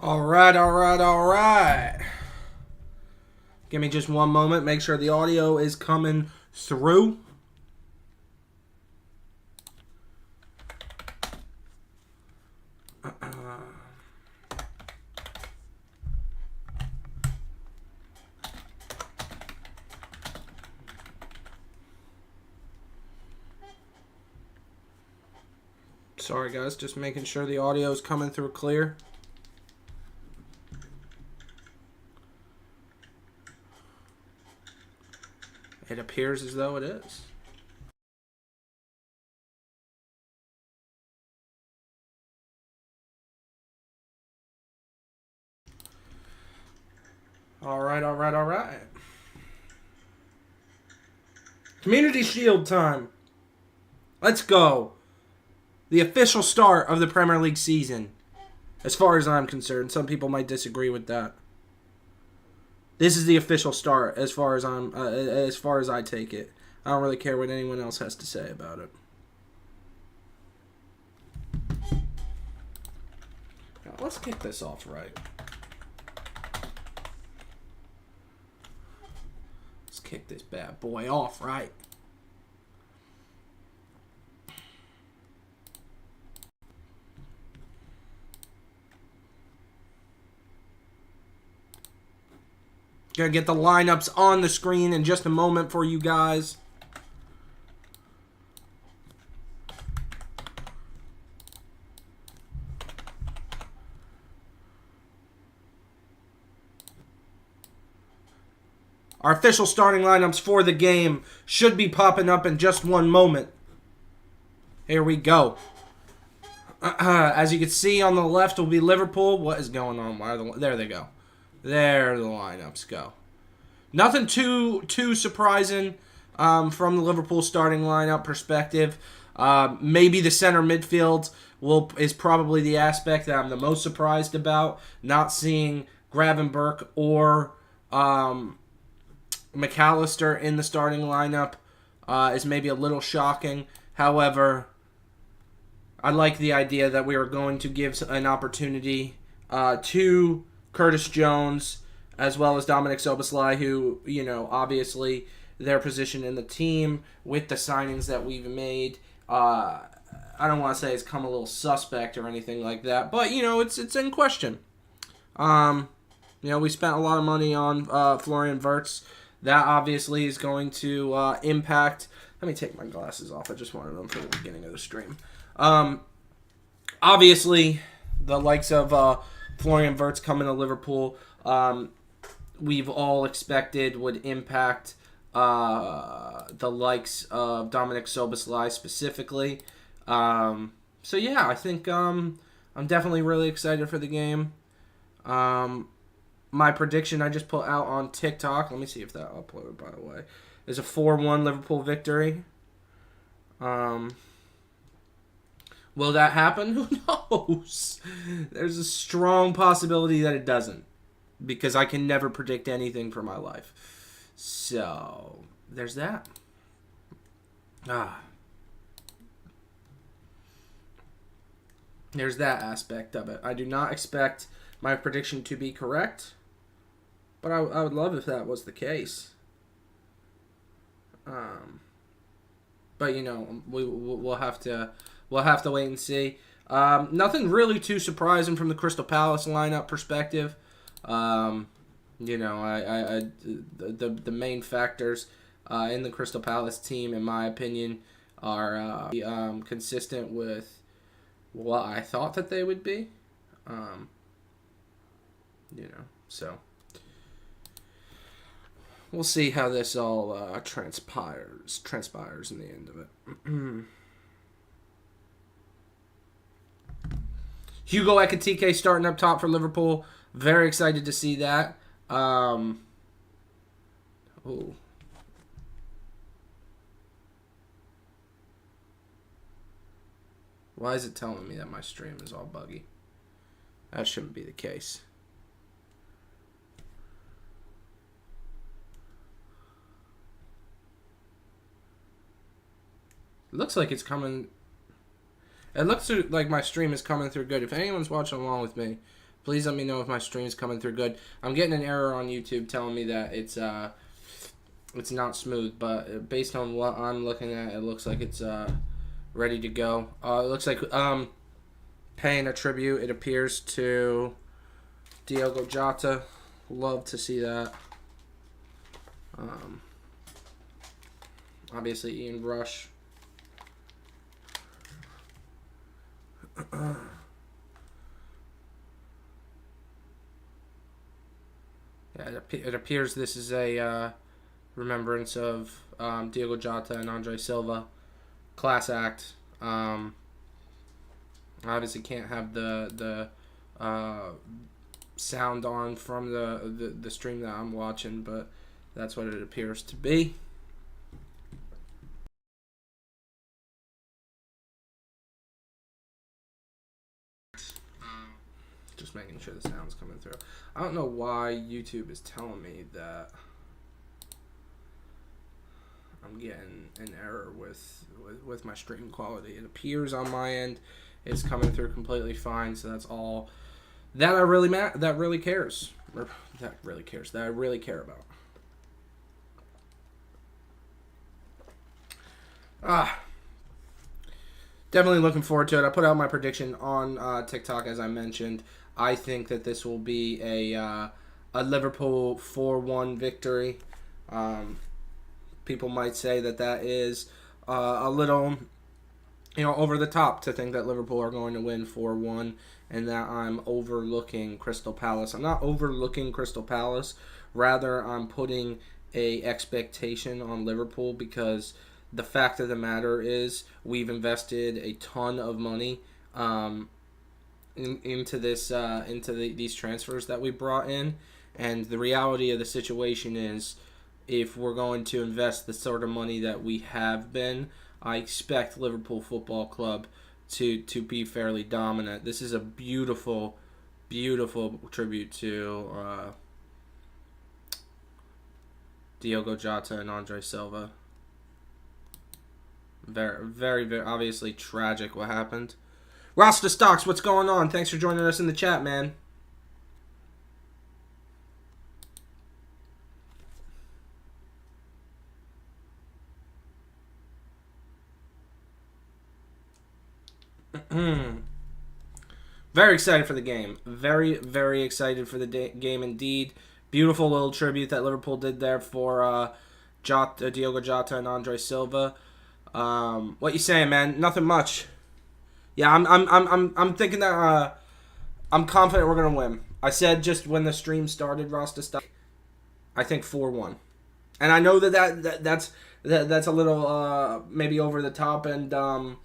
All right, all right, all right. Give me just one moment. Make sure the audio is coming through. Sorry, guys. Just making sure the audio is coming through clear. It appears as though it is. All right, all right, all right. Community Shield time. Let's go. The official start of the Premier League season. As far as I'm concerned. Some people might disagree with that. This is the official start as far as I take it. I don't really care what anyone else has to say about it. Now, let's kick this off right. Let's kick this bad boy off right. Gonna get the lineups on the screen in just a moment for you guys. Our official starting lineups for the game should be popping up in just one moment. Here we go. As you can see on the left will be Liverpool. What is going on? There they go. There the lineups go. Nothing too surprising from the Liverpool starting lineup perspective. Maybe the center midfield is probably the aspect that I'm the most surprised about. Not seeing Gravenberch or McAllister in the starting lineup is maybe a little shocking. However, I like the idea that we are going to give an opportunity to Curtis Jones, as well as Dominic Szoboszlai, who, obviously their position in the team with the signings that we've made, I don't want to say it's come a little suspect or anything like that, but, it's in question. We spent a lot of money on Florian Wirtz. That obviously is going to impact. Let me take my glasses off. I just wanted them for the beginning of the stream. Obviously, the likes of Florian Wirtz coming to Liverpool, we've all expected would impact the likes of Dominic Szoboszlai specifically. So yeah, I think I'm definitely really excited for the game. My prediction I just put out on TikTok, let me see if that uploaded by the way, is a 4-1 Liverpool victory. Will that happen? Who knows? There's a strong possibility that it doesn't, because I can never predict anything for my life. So, there's that. There's that aspect of it. I do not expect my prediction to be correct, but I would love if that was the case. But we'll have to wait and see. Nothing really too surprising from the Crystal Palace lineup perspective. The main factors in the Crystal Palace team, in my opinion, are consistent with what I thought that they would be. So we'll see how this all transpires in the end of it. Hugo Ekitike starting up top for Liverpool. Very excited to see that. Why is it telling me that my stream is all buggy? That shouldn't be the case. It looks like it's coming. It looks like my stream is coming through good. If anyone's watching along with me, Please let me know if my stream's coming through good. I'm getting an error on YouTube telling me that it's not smooth, but based on what I'm looking at, it looks like it's ready to go. It looks like paying a tribute, it appears, to Diogo Jota. Love to see that. Obviously, Ian Rush. Yeah, it appears this is a remembrance of Diogo Jota and Andre Silva. Class act. Obviously can't have the sound on from the stream that I'm watching, but that's what it appears to be. Just making sure the sound's coming through. I don't know why YouTube is telling me that I'm getting an error with my stream quality. It appears on my end it's coming through completely fine, so that's all that I really that I really care about. Definitely looking forward to it. I put out my prediction on TikTok, as I mentioned. I think that this will be a Liverpool 4-1 victory. People might say that is a little, over the top to think that Liverpool are going to win 4-1 and that I'm overlooking Crystal Palace. I'm not overlooking Crystal Palace. Rather, I'm putting a expectation on Liverpool because the fact of the matter is we've invested a ton of money into these transfers that we brought in, and the reality of the situation is if we're going to invest the sort of money that we have been, I expect Liverpool Football Club to be fairly dominant. This is a beautiful, beautiful tribute to Diogo Jota and Andre Silva. Very, very, very obviously tragic what happened. Rasta Stocks, what's going on? Thanks for joining us in the chat, man. Very excited for the game. Very, very excited for the game indeed. Beautiful little tribute that Liverpool did there for Diogo Jota and Andre Silva. What you saying, man? Nothing much. Yeah, I'm thinking that I'm confident we're gonna win. I said just when the stream started, Rasta Stock, I think 4-1, and I know that's a little maybe over the top, and I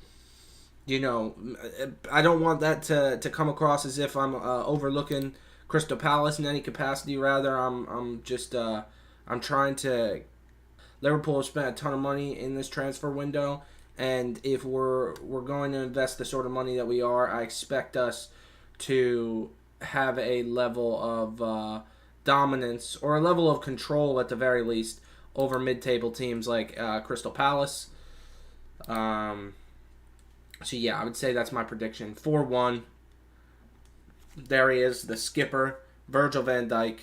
don't want that to come across as if I'm overlooking Crystal Palace in any capacity. Rather, I'm just I'm trying to. Liverpool has spent a ton of money in this transfer window, and if we're going to invest the sort of money that we are, I expect us to have a level of dominance or a level of control at the very least over mid-table teams like Crystal Palace. So yeah, I would say that's my prediction. 4-1. There he is, the skipper, Virgil van Dijk.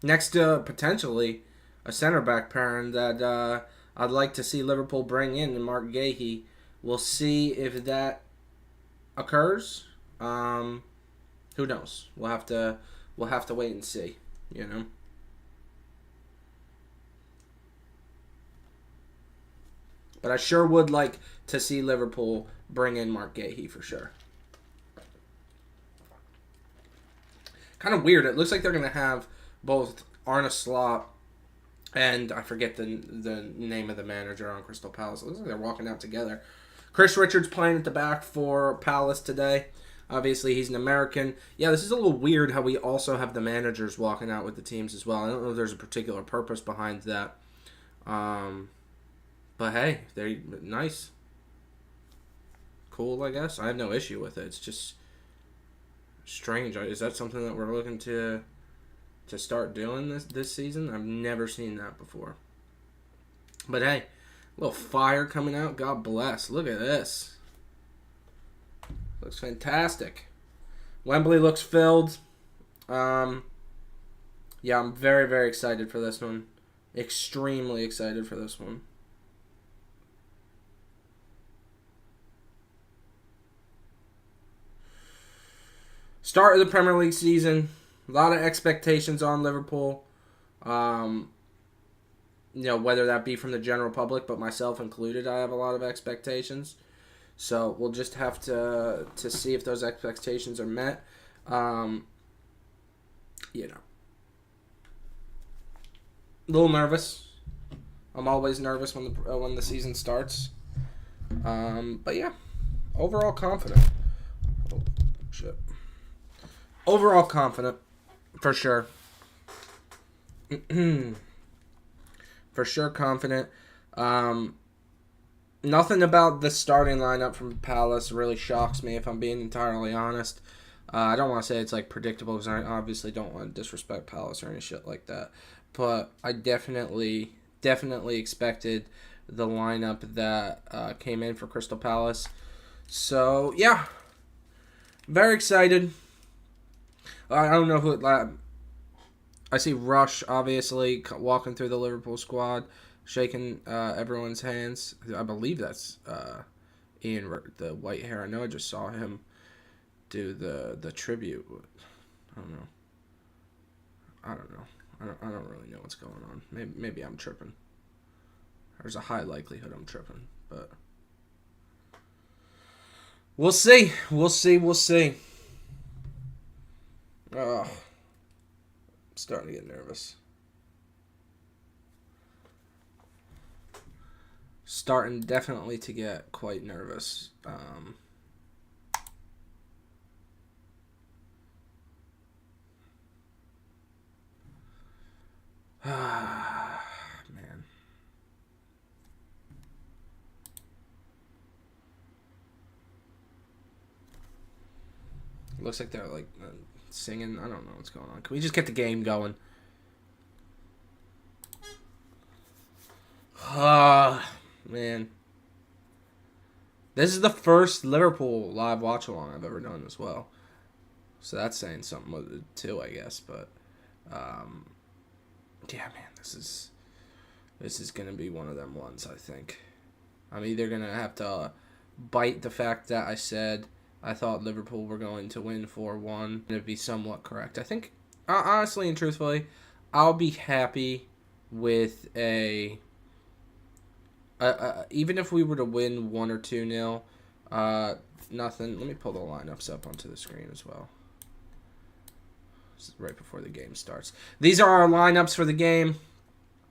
Next to potentially a center back pairing that I'd like to see Liverpool bring in Mark Gahey. We'll see if that occurs. Who knows? We'll have to wait and see. But I sure would like to see Liverpool bring in Mark Gahey for sure. Kind of weird. It looks like they're going to have both Arne Slot and I forget the name of the manager on Crystal Palace. It looks like they're walking out together. Chris Richards playing at the back for Palace today. Obviously, he's an American. Yeah, this is a little weird how we also have the managers walking out with the teams as well. I don't know if there's a particular purpose behind that. But hey, they're nice. Cool, I guess. I have no issue with it. It's just strange. Is that something that we're looking to start doing this season? I've never seen that before. But hey, a little fire coming out. God bless. Look at this. Looks fantastic. Wembley looks filled. Yeah, I'm very, very excited for this one. Extremely excited for this one. Start of the Premier League season. A lot of expectations on Liverpool. Whether that be from the general public, but myself included, I have a lot of expectations. So we'll just have to see if those expectations are met. A little nervous. I'm always nervous when the season starts. But yeah, overall confident. Oh, shit. Overall confident, for sure. For sure confident. Nothing about the starting lineup from Palace really shocks me, if I'm being entirely honest. I don't want to say it's like predictable, because I obviously don't want to disrespect Palace or any shit like that. But I definitely expected the lineup that came in for Crystal Palace. So, yeah. Very excited. I don't know who I see Rush, obviously, walking through the Liverpool squad, shaking everyone's hands. I believe that's Ian, the white hair. I know I just saw him do the tribute. I don't know. I don't really know what's going on. Maybe I'm tripping. There's a high likelihood I'm tripping, but we'll see. We'll see. Oh, I'm starting to get nervous. Starting definitely to get quite nervous. Man. Looks like they're like singing. I don't know what's going on. Can we just get the game going? Man. This is the first Liverpool live watch-along I've ever done as well. So that's saying something too, I guess. But, yeah, man, this is going to be one of them ones, I think. I'm either going to have to bite the fact that I said I thought Liverpool were going to win 4-1. It'd be somewhat correct. I think, honestly and truthfully, I'll be happy with even if we were to win 1 or 2-0, nothing. Let me pull the lineups up onto the screen as well. This is right before the game starts. These are our lineups for the game.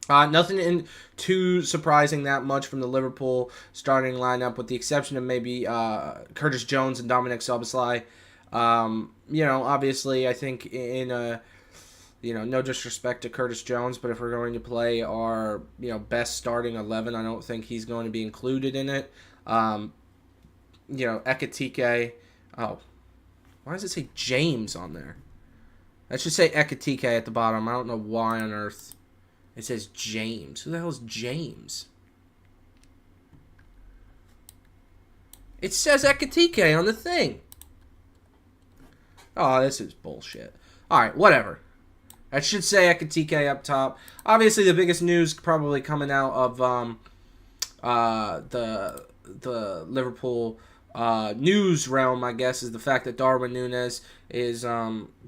Nothing too surprising that much from the Liverpool starting lineup, with the exception of maybe Curtis Jones and Dominic Szoboszlai. Obviously, I think in a no disrespect to Curtis Jones, but if we're going to play our, best starting 11, I don't think he's going to be included in it. Ekitike. Oh, why does it say James on there? That should say Ekitike at the bottom. I don't know why on earth it says James. Who the hell is James? It says Ekitike on the thing. Oh, this is bullshit. All right, whatever. That should say Ekitike up top. Obviously, the biggest news probably coming out of the Liverpool news realm, I guess, is the fact that Darwin Núñez is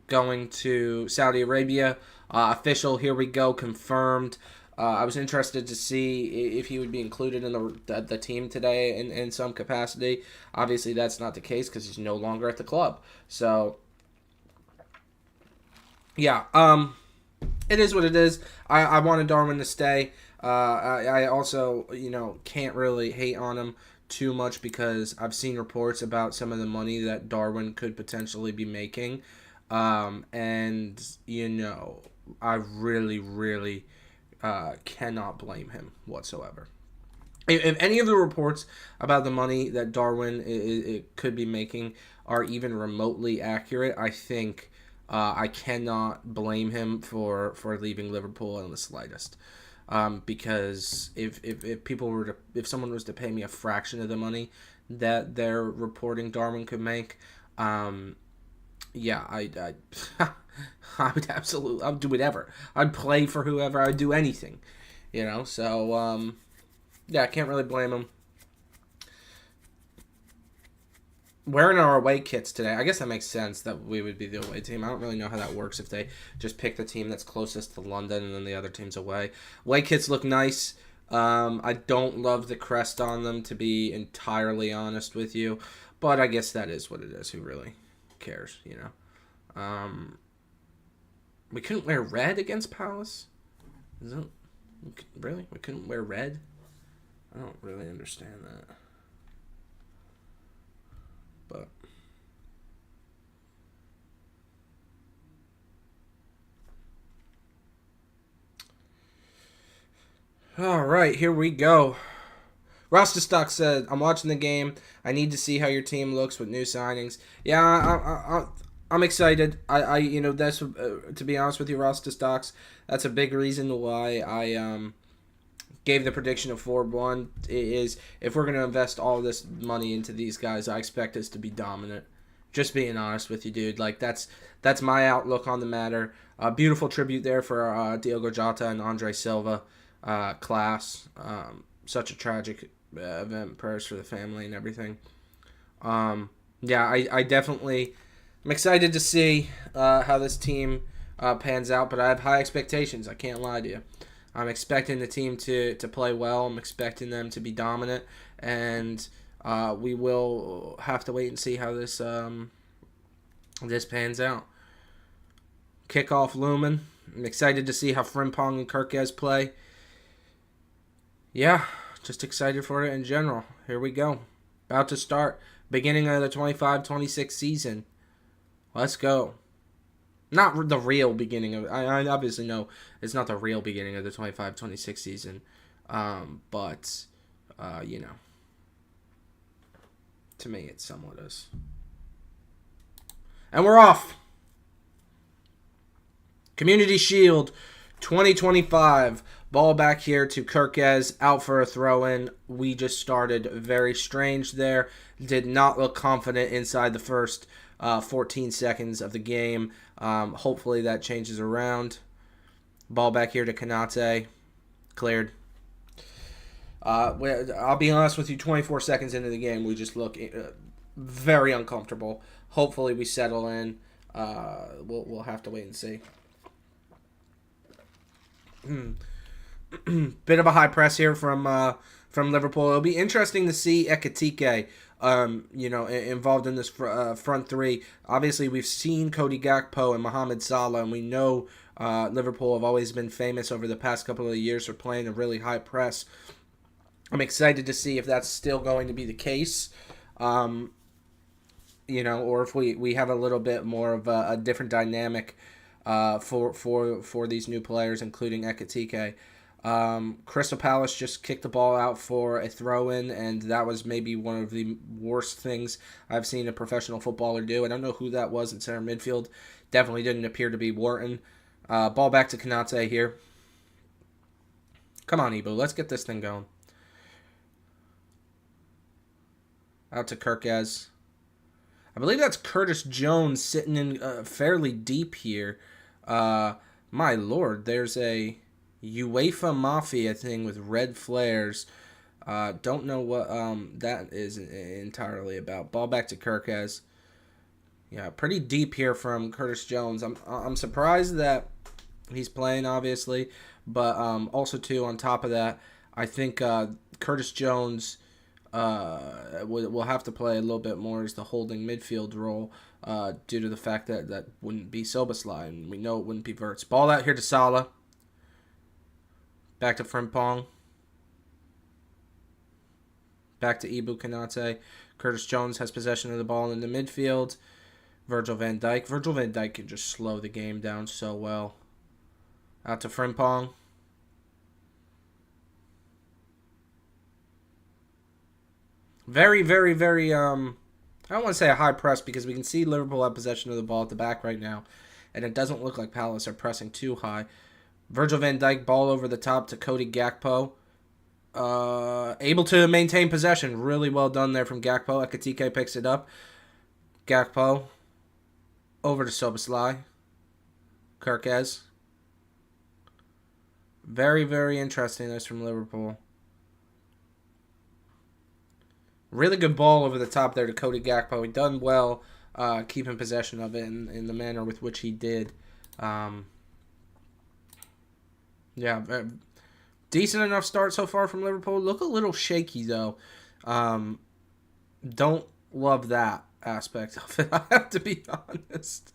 going to Saudi Arabia. Official, here we go, confirmed. I was interested to see if he would be included in the team today in some capacity. Obviously, that's not the case because he's no longer at the club. So, yeah, it is what it is. I wanted Darwin to stay. I also, can't really hate on him too much because I've seen reports about some of the money that Darwin could potentially be making. And, I really, really cannot blame him whatsoever. If any of the reports about the money that Darwin it could be making are even remotely accurate, I think I cannot blame him for leaving Liverpool in the slightest. Because if someone was to pay me a fraction of the money that they're reporting Darwin could make. Yeah, I would absolutely, I'd do whatever. I'd play for whoever. I'd do anything, So yeah, I can't really blame him. Wearing our away kits today, I guess that makes sense that we would be the away team. I don't really know how that works if they just pick the team that's closest to London and then the other team's away. Away kits look nice. I don't love the crest on them, to be entirely honest with you, but I guess that is what it is. Who really cares, We couldn't wear red against Palace? Is it really? We couldn't wear red? I don't really understand that. But all right, here we go. Rostostock said, "I'm watching the game. I need to see how your team looks with new signings." Yeah, I'm excited. That's to be honest with you, Rostostocks. That's a big reason why I gave the prediction of 4-1. Is if we're gonna invest all this money into these guys, I expect us to be dominant. Just being honest with you, dude. Like that's my outlook on the matter. Beautiful tribute there for Diogo Jota and Andre Silva. Class. Such a tragic event. Prayers for the family and everything. Yeah, I definitely I'm excited to see how this team pans out, but I have high expectations. I can't lie to you. I'm expecting the team to play well. I'm expecting them to be dominant, and we will have to wait and see how this pans out. Kickoff looming. I'm excited to see how Frimpong and Kirkes play. Yeah, just excited for it in general. Here we go. About to start. Beginning of the 25-26 season. Let's go. Not the real beginning of it. I obviously know it's not the real beginning of the 25-26 season. But, to me it somewhat is. And we're off. Community Shield 2025. Ball back here to Kirkes, out for a throw-in. We just started very strange there. Did not look confident inside the first 14 seconds of the game. Hopefully that changes around. Ball back here to Kanate. Cleared. I'll be honest with you, 24 seconds into the game, we just look very uncomfortable. Hopefully we settle in. We'll have to wait and see. Bit of a high press here from Liverpool. It'll be interesting to see Ekitike, involved in this front three. Obviously, we've seen Cody Gakpo and Mohamed Salah, and we know Liverpool have always been famous over the past couple of years for playing a really high press. I'm excited to see if that's still going to be the case, or if we have a little bit more of a different dynamic for these new players, including Ekitike. Crystal Palace just kicked the ball out for a throw-in, and that was maybe one of the worst things I've seen a professional footballer do. I don't know who that was in center midfield. Definitely didn't appear to be Wharton. Ball back to Kanate here. Come on, Ibu. Let's get this thing going. Out to Kirkes. I believe that's Curtis Jones sitting in fairly deep here. My lord, there's a UEFA Mafia thing with red flares. Don't know what that is entirely about. Ball back to Kirkes. Yeah, pretty deep here from Curtis Jones. I'm surprised that he's playing, obviously, but also too on top of that, I think Curtis Jones will have to play a little bit more as the holding midfield role due to the fact that wouldn't be Soboslai, and we know it wouldn't be Verts. Ball out here to Salah. Back to Frimpong. Back to Ibu Kanate. Curtis Jones has possession of the ball in the midfield. Virgil van Dijk. Virgil van Dijk can just slow the game down so well. Out to Frimpong. Very, very, very, I don't want to say a high press because we can see Liverpool have possession of the ball at the back right now. And it doesn't look like Palace are pressing too high. Virgil van Dijk, ball over the top to Cody Gakpo. Able to maintain possession. Really well done there from Gakpo. Ekitike picks it up. Gakpo. Over to Soboslai. Kirkez. Very, very interesting. This from Liverpool. Really good ball over the top there to Cody Gakpo. He done well keeping possession of it in the manner with which he did. Yeah, decent enough start so far from Liverpool. Look a little shaky, though. Don't love that aspect of it, I have to be honest.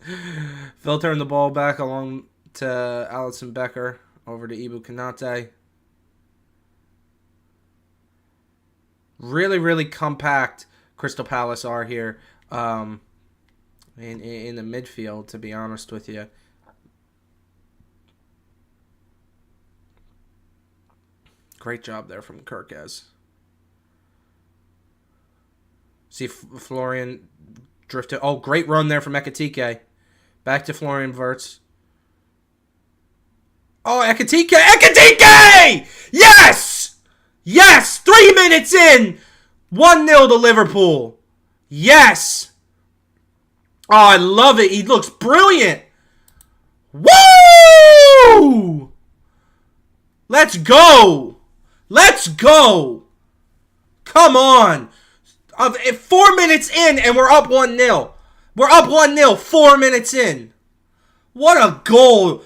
Filtering the ball back along to Alisson Becker. Over to Ibu Konate. Really, really compact Crystal Palace are here in the midfield, to be honest with you. Great job there from Kirkez. See Florian drifted. Oh, great run there from Ekitike. Back to Florian Wirtz. Oh, Ekitike! Ekitike! Yes! Yes! 3 minutes in! 1-0 to Liverpool. Yes! Oh, I love it. He looks brilliant. Woo! Let's go! Let's go! Come on! 4 minutes in and we're up 1-0. We're up 1-0 4 minutes in. What a goal!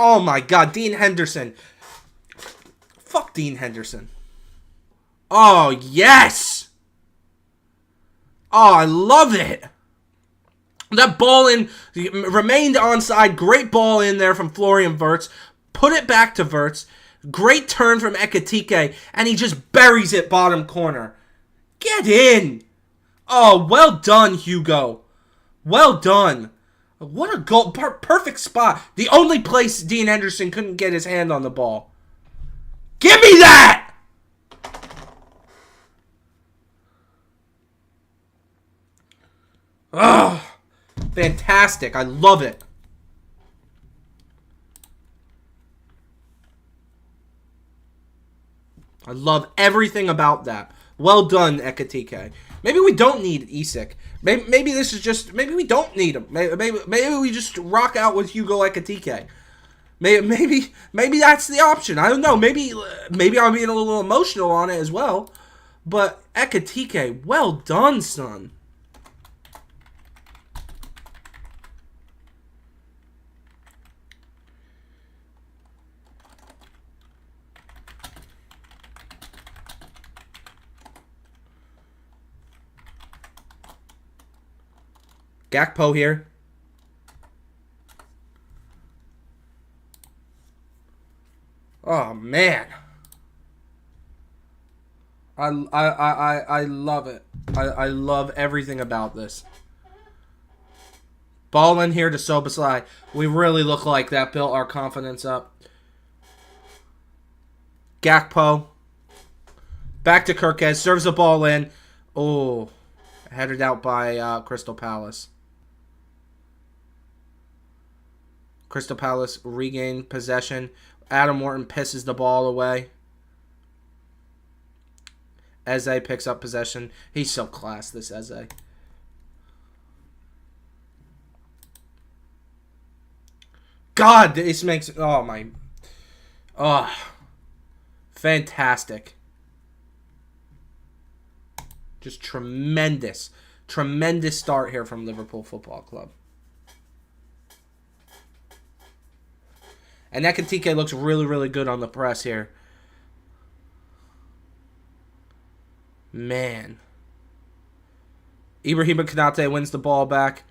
Oh my God, Dean Henderson. Fuck Dean Henderson. Oh, yes! Oh, I love it. That ball in remained onside. Great ball in there from Florian Wirtz. Put it back to Wirtz. Great turn from Ekitike. And he just buries it bottom corner. Get in. Oh, well done, Hugo. Well done. What a goal. Perfect spot. The only place Dean Henderson couldn't get his hand on the ball. Give me that! Oh, fantastic. I love it. I love everything about that. Well done, Ekitike. Maybe we don't need Isak. Maybe this is just... Maybe we don't need him. Maybe we just rock out with Hugo Ekitike. Maybe that's the option. I don't know. Maybe I'm being a little emotional on it as well. But Ekitike, well done, son. Gakpo here. Oh man. I love it. I love everything about this. Ball in here to Soboslai. We really look like that built our confidence up. Gakpo. Back to Kirkez. Serves the ball in. Oh. Headed out by Crystal Palace. Crystal Palace regain possession. Adam Wharton pisses the ball away. Eze picks up possession. He's so class, this Eze. God, this makes... Oh, my... Oh. Fantastic. Just tremendous. Tremendous start here from Liverpool Football Club. And Ekitike looks really, really good on the press here. Man. Ibrahima Konate wins the ball back.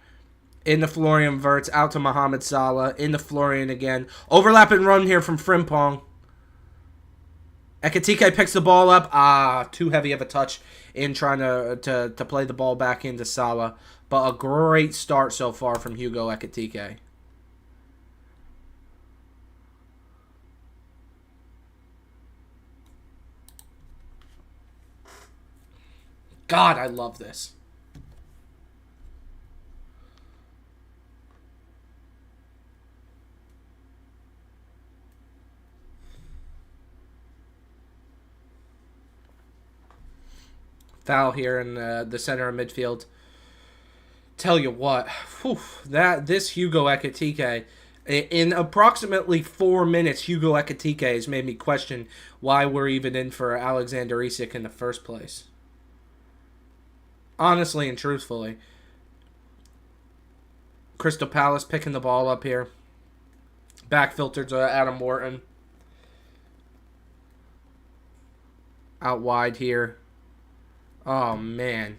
In the Florian Wirtz. Out to Mohamed Salah. In the Florian again. Overlap and run here from Frimpong. Ekitike picks the ball up. Ah, too heavy of a touch in trying to play the ball back into Salah. But a great start so far from Hugo Ekitike. God, I love this. Foul here in the center of midfield. Tell you what, whew, this Hugo Ekitike, in approximately 4 minutes, Hugo Ekitike has made me question why we're even in for Alexander Isak in the first place. Honestly and truthfully. Crystal Palace picking the ball up here. Back filter to Adam Wharton. Out wide here. Oh, man.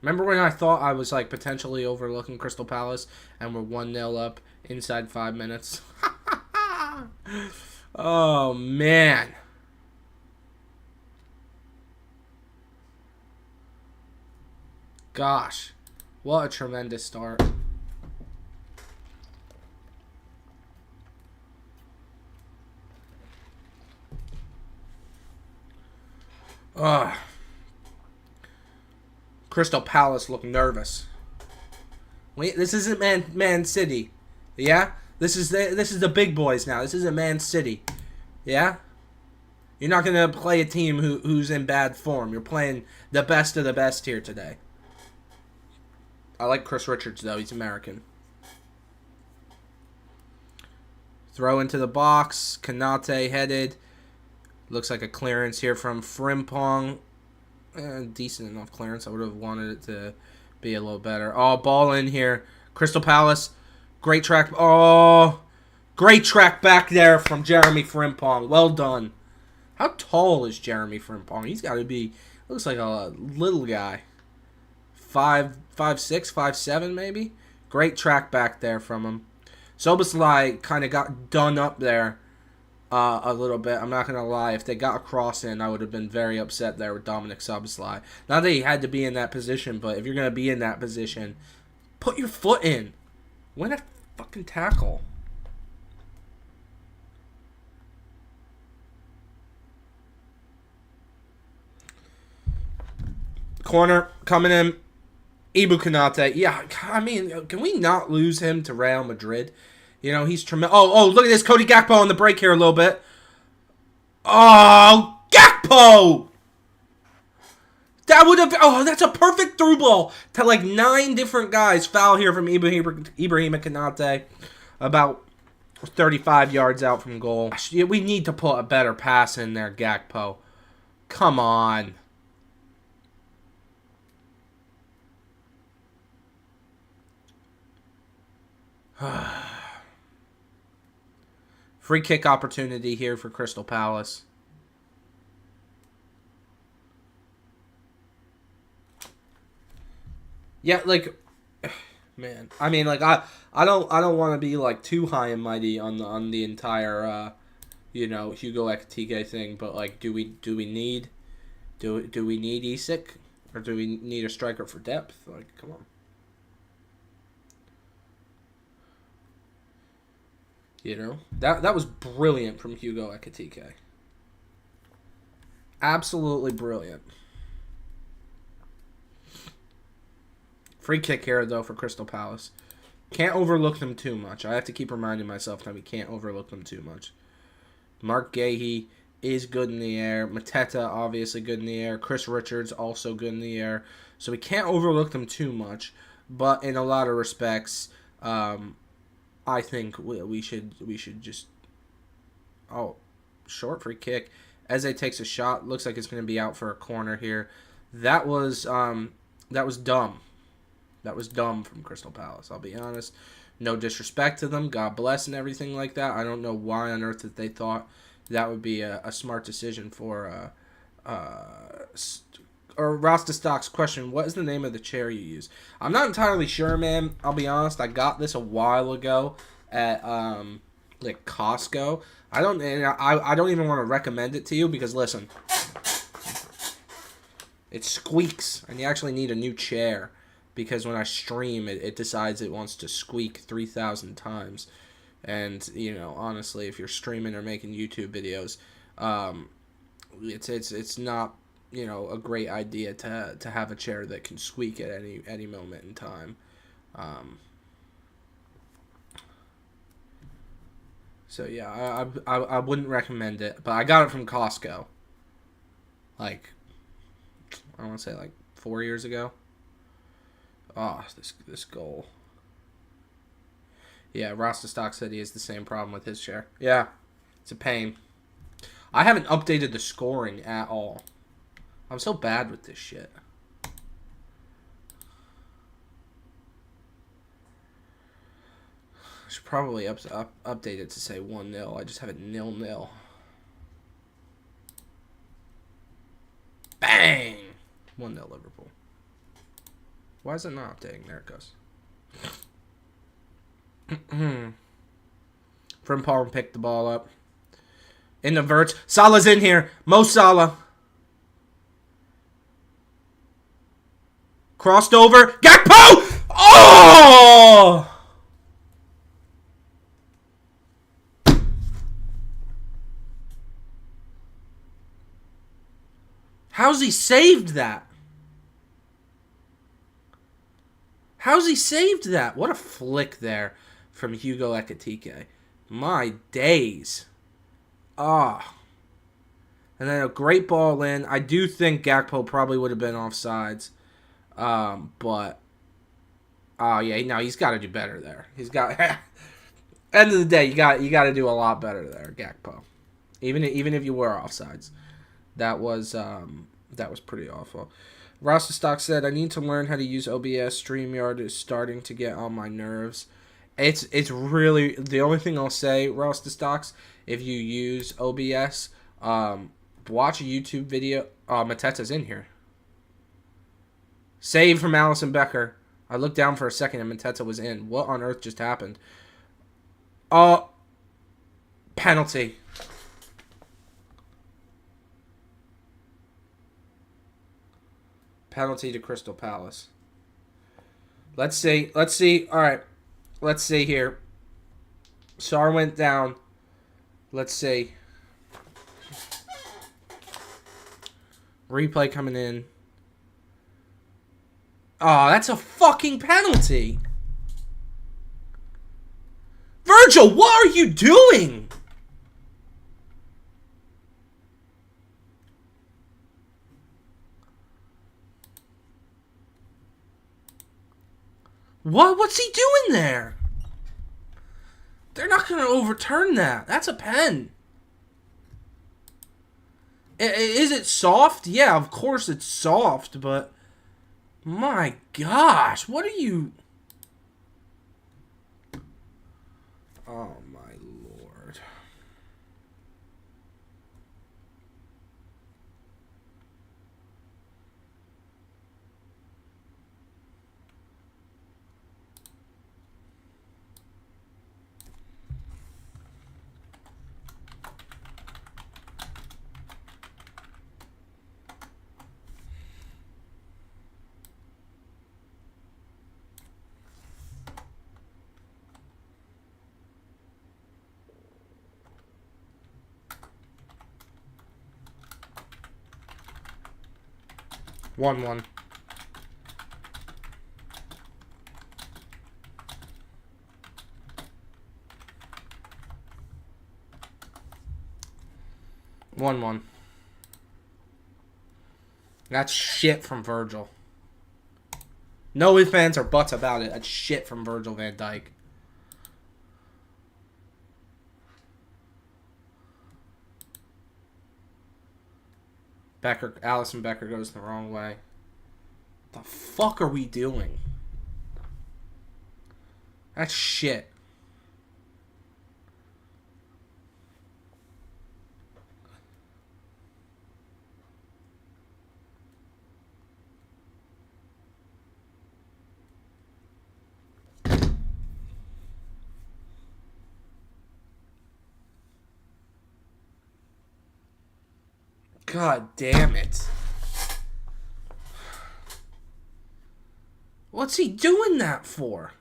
Remember when I thought I was like potentially overlooking Crystal Palace and we're 1-0 up inside 5 minutes? Oh, man. Gosh. What a tremendous start. Ugh. Crystal Palace look nervous. Wait, this isn't Man City, yeah. This is the big boys now. This isn't Man City, yeah. You're not gonna play a team who's in bad form. You're playing the best of the best here today. I like Chris Richards though. He's American. Throw into the box. Kanate headed. Looks like a clearance here from Frimpong. Decent enough clearance. I would have wanted it to be a little better. Oh, ball in here. Crystal Palace. Great track. Oh, great track back there from Jeremy Frimpong. Well done. How tall is Jeremy Frimpong? He's got to be, looks like a little guy. 5'6", 5'7", maybe. Great track back there from him. Soboslai kind of got done up there. A little bit. I'm not going to lie. If they got a cross in, I would have been very upset there with Dominic Szoboszlai. Not that he had to be in that position, but if you're going to be in that position, put your foot in. Win a fucking tackle. Corner coming in. Ibu Konate. Yeah, I mean, can we not lose him to Real Madrid? You know, he's tremendous. Oh, look at this. Cody Gakpo on the break here a little bit. Oh, Gakpo! That would have... Oh, that's a perfect through ball to like 9 different guys. Foul here from Ibrahima Konate. About 35 yards out from goal. We need to put a better pass in there, Gakpo. Come on. Free kick opportunity here for Crystal Palace. Yeah, like, man. I mean, like, I don't want to be like too high and mighty on the entire you know, Hugo Ekitike thing, but like, do we need Isak, or do we need a striker for depth? Like, come on. You know, that was brilliant from Hugo Ekitike. Absolutely brilliant. Free kick here, though, for Crystal Palace. Can't overlook them too much. I have to keep reminding myself that we can't overlook them too much. Mark Gahey is good in the air. Mateta, obviously good in the air. Chris Richards, also good in the air. So we can't overlook them too much. But in a lot of respects, I think we should just... Oh, short free kick. Eze takes a shot. Looks like it's going to be out for a corner here. That was dumb. That was dumb from Crystal Palace, I'll be honest. No disrespect to them. God bless and everything like that. I don't know why on earth that they thought that would be a smart decision for... or Rostostock's question, what is the name of the chair you use? I'm not entirely sure, man. I'll be honest. I got this a while ago at like Costco. I don't even want to recommend it to you because listen, it squeaks and you actually need a new chair because when I stream it decides it wants to squeak 3,000 times. And you know, honestly, if you're streaming or making YouTube videos, it's not, you know, a great idea to have a chair that can squeak at any moment in time. So yeah, I wouldn't recommend it, but I got it from Costco. Like I want to say like 4 years ago. Oh, this goal. Yeah, Rostostock said he has the same problem with his share. Yeah, it's a pain. I haven't updated the scoring at all. I'm so bad with this shit. I should probably update it to say 1-0. I just have it 0-0. Bang! 1-0 Liverpool. Why is it not updating? There it goes. Frimpong picked the ball up. In the verts. Salah's in here. Mo Salah. Crossed over. Gakpo! Oh! How's he saved that? How's he saved that? What a flick there from Hugo Ekitike. My days. Ah. And then a great ball in. I do think Gakpo probably would have been offsides. But yeah, no, he's got to do better there. He's got end of the day, you got to do a lot better there, Gakpo. Even if you were offsides. That was pretty awful. Rostostock said, I need to learn how to use OBS. StreamYard is starting to get on my nerves. It's really, the only thing I'll say, Rostostocks, if you use OBS, watch a YouTube video. Mateta's in here. Save from Allison Becker. I looked down for a second and Mateta was in. What on earth just happened? Penalty. Penalty to Crystal Palace. Let's see. All right. Let's see here. Sar went down. Let's see. Replay coming in. Oh, that's a fucking penalty. Virgil, what are you doing? What's he doing there? They're not going to overturn that. That's a pen. Is it soft? Yeah, of course it's soft, but my gosh, what are you... Oh my lord. One. One. That's shit from Virgil. No ifs, ands, or buts about it. That's shit from Virgil van Dijk. Allison Becker goes the wrong way. The fuck are we doing? That's shit. God damn it. What's he doing that for?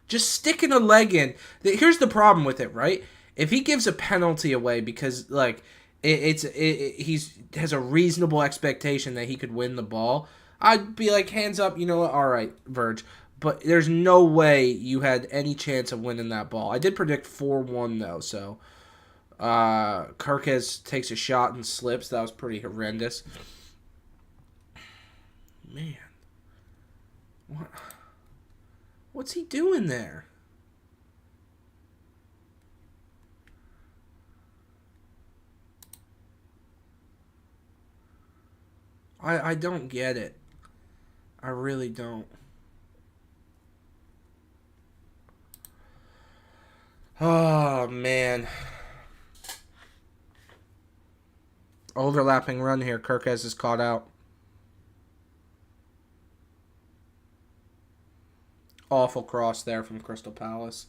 Just sticking a leg in. Here's the problem with it, right? If he gives a penalty away because, like, he has a reasonable expectation that he could win the ball, I'd be like, hands up, you know what? All right, Verge. But there's no way you had any chance of winning that ball. I did predict 4-1, though, so... Kirkes takes a shot and slips. That was pretty horrendous. man. What's he doing there? I don't get it. I really don't. Oh, man. Overlapping run here. Kirkes is caught out. Awful cross there from Crystal Palace.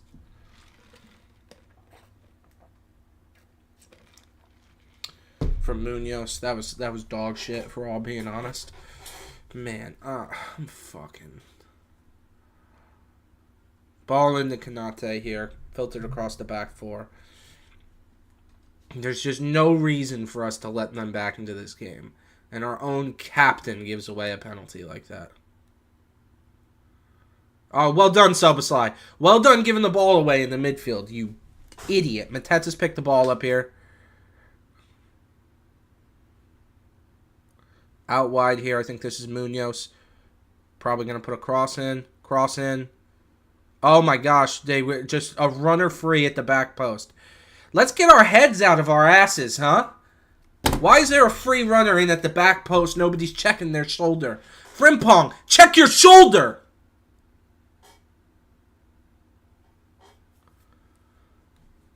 From Munoz. That was dog shit, for all being honest. Man, I'm fucking... Ball into Konate here. Filtered across the back four. There's just no reason for us to let them back into this game. And our own captain gives away a penalty like that. Oh, well done, Szoboszlai. Well done giving the ball away in the midfield, you idiot. Mateta's picked the ball up here. Out wide here, I think this is Munoz. Probably going to put a cross in. Cross in. Oh my gosh, they were just a runner free at the back post. Let's get our heads out of our asses, huh? Why is there a free runner in at the back post? Nobody's checking their shoulder. Frimpong, check your shoulder!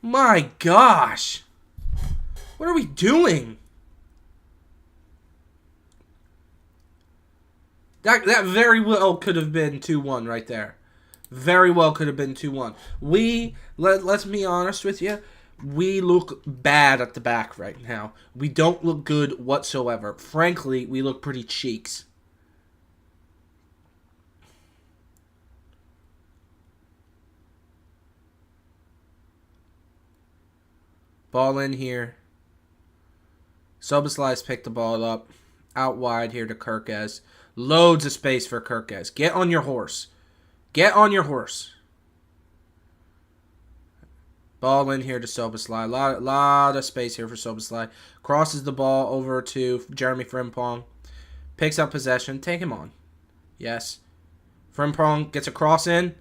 My gosh. What are we doing? That very well could have been 2-1 right there. Very well could have been 2-1. Let's be honest with you. We look bad at the back right now. We don't look good whatsoever. Frankly, we look pretty cheeks. Ball in here. Szoboszlai's picked the ball up. Out wide here to Kirkes. Loads of space for Kirkes. Get on your horse. Get on your horse. Ball in here to Szoboszlai. Lot of space here for Szoboszlai. Crosses the ball over to Jeremy Frimpong. Picks up possession. Take him on. Yes. Frimpong gets a cross in.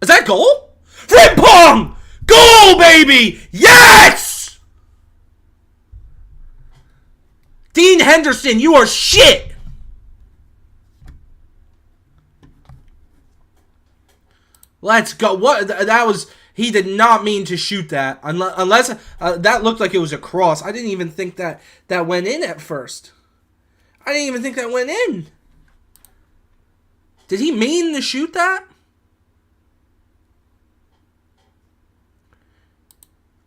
Is that goal? Frimpong! Goal, baby! Yes! Dean Henderson, you are shit! Let's go. What? That was... He did not mean to shoot that. Unless that looked like it was a cross. I didn't even think that went in at first. I didn't even think that went in. Did he mean to shoot that?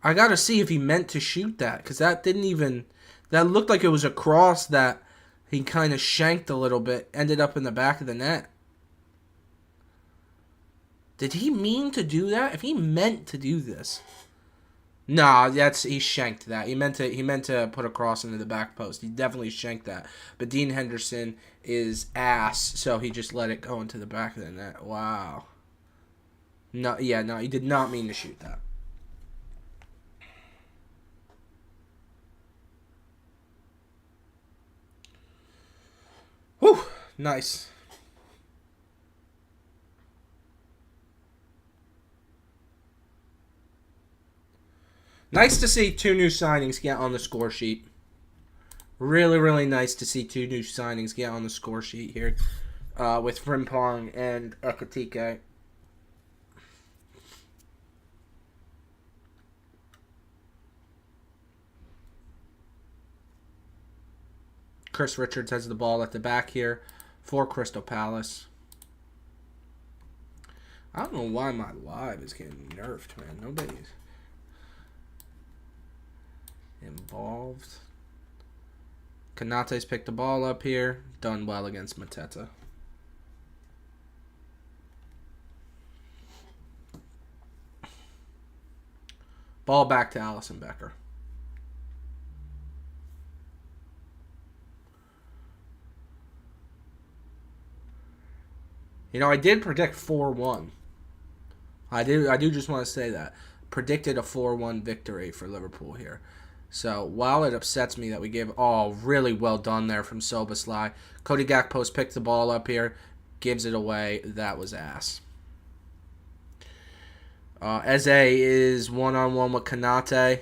I gotta see if he meant to shoot that. Because that didn't even... That looked like it was a cross that he kind of shanked a little bit. Ended up in the back of the net. Did he mean to do that? If he meant to do this... Nah, he shanked that. He meant to put a cross into the back post. He definitely shanked that. But Dean Henderson is ass, so he just let it go into the back of the net. Wow. No, he did not mean to shoot that. Whew, nice. Nice to see two new signings get on the score sheet. Really, really nice to see two new signings get on the score sheet here with Frimpong and Ekitike. Chris Richards has the ball at the back here for Crystal Palace. I don't know why my live is getting nerfed, man. Nobody's involved. Konate's picked the ball up here. Done well against Mateta. Ball back to Allison Becker. You know, I did predict 4-1. I do just want to say that. Predicted a 4-1 victory for Liverpool here. So while it upsets me that we gave, oh, really well done there from Soboslai. Cody Gakpo's picked the ball up here, gives it away. That was ass. Eze is one-on-one with Kanate.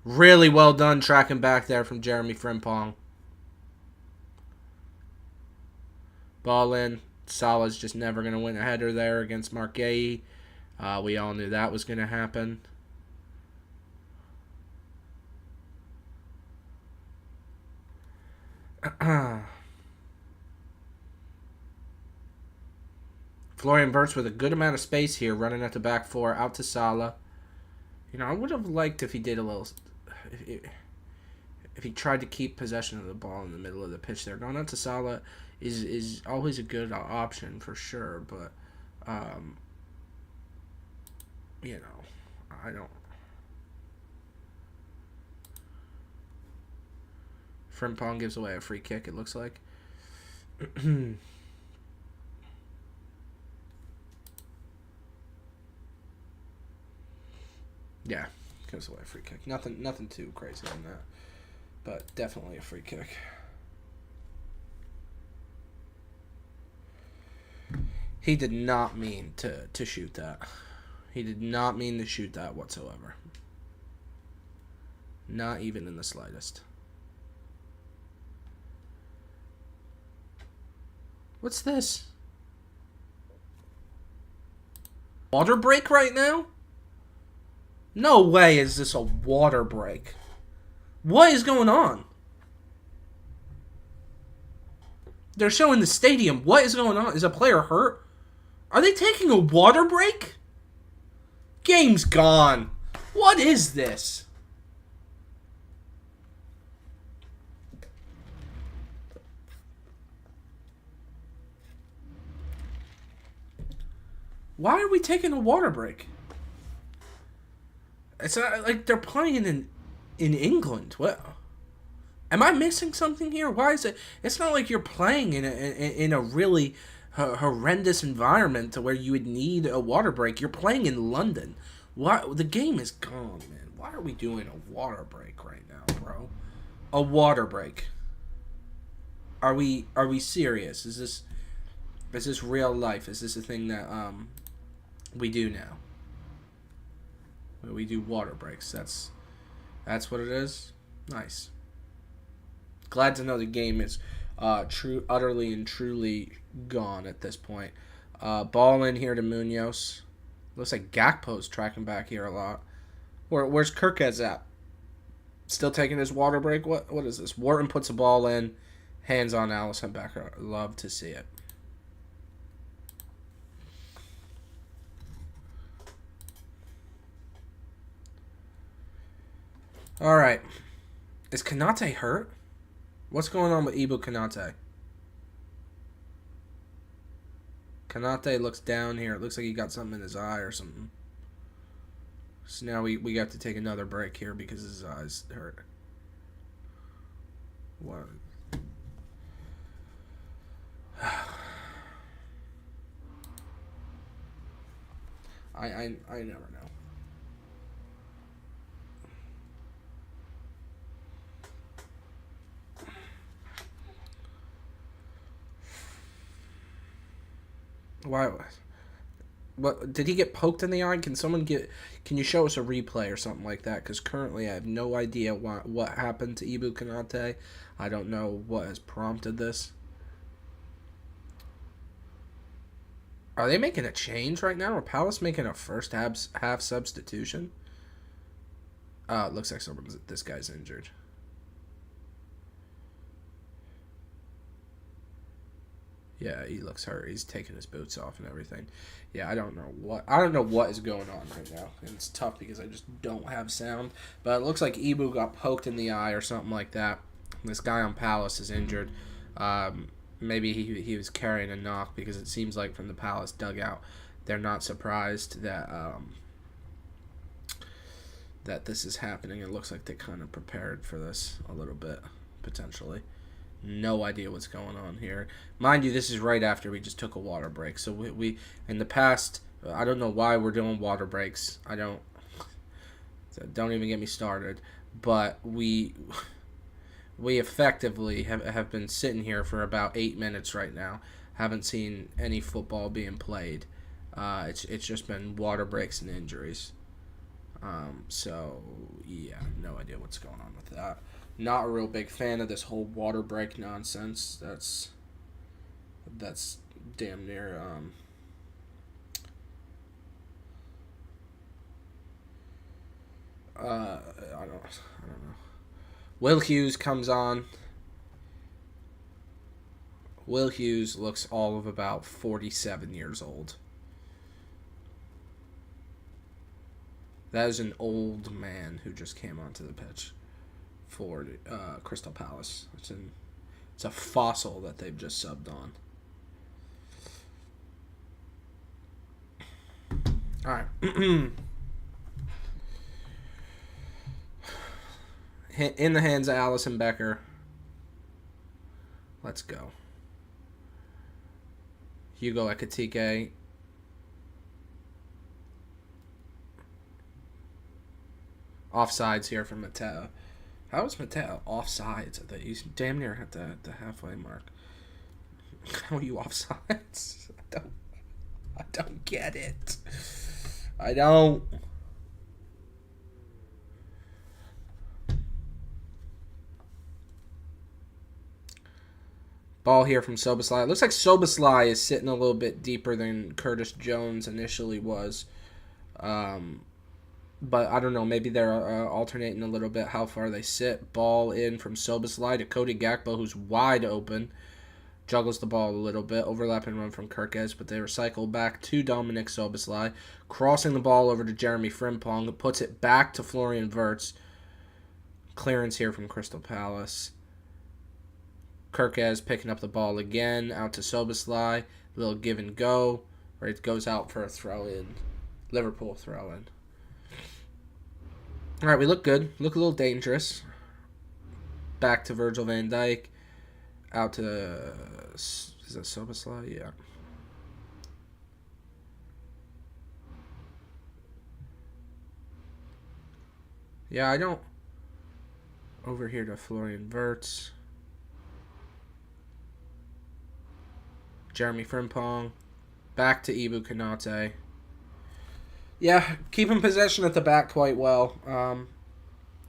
Really well done tracking back there from Jeremy Frimpong. Ball in. Salah's just never going to win a header there against Mark Gay. We all knew that was going to happen. Florian Wirtz with a good amount of space here, running at the back four, out to Salah. You know, I would have liked if he did a little... If he tried to keep possession of the ball in the middle of the pitch there. Going out to Salah is always a good option for sure, but, you know, I don't... Frimpong gives away a free kick, it looks like. Yeah, gives away a free kick. Nothing too crazy on that, but definitely a free kick. He did not mean to shoot that. He did not mean to shoot that whatsoever. Not even in the slightest. What's this? Water break right now? No way is this a water break. What is going on? They're showing the stadium. What is going on? Is a player hurt? Are they taking a water break? Game's gone. What is this? Why are we taking a water break? It's not like they're playing in England. What? Am I missing something here? Why is it? It's not like you're playing in a really horrendous environment to where you would need a water break. You're playing in London. Why? The game is gone, man. Why are we doing a water break right now, bro? A water break. Are we serious? Is this real life? Is this a thing that we do now? We do water breaks. That's what it is. Nice. Glad to know the game is utterly and truly gone at this point. Ball in here to Munoz. Looks like Gakpo's tracking back here a lot. Where's Kirkez at? Still taking his water break? What is this? Wharton puts a ball in. Hands on Allison Becker. Love to see it. All right. Is Kanate hurt? What's going on with Ibu Kanate? Kanate looks down here. It looks like he got something in his eye or something. So now we have to take another break here because his eyes hurt. What? I never know. Why? What did he get poked in the eye? Can you show us a replay or something like that? Because currently I have no idea what happened to Ibu Kanate. I don't know what has prompted this. Are they making a change right now? Are Palace making a first half substitution? It looks like this guy's injured. Yeah, he looks hurt. He's taking his boots off and everything. Yeah, I don't know what is going on right now. And it's tough because I just don't have sound. But it looks like Ibu got poked in the eye or something like that. This guy on Palace is injured. Maybe he was carrying a knock because it seems like from the Palace dugout, they're not surprised that that this is happening. It looks like they kind of prepared for this a little bit, potentially. No idea what's going on here. Mind you, this is right after we just took a water break. So we in the past, I don't know why we're doing water breaks. So don't even get me started. but we effectively have been sitting here for about 8 minutes right now. Haven't seen any football being played. It's just been water breaks and injuries. So yeah, no idea what's going on with that. Not a real big fan of this whole water break nonsense. That's damn near I don't know. Will Hughes comes on. Will Hughes looks all of about 47 years old. That is an old man who just came onto the pitch for Crystal Palace. It's a fossil that they've just subbed on. All right. In the hands of Allison Becker. Let's go. Hugo Ekitike. Offsides here from Mateo. How is Mateo offsides? He's damn near at the halfway mark. How are you offsides? I don't get it. I don't. Ball here from Soboslai. It looks like Soboslai is sitting a little bit deeper than Curtis Jones initially was. But I don't know. Maybe they're alternating a little bit how far they sit. Ball in from Soboslai to Cody Gakpo, who's wide open. Juggles the ball a little bit. Overlapping run from Kirkes, but they recycle back to Dominic Soboslai. Crossing the ball over to Jeremy Frimpong, who puts it back to Florian Wirtz. Clearance here from Crystal Palace. Kirkes picking up the ball again, out to Soboslai. Little give and go, where it goes out for a throw-in. Liverpool throw-in. All right, we look good. Look a little dangerous. Back to Virgil van Dijk. Out to... is that Soboslai? Yeah. Yeah, I don't... Over here to Florian Wirtz. Jeremy Frimpong. Back to Ibu Konate. Yeah, keeping possession at the back quite well.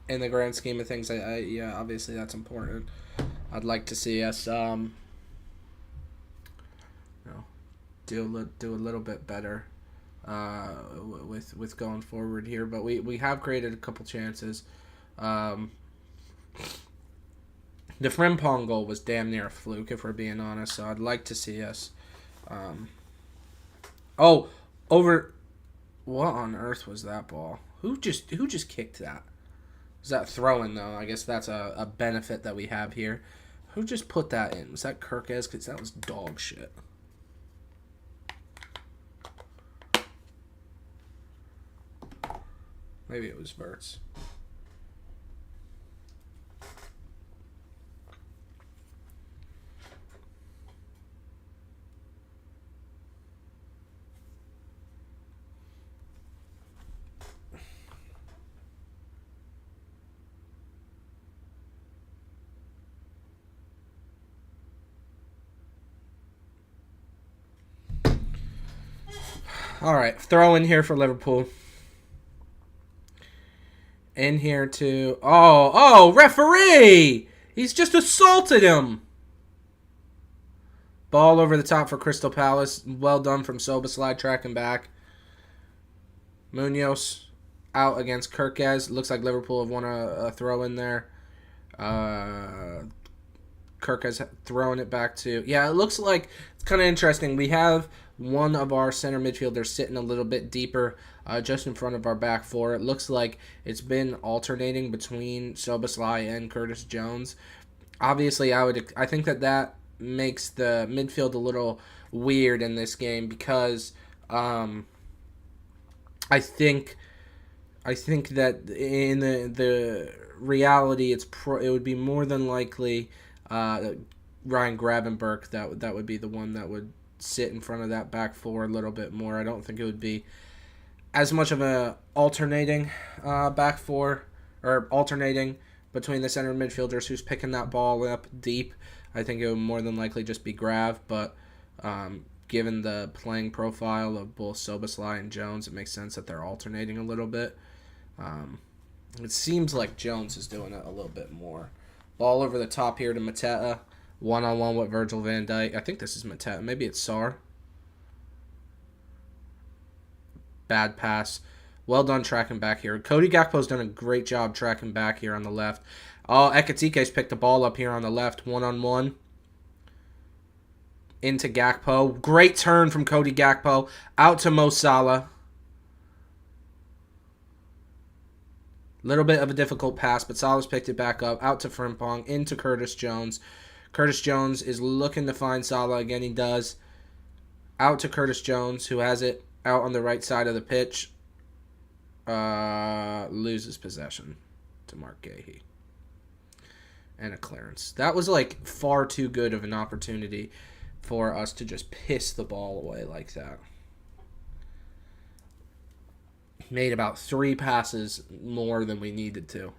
In the grand scheme of things, yeah, obviously that's important. I'd like to see us do a little bit better with going forward here. But we have created a couple chances. The Frimpong goal was damn near a fluke, if we're being honest. So I'd like to see us. Over. What on earth was that ball? Who just kicked that? Was that throwing though? I guess that's a benefit that we have here. Who just put that in? Was that Kirkes? Because that was dog shit. Maybe it was Wirtz. All right, throw in here for Liverpool. In here to... Oh, referee! He's just assaulted him. Ball over the top for Crystal Palace. Well done from Soboslai, tracking back. Munoz out against Kirkes. Looks like Liverpool have won a throw in there. Kirkes throwing it back to... Yeah, it looks like... It's kind of interesting. We have one of our center midfielders sitting a little bit deeper just in front of our back four. It looks like it's been alternating between Soboslai and Curtis Jones. Obviously, I think that makes the midfield a little weird in this game because I think that in the reality it would be more than likely Ryan Gravenberch that would be the one that would sit in front of that back four a little bit more. I don't think it would be as much of a alternating back four or alternating between the center midfielders who's picking that ball up deep. I think it would more than likely just be Grav, but given the playing profile of both Soboslai and Jones, it makes sense that they're alternating a little bit. It seems like Jones is doing it a little bit more. Ball over the top here to Mateta. One-on-one with Virgil van Dijk. I think this is Mateta. Maybe it's Sarr. Bad pass. Well done tracking back here. Cody Gakpo's done a great job tracking back here on the left. Oh, Ekatike's picked the ball up here on the left. One-on-one. Into Gakpo. Great turn from Cody Gakpo. Out to Mo Salah. Little bit of a difficult pass, but Salah's picked it back up. Out to Frimpong. Into Curtis Jones. Curtis Jones is looking to find Salah. Again, he does. Out to Curtis Jones, who has it out on the right side of the pitch. Loses possession to Mark Gahey. And a clearance. That was like far too good of an opportunity for us to just piss the ball away like that. Made about 3 passes more than we needed to.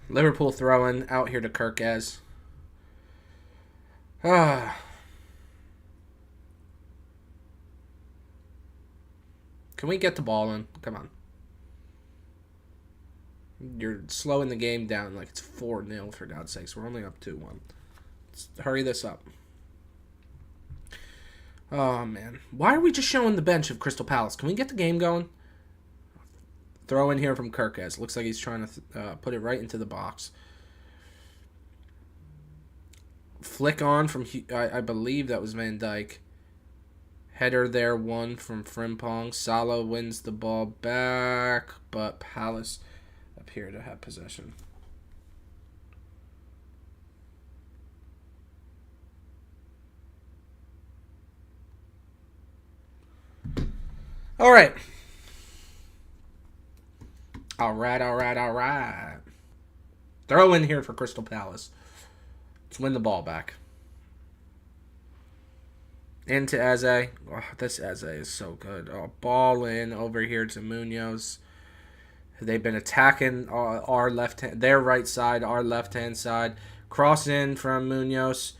Liverpool throwing out here to Kirkez. Can we get the ball in? Come on. You're slowing the game down like it's 4-0 for God's sakes. We're only up 2-1. Let's hurry this up. Oh, man. Why are we just showing the bench of Crystal Palace? Can we get the game going? Throw in here from Kirkez. Looks like he's trying to put it right into the box. Flick on from, I believe that was Van Dijk. Header there, one from Frimpong. Salah wins the ball back, but Palace appear to have possession. All right. All right. Throw in here for Crystal Palace. Let's win the ball back. Into Eze. Oh, this Eze is so good. Oh, ball in over here to Munoz. They've been attacking our left hand, their right side, our left hand side. Cross in from Munoz.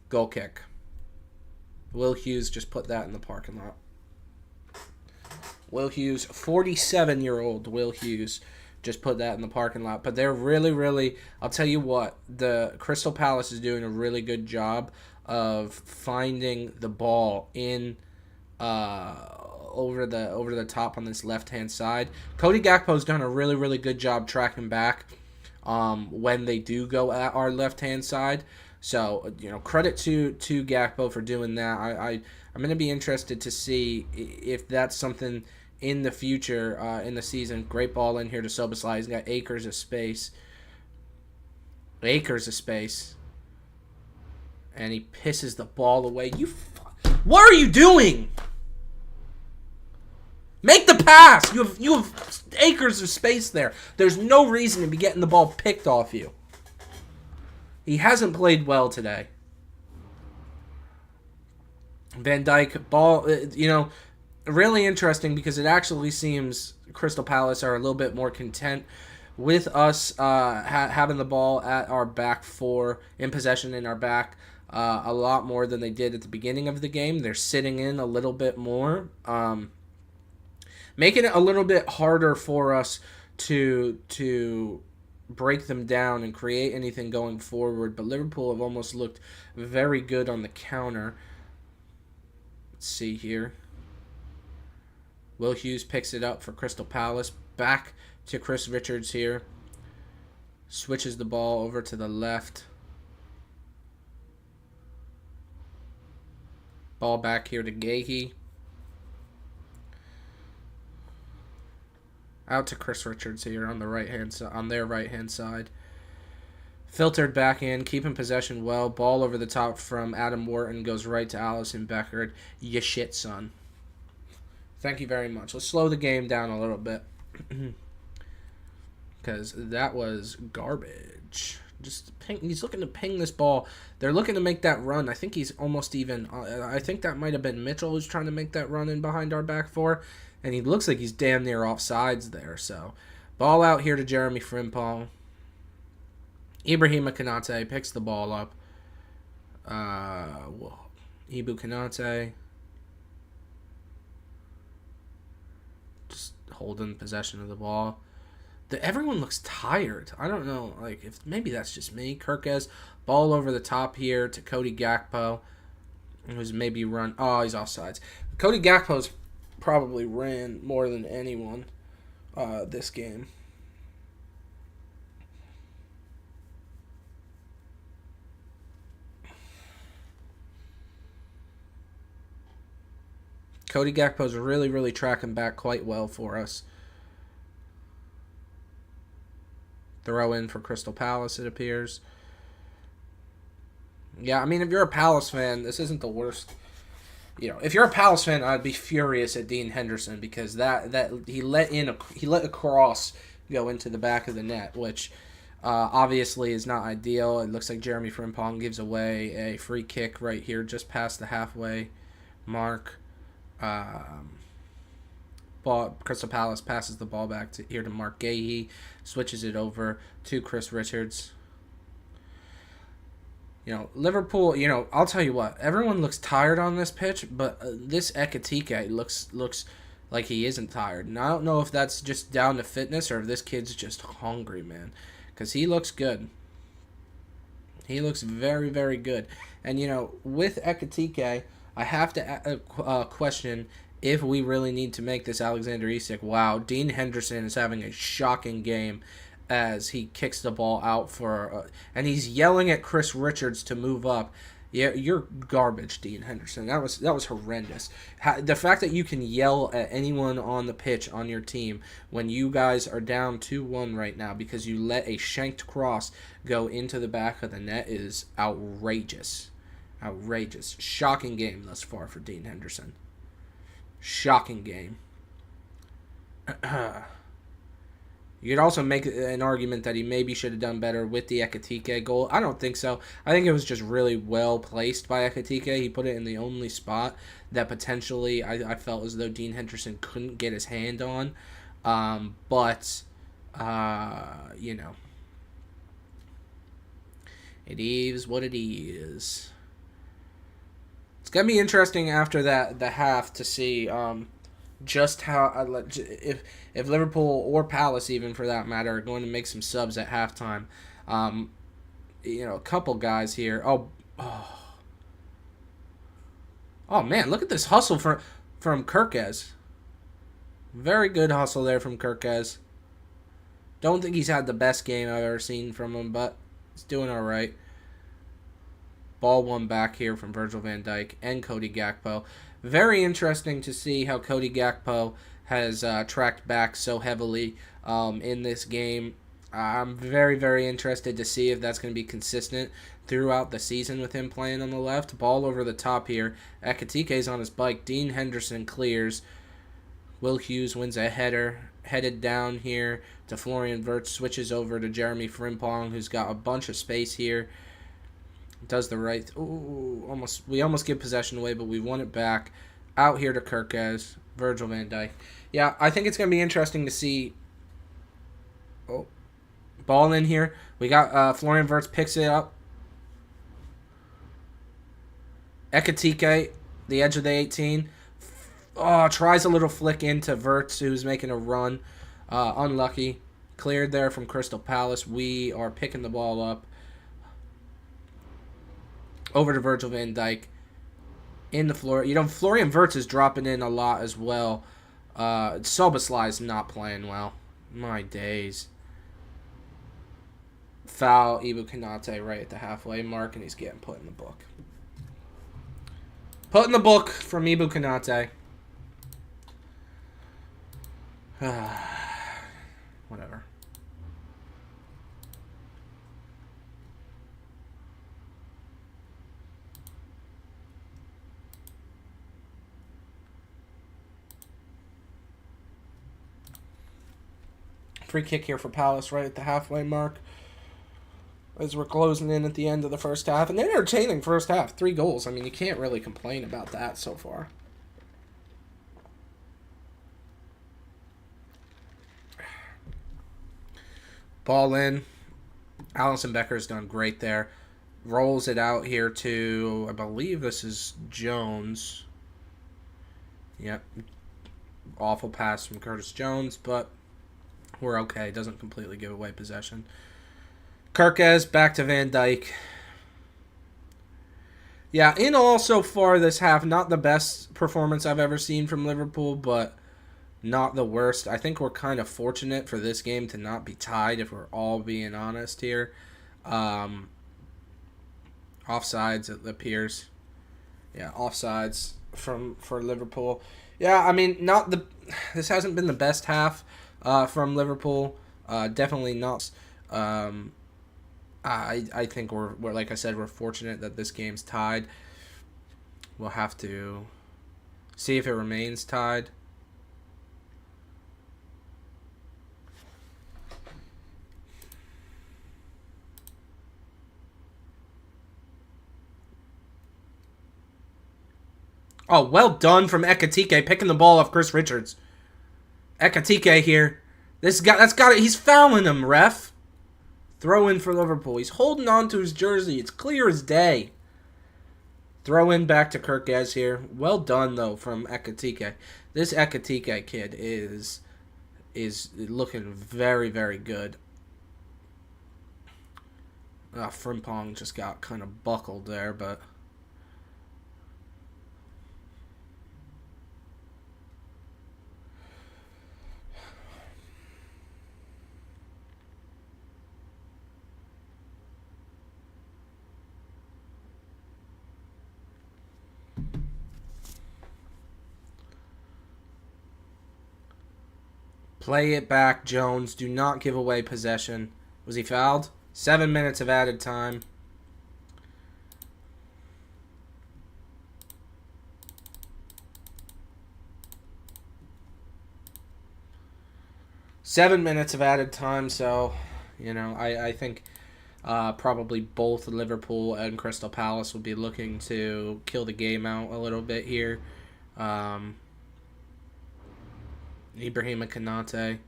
Goal kick. Will Hughes just put that in the parking lot. Will Hughes, 47-year-old Will Hughes, just put that in the parking lot. But they're really, I'll tell you what, the Crystal Palace is doing a really good job of finding the ball in over the top on this left-hand side. Cody Gakpo's done a really good job tracking back when they do go at our left-hand side. So, credit to Gakpo for doing that. I'm going to be interested to see if that's something in the future in the season. Great ball in here to Soboslai. He's got acres of space. And he pisses the ball away. What are you doing? Make the pass. You have acres of space there. There's no reason to be getting the ball picked off you. He hasn't played well today. Van Dijk, ball, really interesting because it actually seems Crystal Palace are a little bit more content with us having the ball at our back four, in possession in our back, a lot more than they did at the beginning of the game. They're sitting in a little bit more, making it a little bit harder for us to break them down and create anything going forward. But Liverpool have almost looked very good on the counter. Let's see here. Will Hughes picks it up for Crystal Palace. Back to Chris Richards here. Switches the ball over to the left. Ball back here to Gahey. Out to Chris Richards here on the right hand side, on their right hand side. Filtered back in, keeping possession well. Ball over the top from Adam Wharton goes right to Allison Beckard. You shit, son. Thank you very much. Let's slow the game down a little bit. Because that was garbage. Just ping. He's looking to ping this ball. They're looking to make that run. I think he's almost even. I think that might have been Mitchell who's trying to make that run in behind our back four. And he looks like he's damn near offsides there. So, ball out here to Jeremy Frimpong. Ibrahima Konate picks the ball up. Ibu Konate. Just holding possession of the ball. Everyone looks tired. I don't know, like if maybe that's just me. Kirkes, ball over the top here to Cody Gakpo, who's maybe run. Oh, he's offsides. Cody Gakpo's probably ran more than anyone this game. Cody Gakpo's really, really tracking back quite well for us. Throw in for Crystal Palace, it appears. Yeah, I mean, if you're a Palace fan, this isn't the worst. You know, if you're a Palace fan, I'd be furious at Dean Henderson because that he let a cross go into the back of the net, which obviously is not ideal. It looks like Jeremy Frimpong gives away a free kick right here, just past the halfway mark. Crystal Palace passes the ball back to Mark Gahey, switches it over to Chris Richards. You know, Liverpool, you know, I'll tell you what, everyone looks tired on this pitch, but this Ekitike looks like he isn't tired. And I don't know if that's just down to fitness or if this kid's just hungry, man, because he looks good. He looks very, very good. And, you know, with Ekitike, I have to question if we really need to make this Alexander Isak. Wow, Dean Henderson is having a shocking game as he kicks the ball out for... and he's yelling at Chris Richards to move up. Yeah, you're garbage, Dean Henderson. That was horrendous. The fact that you can yell at anyone on the pitch on your team when you guys are down 2-1 right now because you let a shanked cross go into the back of the net is outrageous. Outrageous. Shocking game thus far for Dean Henderson. Shocking game. You could also make an argument that he maybe should have done better with the Ekitike goal. I don't think so. I think it was just really well placed by Ekitike. He put it in the only spot that potentially I felt as though Dean Henderson couldn't get his hand on. You know, it is what it is. It's going to be interesting after the half to see just how if Liverpool or Palace, even for that matter, are going to make some subs at halftime. You know, a couple guys here. Oh man, look at this hustle from Kirkes. Very good hustle there from Kirkes. Don't think he's had the best game I've ever seen from him, but he's doing all right. Ball one back here from Virgil van Dijk and Cody Gakpo. Very interesting to see how Cody Gakpo has tracked back so heavily in this game. I'm very, very interested to see if that's going to be consistent throughout the season with him playing on the left. Ball over the top here. Ekitike's on his bike. Dean Henderson clears. Will Hughes wins a header. Headed down here to Florian Wirtz. Switches over to Jeremy Frimpong, who's got a bunch of space here. Does the right... we almost give possession away, but we won it back. Out here to Kirkes. Virgil van Dijk. Yeah, I think it's going to be interesting to see... Oh, ball in here. We got Florian Wirtz picks it up. Ekitike, the edge of the 18. Oh, tries a little flick into Wirtz, who's making a run. Unlucky. Cleared there from Crystal Palace. We are picking the ball up. Over to Virgil van Dijk. In the floor. You know, Florian Wirtz is dropping in a lot as well. Soboslai's not playing well. My days. Foul, Ibu Konate right at the halfway mark, and he's getting put in the book. Put in the book from Ibu Konate. Whatever. free kick here for Palace right at the halfway mark. As we're closing in at the end of the first half. An entertaining first half. 3 goals. I mean, you can't really complain about that so far. Ball in. Alisson Becker's done great there. Rolls it out here to, I believe this is Jones. Yep. Awful pass from Curtis Jones, but we're okay. Doesn't completely give away possession. Kirkes back to Van Dijk. Yeah, in all so far this half, not the best performance I've ever seen from Liverpool, but not the worst. I think we're kind of fortunate for this game to not be tied, if we're all being honest here. Offsides, it appears. Yeah, offsides for Liverpool. Yeah, I mean, this hasn't been the best half from Liverpool. Definitely not. I think we're like I said, we're fortunate that this game's tied. We'll have to see if it remains tied. Oh, well done from Ekitike, picking the ball off Chris Richards. Ekitike here. That's got it. He's fouling him, ref. Throw in for Liverpool. He's holding on to his jersey. It's clear as day. Throw in back to Kirkes here. Well done, though, from Ekitike. This Ekitike kid is looking very, very good. Frimpong just got kind of buckled there, but... Play it back, Jones. Do not give away possession. Was he fouled? 7 minutes of added time. So, you know, I think probably both Liverpool and Crystal Palace will be looking to kill the game out a little bit here. Ibrahima Konate.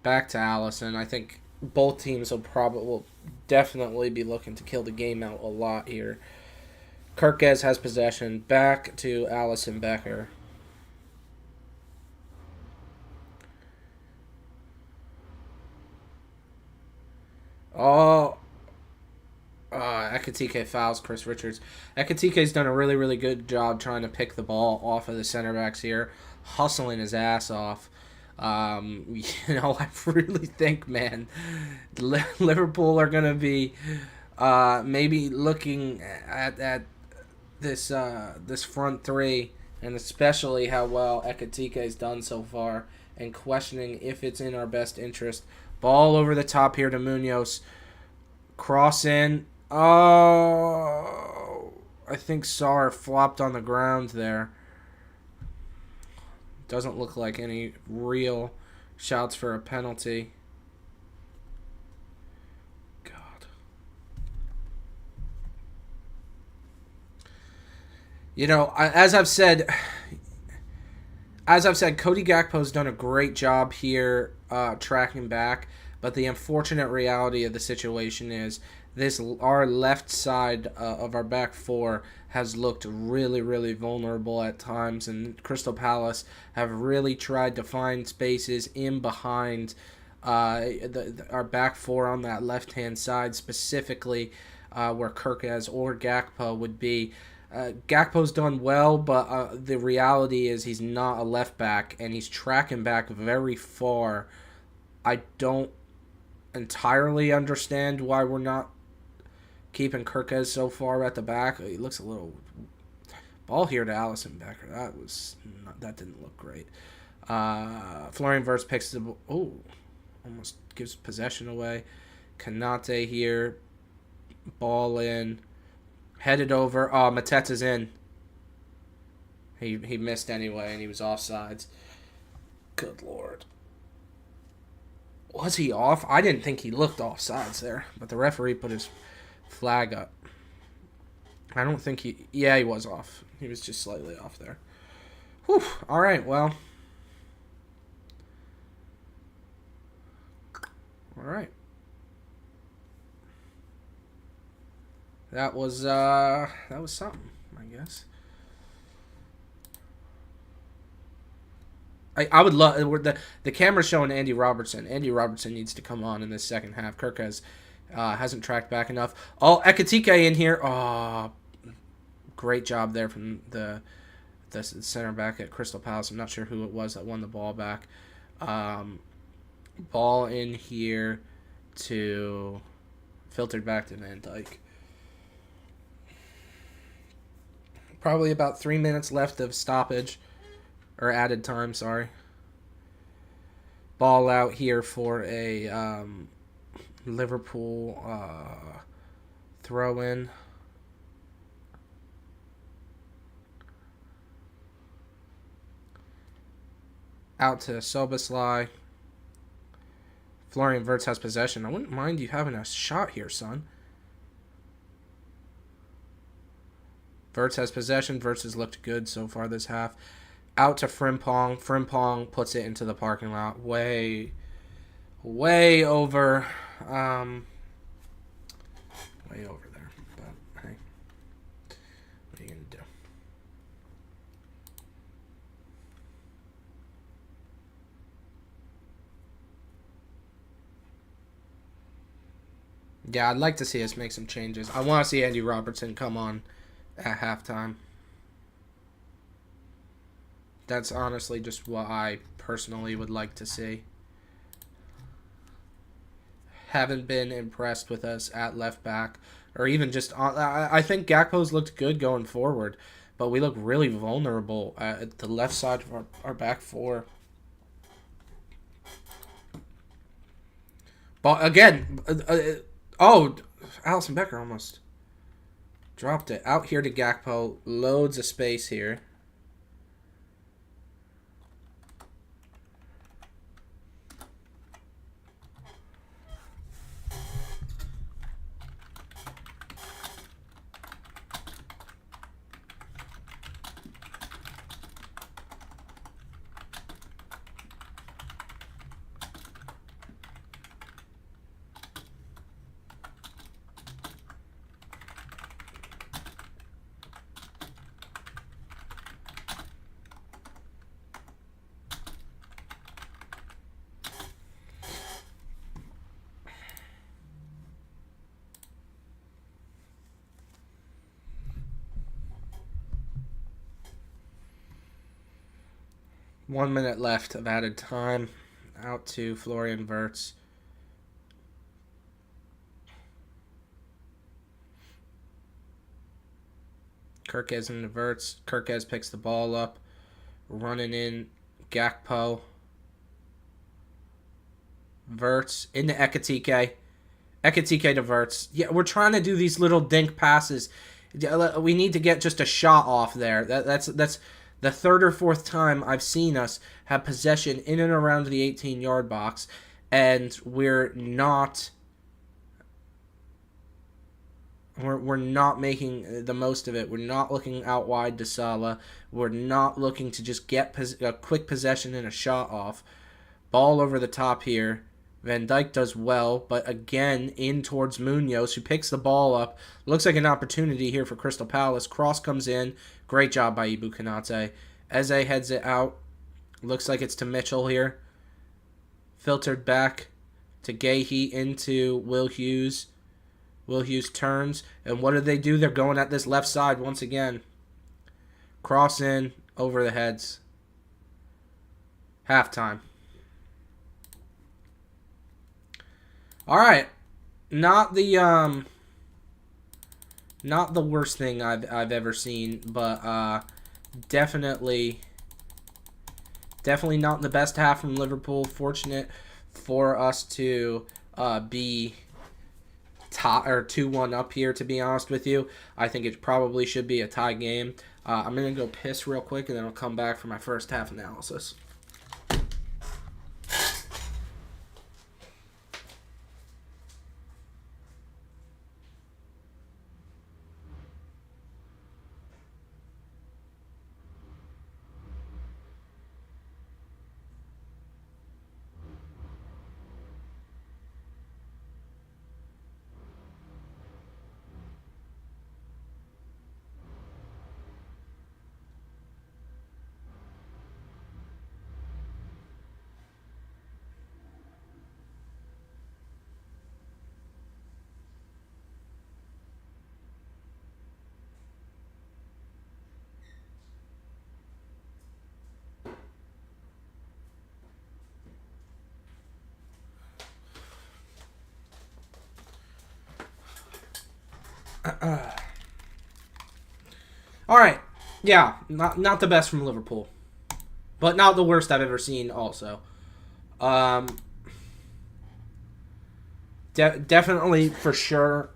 Back to Alisson. I think both teams will definitely be looking to kill the game out a lot here. Kirkes has possession. Back to Alisson Becker. Ekitike fouls Chris Richards. Ekitike's done a really, really good job trying to pick the ball off of the center backs here, hustling his ass off. I really think, man, Liverpool are going to be maybe looking at this front three, and especially how well Ekitike's done so far, and questioning if it's in our best interest. Ball over the top here to Munoz. Cross in. Oh, I think Sarr flopped on the ground there. Doesn't look like any real shouts for a penalty. God. You know, as I've said, Cody Gakpo's done a great job here tracking back, but the unfortunate reality of the situation is our left side of our back four has looked really, really vulnerable at times, and Crystal Palace have really tried to find spaces in behind our back four on that left-hand side, specifically where Kirkes or Gakpo would be. Gakpo's done well, but the reality is he's not a left back, and he's tracking back very far. I don't entirely understand why we're not keeping Kirkes so far at the back. He looks a little... Ball here to Alisson Becker. That didn't look great. Florian Wirtz picks the... Oh, almost gives possession away. Konate here. Ball in. Headed over. Oh, Mateta's in. He missed anyway, and he was offsides. Good Lord. Was he off? I didn't think he looked offsides there, but the referee put his flag up. I don't think he... Yeah, he was off. He was just slightly off there. Whew. All right, well. All right. That was something, I guess. I would love the camera's showing Andy Robertson. Andy Robertson needs to come on in this second half. Kirk hasn't tracked back enough. Oh, Ekatike in here. Oh, great job there from the center back at Crystal Palace. I'm not sure who it was that won the ball back. Ball in here to filtered back to Van Dijk. Probably about 3 minutes left of stoppage. Or added time, sorry. Ball out here for a Liverpool throw-in. Out to Soboslai. Florian Wirtz has possession. I wouldn't mind you having a shot here, son. Wirtz has possession. Wirtz has looked good so far this half. Out to Frimpong. Frimpong puts it into the parking lot. Way over. Way over there. But, hey. What are you going to do? Yeah, I'd like to see us make some changes. I want to see Andy Robertson come on at halftime. That's honestly just what I personally would like to see. Haven't been impressed with us at left back. Or even just... I think Gakpo's looked good going forward. But we look really vulnerable at the left side of our back four. But again... Alisson Becker almost dropped it. Out here to Gakpo. Loads of space here. One minute left of added time. Out to Florian Wirtz. Kirkes into Wirtz. Kirkes picks the ball up. Running in Gakpo. Wirtz into Ekatike. Ekatike to Wirtz. Yeah, we're trying to do these little dink passes. We need to get just a shot off there. That's the third or fourth time I've seen us have possession in and around the 18-yard box, and we're not making the most of it. We're not looking out wide to Salah. We're not looking to just get a quick possession and a shot off. Ball over the top here. Van Dijk does well, but again, in towards Munoz, who picks the ball up. Looks like an opportunity here for Crystal Palace. Cross comes in. Great job by Ibu Konate. Eze heads it out. Looks like it's to Mitchell here. Filtered back to Gahey into Will Hughes. Will Hughes turns. And what do? They're going at this left side once again. Cross in over the heads. Halftime. All right, not the worst thing I've ever seen, but definitely not the best half from Liverpool. Fortunate for us to be 2-1 up here. To be honest with you, I think it probably should be a tie game. I'm gonna go piss real quick, and then I'll come back for my first half analysis. All right. Yeah, not the best from Liverpool, but not the worst I've ever seen. Also, definitely for sure.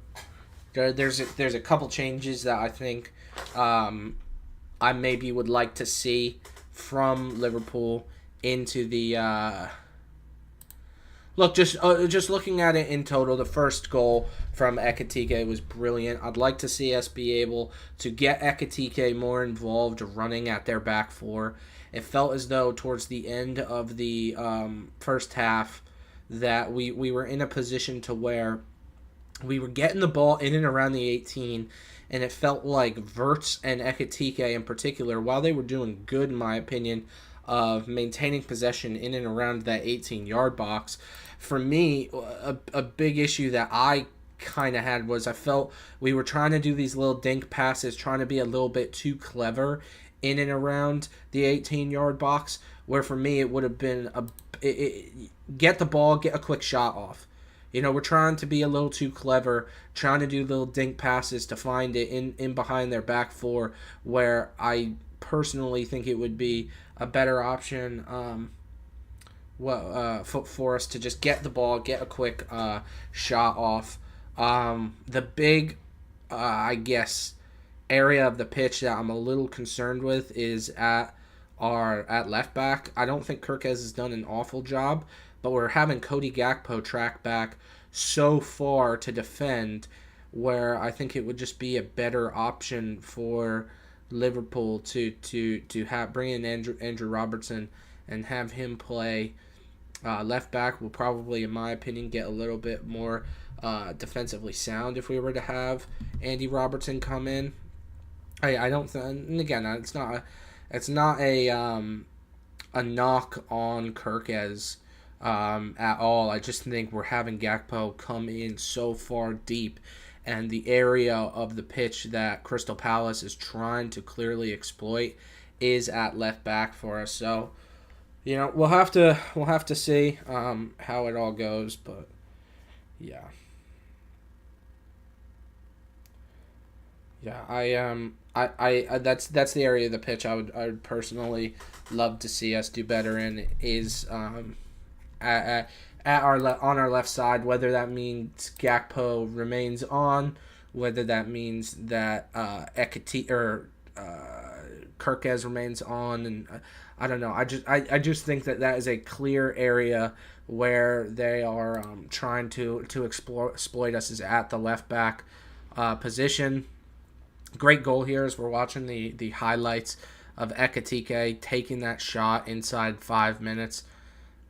There's a couple changes that I think I maybe would like to see from Liverpool into the. Look, just looking at it in total, the first goal from Ekitike was brilliant. I'd like to see us be able to get Ekitike more involved running at their back four. It felt as though towards the end of the first half that we were in a position to where we were getting the ball in and around the 18, and it felt like Verts and Ekitike in particular, while they were doing good in my opinion, of maintaining possession in and around that 18-yard box. For me, a big issue that I kind of had was I felt we were trying to do these little dink passes, trying to be a little bit too clever in and around the 18-yard box, where for me it would have been get the ball, get a quick shot off. You know, we're trying to be a little too clever, trying to do little dink passes to find it in behind their back four, where I personally think it would be a better option for us to just get the ball, get a quick shot off. The big, I guess, area of the pitch that I'm a little concerned with is at left back. I don't think Kirkez has done an awful job, but we're having Cody Gakpo track back so far to defend, where I think it would just be a better option for Liverpool to bring in Andrew Robertson and have him play left back. Will probably, in my opinion, get a little bit more defensively sound if we were to have Andy Robertson come in. I don't think, and again, it's not a knock on Kirkez at all. I just think we're having Gakpo come in so far deep, and the area of the pitch that Crystal Palace is trying to clearly exploit is at left back for us. So, you know, we'll have to see how it all goes, but yeah. Yeah, I that's the area of the pitch I would personally love to see us do better in is on our left side, whether that means Gakpo remains on, whether that means that Kirkez remains on, and I don't know. I just think that is a clear area where they are trying to exploit us is at the left back position. Great goal here as we're watching the highlights of Ekitike taking that shot inside 5 minutes.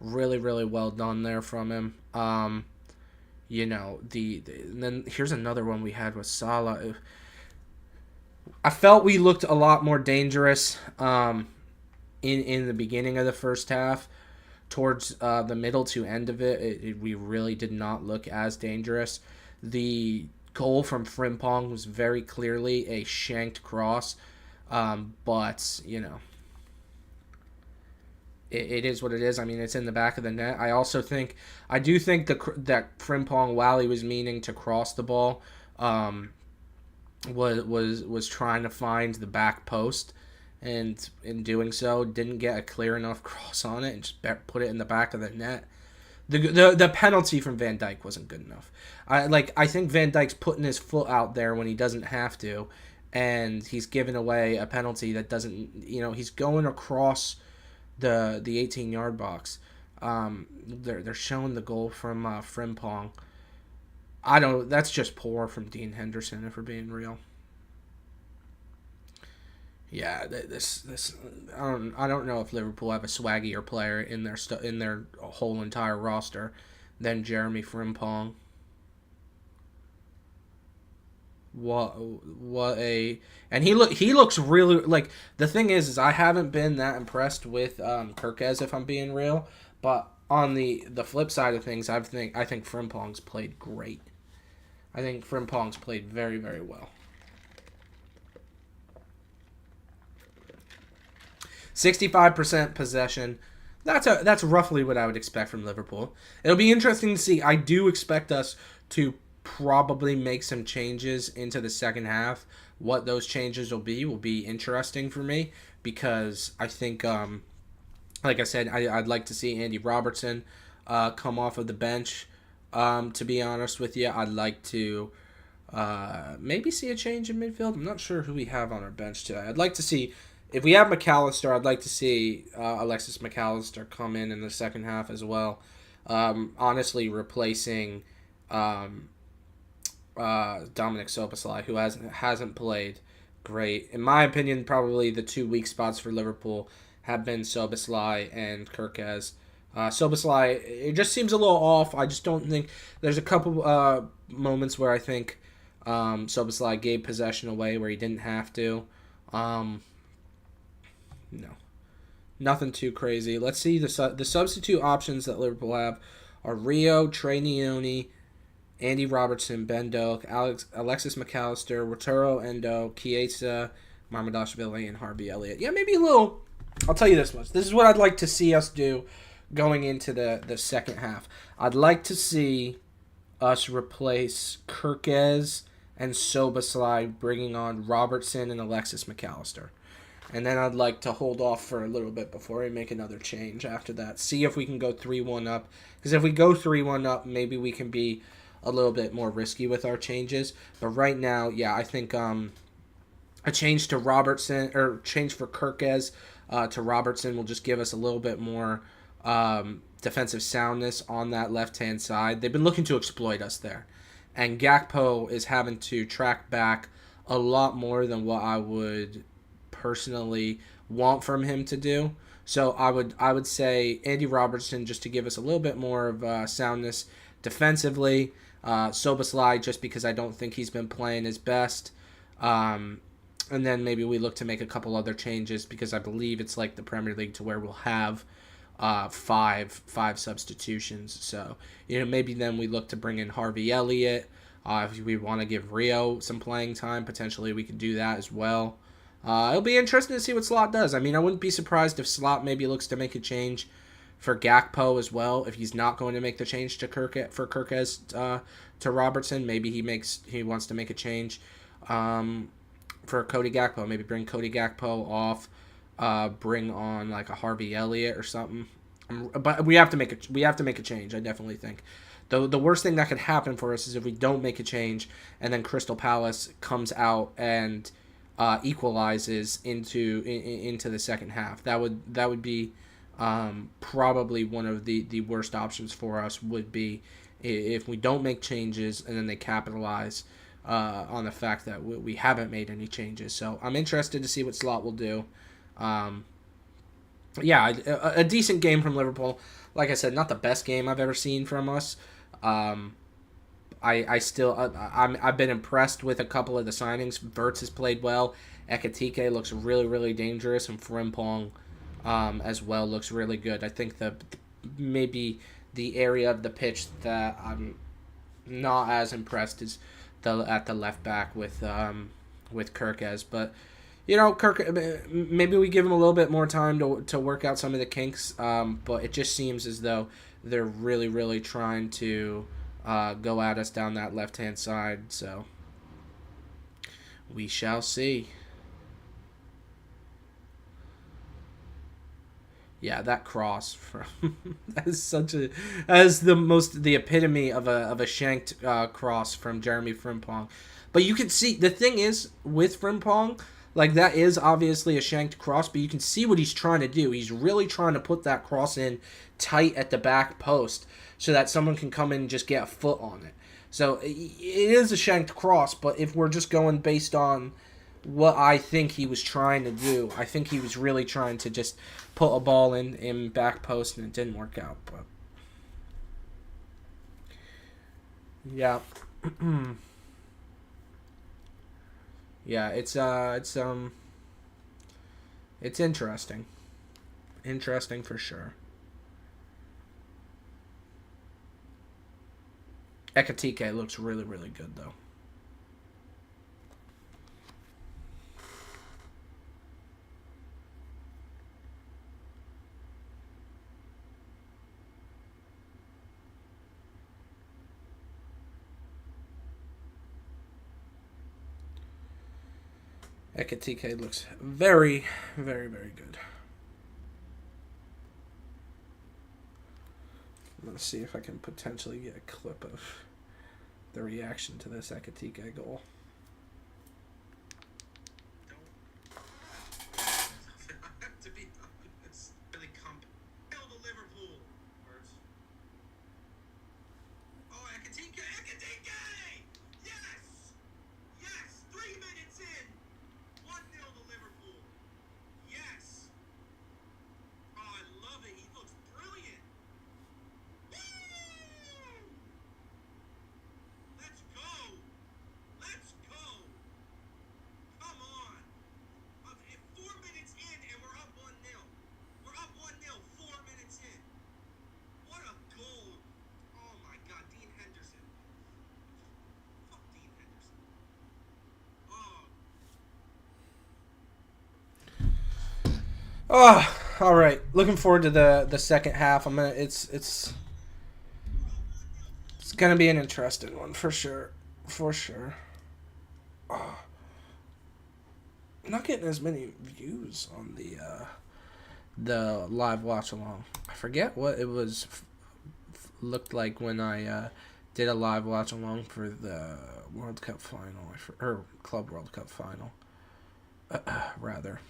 Really, really well done there from him. You know, and then here's another one we had with Salah. I felt we looked a lot more dangerous in the beginning of the first half. Towards the middle to end of it, we really did not look as dangerous. The goal from Frimpong was very clearly a shanked cross, but, you know, it is what it is. I mean, it's in the back of the net. I do think that Frimpong, while he was meaning to cross the ball, was trying to find the back post, and in doing so, didn't get a clear enough cross on it and just put it in the back of the net. The penalty from Van Dijk wasn't good enough. I think Van Dijk's putting his foot out there when he doesn't have to, and he's giving away a penalty that doesn't. You know, he's going across the 18-yard box. They're showing the goal from Frimpong. That's just poor from Dean Henderson, if we're being real. Yeah, this I don't know if Liverpool have a swaggier player in their whole entire roster than Jeremy Frimpong. And he looks really, like, the thing is I haven't been that impressed with Kirkez, if I'm being real, but on the flip side of things, I think Frimpong's played great. I think Frimpong's played very, very well. 65% possession. That's roughly what I would expect from Liverpool. It'll be interesting to see. I do expect us to probably make some changes into the second half. What those changes will be interesting for me, because I think, like I said, I'd like to see Andy Robertson come off of the bench. To be honest with you, I'd like to maybe see a change in midfield. I'm not sure who we have on our bench today. I'd like to see, if we have McAllister, I'd like to see Alexis McAllister come in the second half as well. Honestly, replacing Dominic Soboslai, who hasn't played great. In my opinion, probably the two weak spots for Liverpool have been Soboslai and Kirkez. Soboslai, it just seems a little off. I just don't think, there's a couple moments where I think Soboslai gave possession away where he didn't have to. No, nothing too crazy. Let's see the substitute options that Liverpool have are Rio, Trey Nioni, Andy Robertson, Ben Doak, Alexis McAllister, Roturo Endo, Chiesa, Marmadashvili, and Harvey Elliott. Yeah, maybe a little. I'll tell you this much. This is what I'd like to see us do going into the second half. I'd like to see us replace Kirkez and Soboslai, bringing on Robertson and Alexis McAllister. And then I'd like to hold off for a little bit before we make another change after that. See if we can go 3-1 up. Because if we go 3-1 up, maybe we can be a little bit more risky with our changes. But right now, yeah, I think a change to Robertson, or change for Kirkez to Robertson, will just give us a little bit more defensive soundness on that left-hand side. They've been looking to exploit us there. And Gakpo is having to track back a lot more than what I would personally want from him to do. So I would say Andy Robertson, just to give us a little bit more of soundness defensively. Soboslai, just because I don't think he's been playing his best. And then maybe we look to make a couple other changes, because I believe it's like the Premier League to where we'll have five substitutions. So, maybe then we look to bring in Harvey Elliott. If we want to give Rio some playing time, potentially we could do that as well. It'll be interesting to see what Slot does. I mean, I wouldn't be surprised if Slot maybe looks to make a change for Gakpo as well. If he's not going to make the change to Kirkez to Robertson, maybe he wants to make a change for Cody Gakpo. Maybe bring Cody Gakpo off, bring on like a Harvey Elliott or something. But we have to make a change. I definitely think. The worst thing that could happen for us is if we don't make a change and then Crystal Palace comes out and equalizes into the second half. That would be probably one of the worst options for us, would be if we don't make changes and then they capitalize on the fact that we haven't made any changes. So I'm interested to see what Slot will do. Yeah, a decent game from Liverpool. Like I said, not the best game I've ever seen from us. I've been impressed with a couple of the signings. Verts has played well. Ekitike looks really, really dangerous, and Frimpong as well looks really good. I think maybe the area of the pitch that I'm not as impressed is at the left back with Kirkez, but maybe we give him a little bit more time to work out some of the kinks. But it just seems as though they're really, really trying to go at us down that left-hand side. So we shall see. Yeah, that cross from that is the epitome of a shanked cross from Jeremy Frimpong. But you can see, the thing is with Frimpong, like, that is obviously a shanked cross, but you can see what he's trying to do. He's really trying to put that cross in tight at the back post so that someone can come in and just get a foot on it. So it is a shanked cross, but if we're just going based on what I think he was trying to do, I think he was really trying to just put a ball in back post, and it didn't work out. But yeah. Yeah, it's interesting. Interesting for sure. Ekitike looks really, really good, though. Ekatike looks very, very, very good. I'm going to see if I can potentially get a clip of the reaction to this Ekatike goal. To be honest, really kill the Liverpool. Oh, Ekatike! Yes! Yes! 3 minutes in! 1-0 to Liverpool. Yes! Oh, I love it. He looks brilliant. Woo! Let's go! Let's go! Come on! 4 minutes in and we're up 1-0. We're up 1-0, 4 minutes in. What a goal! Oh my God, Dean Henderson. Fuck Dean Henderson. Oh. Oh, all right. Looking forward to the second half. It's gonna be an interesting one for sure, for sure. Oh, I'm not getting as many views on the live watch along. I forget what it was looked like when I did a live watch along for the World Cup final or Club World Cup final, rather.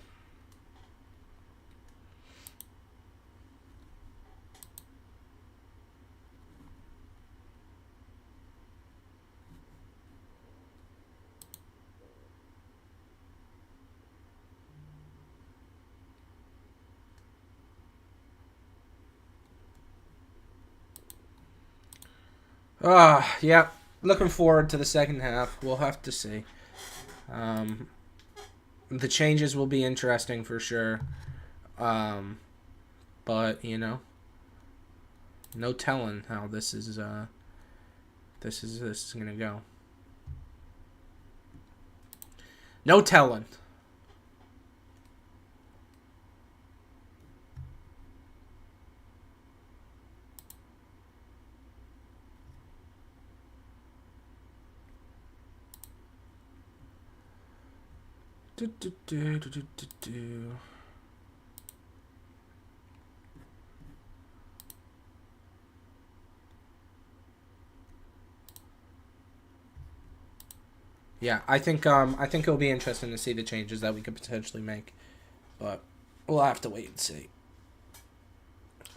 Yeah. Looking forward to the second half. We'll have to see. The changes will be interesting for sure. But you know, no telling how this is gonna go. No telling. Yeah, I think it'll be interesting to see the changes that we could potentially make, but we'll have to wait and see.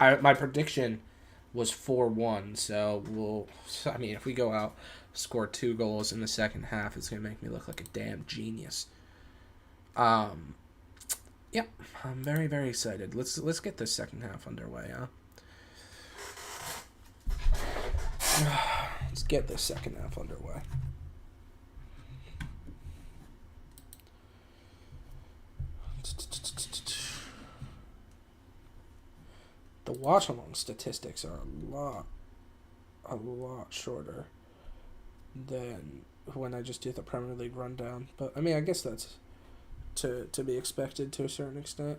My prediction was 4-1, so we'll. I mean, if we go out, score 2 goals in the second half, it's gonna make me look like a damn genius. Yep, I'm very, very excited. Let's get this second half underway, huh? Let's get this second half underway. The Watchalong statistics are a lot shorter than when I just do the Premier League rundown. But I mean, I guess that's to be expected to a certain extent.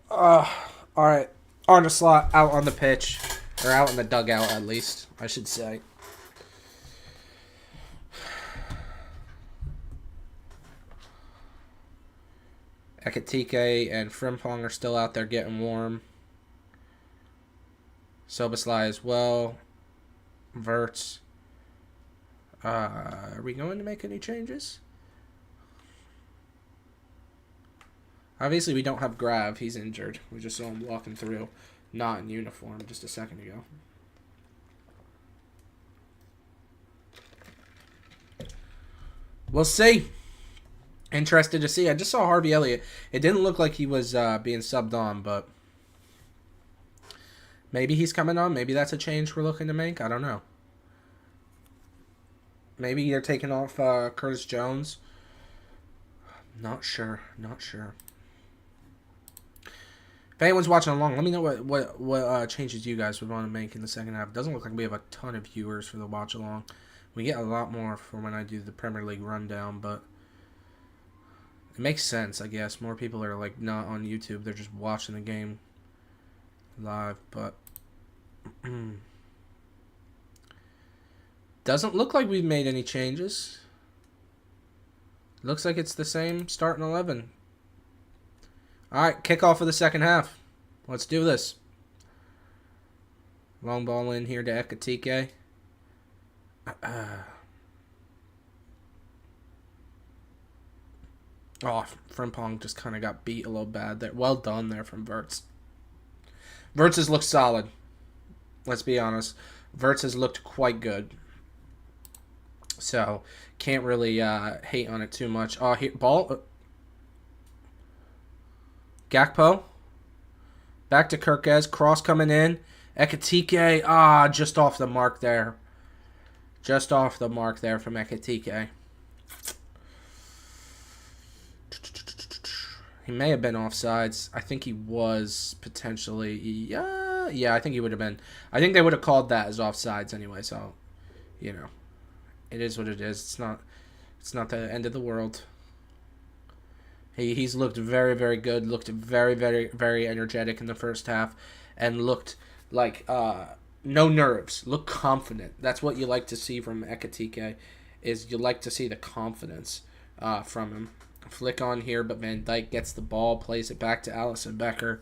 All right, Arne Slot out on the pitch, or out in the dugout at least, I should say. Ekatike and Frimpong are still out there getting warm. Soboslai as well. Verts. Are we going to make any changes? Obviously, we don't have Grav. He's injured. We just saw him walking through, not in uniform, just a second ago. We'll see. Interested to see. I just saw Harvey Elliott. It didn't look like he was being subbed on, but maybe he's coming on. Maybe that's a change we're looking to make. I don't know. Maybe they're taking off Curtis Jones. Not sure. If anyone's watching along, let me know what changes you guys would want to make in the second half. It doesn't look like we have a ton of viewers for the watch along. We get a lot more for when I do the Premier League rundown, but it makes sense, I guess. More people are like not on YouTube; they're just watching the game live. But Doesn't look like we've made any changes. Looks like it's the same starting 11. All right, kickoff of the second half. Let's do this. Long ball in here to Ekatike. Oh, Frimpong just kind of got beat a little bad there. Well done there from Verts. Verts has looked solid. Let's be honest. Verts has looked quite good. So, can't really hate on it too much. Oh, here, ball. Gakpo. Back to Kirkez. Cross coming in. Ekatike. Just off the mark there. Just off the mark there from Ekatike. He may have been offsides. I think he was potentially. Yeah, I think he would have been. I think they would have called that as offsides anyway. So, you know, it is what it is. It's not the end of the world. He's looked very, very good. Looked very, very, very energetic in the first half, and looked like no nerves. Looked confident. That's what you like to see from Ekatike. Is you like to see the confidence from him. Flick on here, but Van Dijk gets the ball, plays it back to Alisson Becker.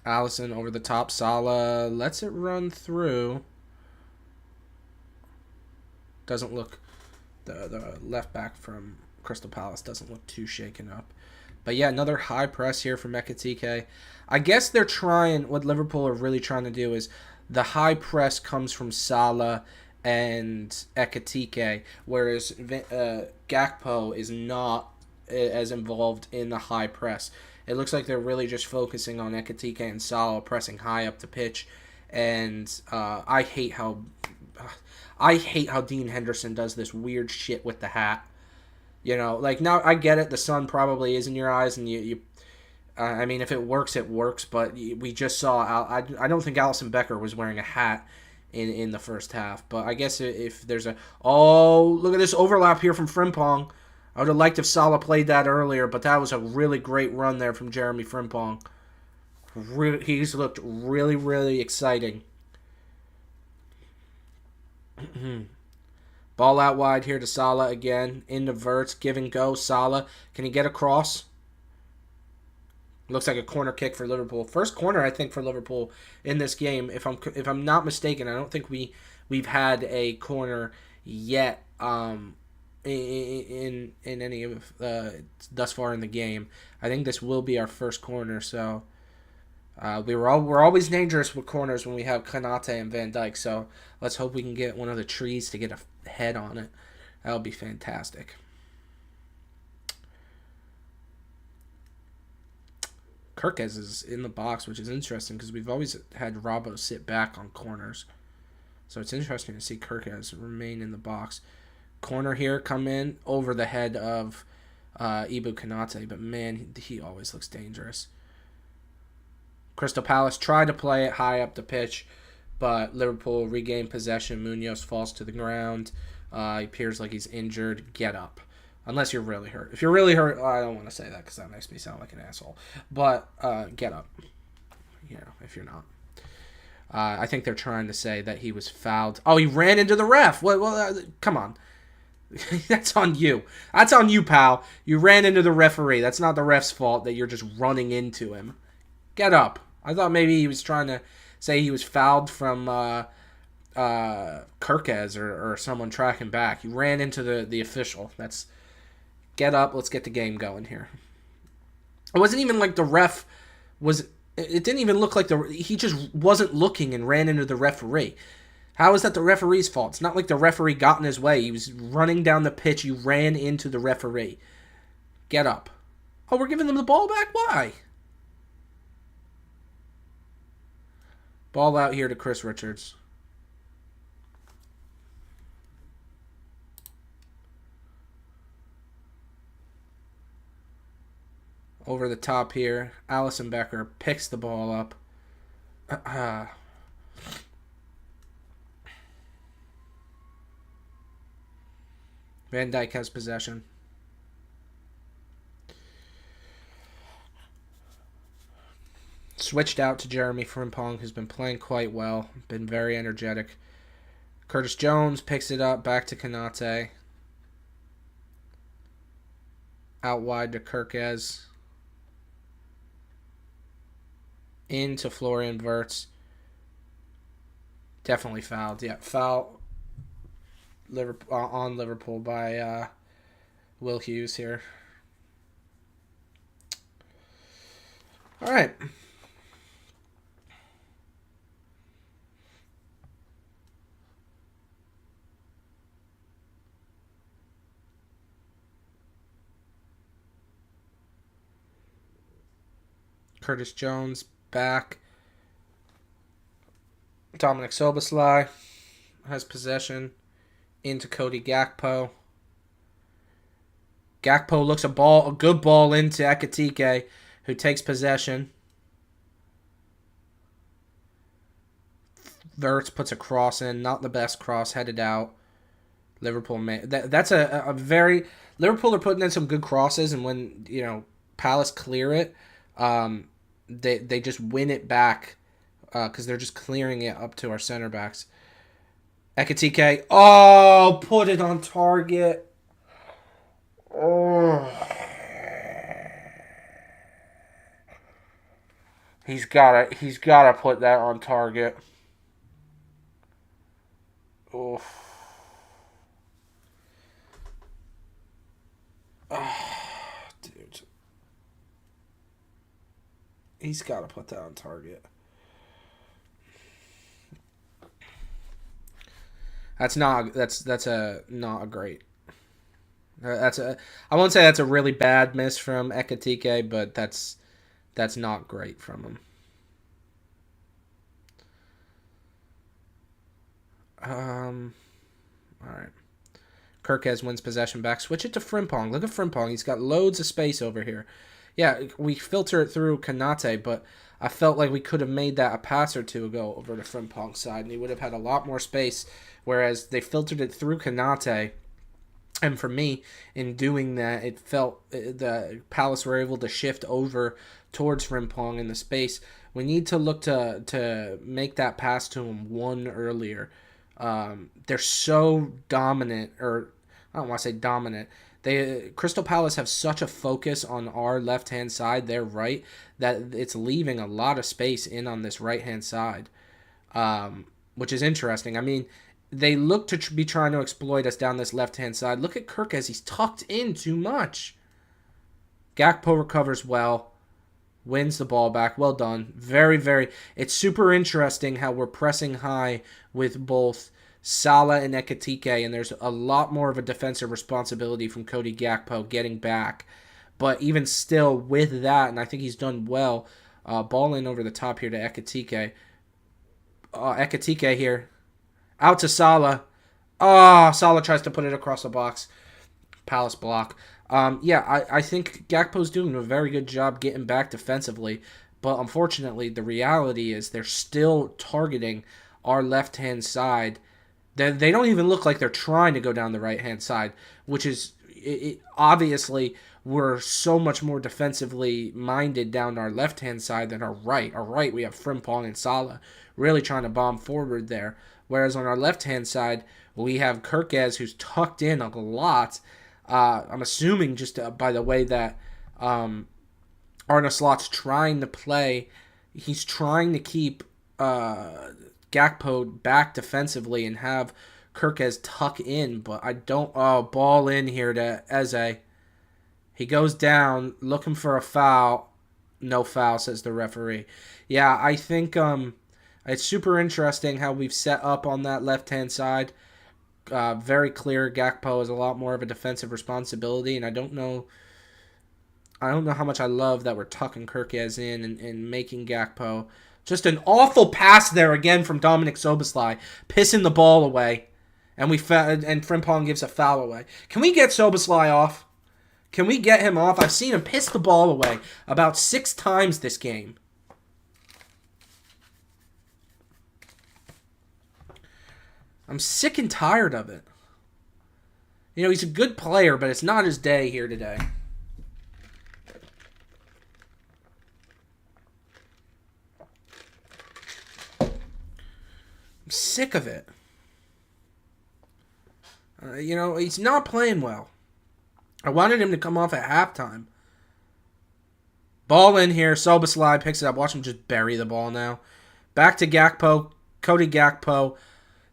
Alisson over the top. Salah lets it run through. Doesn't look... The left back from Crystal Palace doesn't look too shaken up. But yeah, another high press here from Ekatike. I guess they're trying... What Liverpool are really trying to do is the high press comes from Salah and Ekatike, whereas Gakpo is not as involved in the high press. It looks like they're really just focusing on Ekatike and Salah pressing high up the pitch, and I hate how Dean Henderson does this weird shit with the hat. You know, like, now I get it, the sun probably is in your eyes, and you I mean, if it works, it works, but we just saw, I don't think Alisson Becker was wearing a hat in the first half. But I guess if there's a... Oh, look at this overlap here from Frimpong. I would have liked if Salah played that earlier, but that was a really great run there from Jeremy Frimpong. He's looked really, really exciting. Ball out wide here to Salah again. Into Verts, give and go. Salah, can he get across? Looks like a corner kick for Liverpool. First corner, I think, for Liverpool in this game. If I'm not mistaken, I don't think we've had a corner yet in any of thus far in the game. I think this will be our first corner. So we're always dangerous with corners when we have Konate and Van Dijk. So let's hope we can get one of the trees to get a head on it. That would be fantastic. Kirkez is in the box, which is interesting because we've always had Robbo sit back on corners. So it's interesting to see Kirkez remain in the box. Corner here, come in over the head of Ibu Konate, but man, he always looks dangerous. Crystal Palace tried to play it high up the pitch, but Liverpool regained possession. Munoz falls to the ground. He appears like he's injured. Get up. Unless you're really hurt. If you're really hurt, I don't want to say that because that makes me sound like an asshole. But get up. You know, if you're not. I think they're trying to say that he was fouled. Oh, he ran into the ref. Well, come on. That's on you. That's on you, pal. You ran into the referee. That's not the ref's fault that you're just running into him. Get up. I thought maybe he was trying to say he was fouled from Kirkez or someone tracking back. He ran into the official. That's... Get up. Let's get the game going here. It wasn't even like the ref was... It didn't even look like he just wasn't looking and ran into the referee. How is that the referee's fault? It's not like the referee got in his way. He was running down the pitch. You ran into the referee. Get up. Oh, we're giving them the ball back? Why? Ball out here to Chris Richards. Over the top here. Alisson Becker picks the ball up. Van Dijk has possession. Switched out to Jeremy Frimpong, who's been playing quite well. Been very energetic. Curtis Jones picks it up. Back to Konate. Out wide to Kirkez. Into Florian Wirtz. Definitely fouled. Yeah, foul on Liverpool by Will Hughes here. All right. Curtis Jones back. Dominic Soboslai has possession into Cody Gakpo. Gakpo looks a good ball into Ekitike, who takes possession. Wirtz puts a cross in, not the best cross, headed out. Liverpool that's a very Liverpool are putting in some good crosses, and when Palace clear it, they just win it back because they're just clearing it up to our center backs. Ekitike, put it on target. Oh. He's gotta put that on target. Oof. Dude. He's gotta put that on target. That's not a great. I won't say that's a really bad miss from Ekitike, but that's not great from him. All right. Kirkez wins possession back. Switch it to Frimpong. Look at Frimpong. He's got loads of space over here. Yeah, we filter it through Konate, but I felt like we could have made that a pass or two ago over to Frimpong's side, and he would have had a lot more space, whereas they filtered it through Konate. And for me, in doing that, it felt the Palace were able to shift over towards Frimpong in the space. We need to look to make that pass to him one earlier. They're so dominant, or I don't want to say dominant. Crystal Palace have such a focus on our left-hand side, their right, that it's leaving a lot of space in on this right-hand side, which is interesting. I mean, they look to be trying to exploit us down this left-hand side. Look at Kirk as he's tucked in too much. Gakpo recovers well, wins the ball back. Well done. Very, very... It's super interesting how we're pressing high with both Salah and Ekitike, and there's a lot more of a defensive responsibility from Cody Gakpo getting back. But even still, with that, and I think he's done well, ball in over the top here to Ekitike. Ekitike here. Out to Salah. Salah tries to put it across the box. Palace block. I think Gakpo's doing a very good job getting back defensively, but unfortunately, the reality is they're still targeting our left-hand side. They don't even look like they're trying to go down the right-hand side, which is obviously we're so much more defensively minded down our left-hand side than our right. Our right, we have Frimpong and Salah really trying to bomb forward there. Whereas on our left-hand side, we have Kirkez, who's tucked in a lot. I'm assuming just by the way that Arne Slot's trying to play, he's trying to keep Gakpo back defensively and have Kirkez tuck in. But I don't... ball in here to Eze. He goes down looking for a foul. No foul, says the referee. Yeah, I think... It's super interesting how we've set up on that left-hand side. Very clear, Gakpo has a lot more of a defensive responsibility, and I don't know how much I love that we're tucking Kirkez in and making Gakpo. Just an awful pass there again from Dominic Soboslai, pissing the ball away, and Frimpong gives a foul away. Can we get Soboslai off? Can we get him off? I've seen him piss the ball away about 6 times this game. I'm sick and tired of it. He's a good player, but it's not his day here today. sick of it. You know, he's not playing well. I wanted him to come off at halftime. Ball in here. Soboslai picks it up. Watch him just bury the ball now. Back to Gakpo. Cody Gakpo.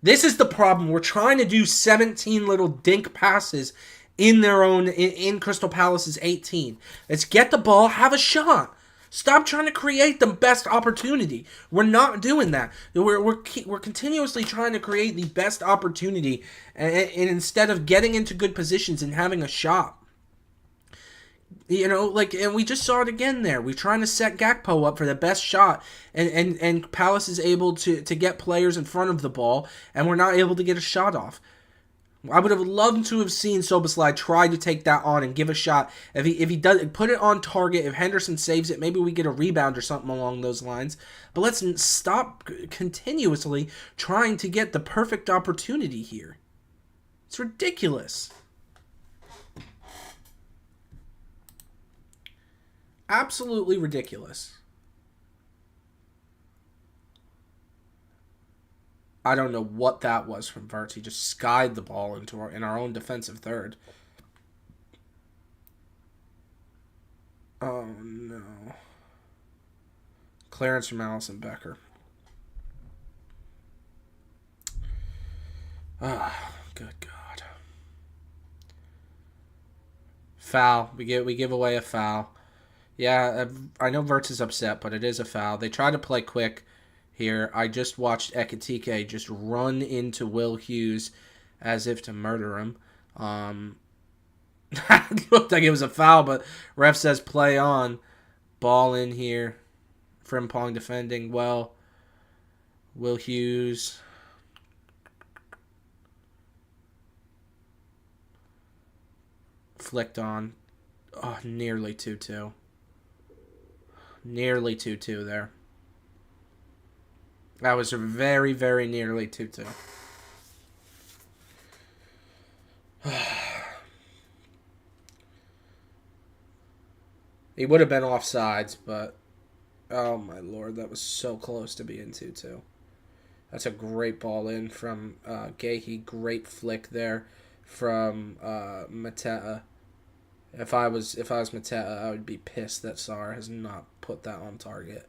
This is the problem. We're trying to do 17 little dink passes in their own, in Crystal Palace's 18. Let's get the ball, have a shot. Stop trying to create the best opportunity. We're not doing that. We're continuously trying to create the best opportunity, and instead of getting into good positions and having a shot. You know, like, and we just saw it again there. We're trying to set Gakpo up for the best shot, and Palace is able to get players in front of the ball, and we're not able to get a shot off. I would have loved to have seen Soboslai try to take that on and give a shot. If he does, put it on target. If Henderson saves it, maybe we get a rebound or something along those lines. But let's stop continuously trying to get the perfect opportunity here. It's ridiculous. Absolutely ridiculous. I don't know what that was from Verts. He just skied the ball in our own defensive third. Oh, no. Clearance from Alisson Becker. Ah, good God. Foul. We give away a foul. Yeah, I know Verts is upset, but it is a foul. They try to play quick here. I just watched Ekitike just run into Will Hughes as if to murder him. It looked like it was a foul, but ref says play on. Ball in here. Frimpong defending well. Will Hughes. Flicked on. Oh, nearly 2-2. Nearly 2-2 there. That was very, very nearly 2-2. He would have been offsides, but oh my lord, that was so close to being 2-2. That's a great ball in from Gahey. Great flick there from Mateta. If I was Mateta, I would be pissed that Sarr has not put that on target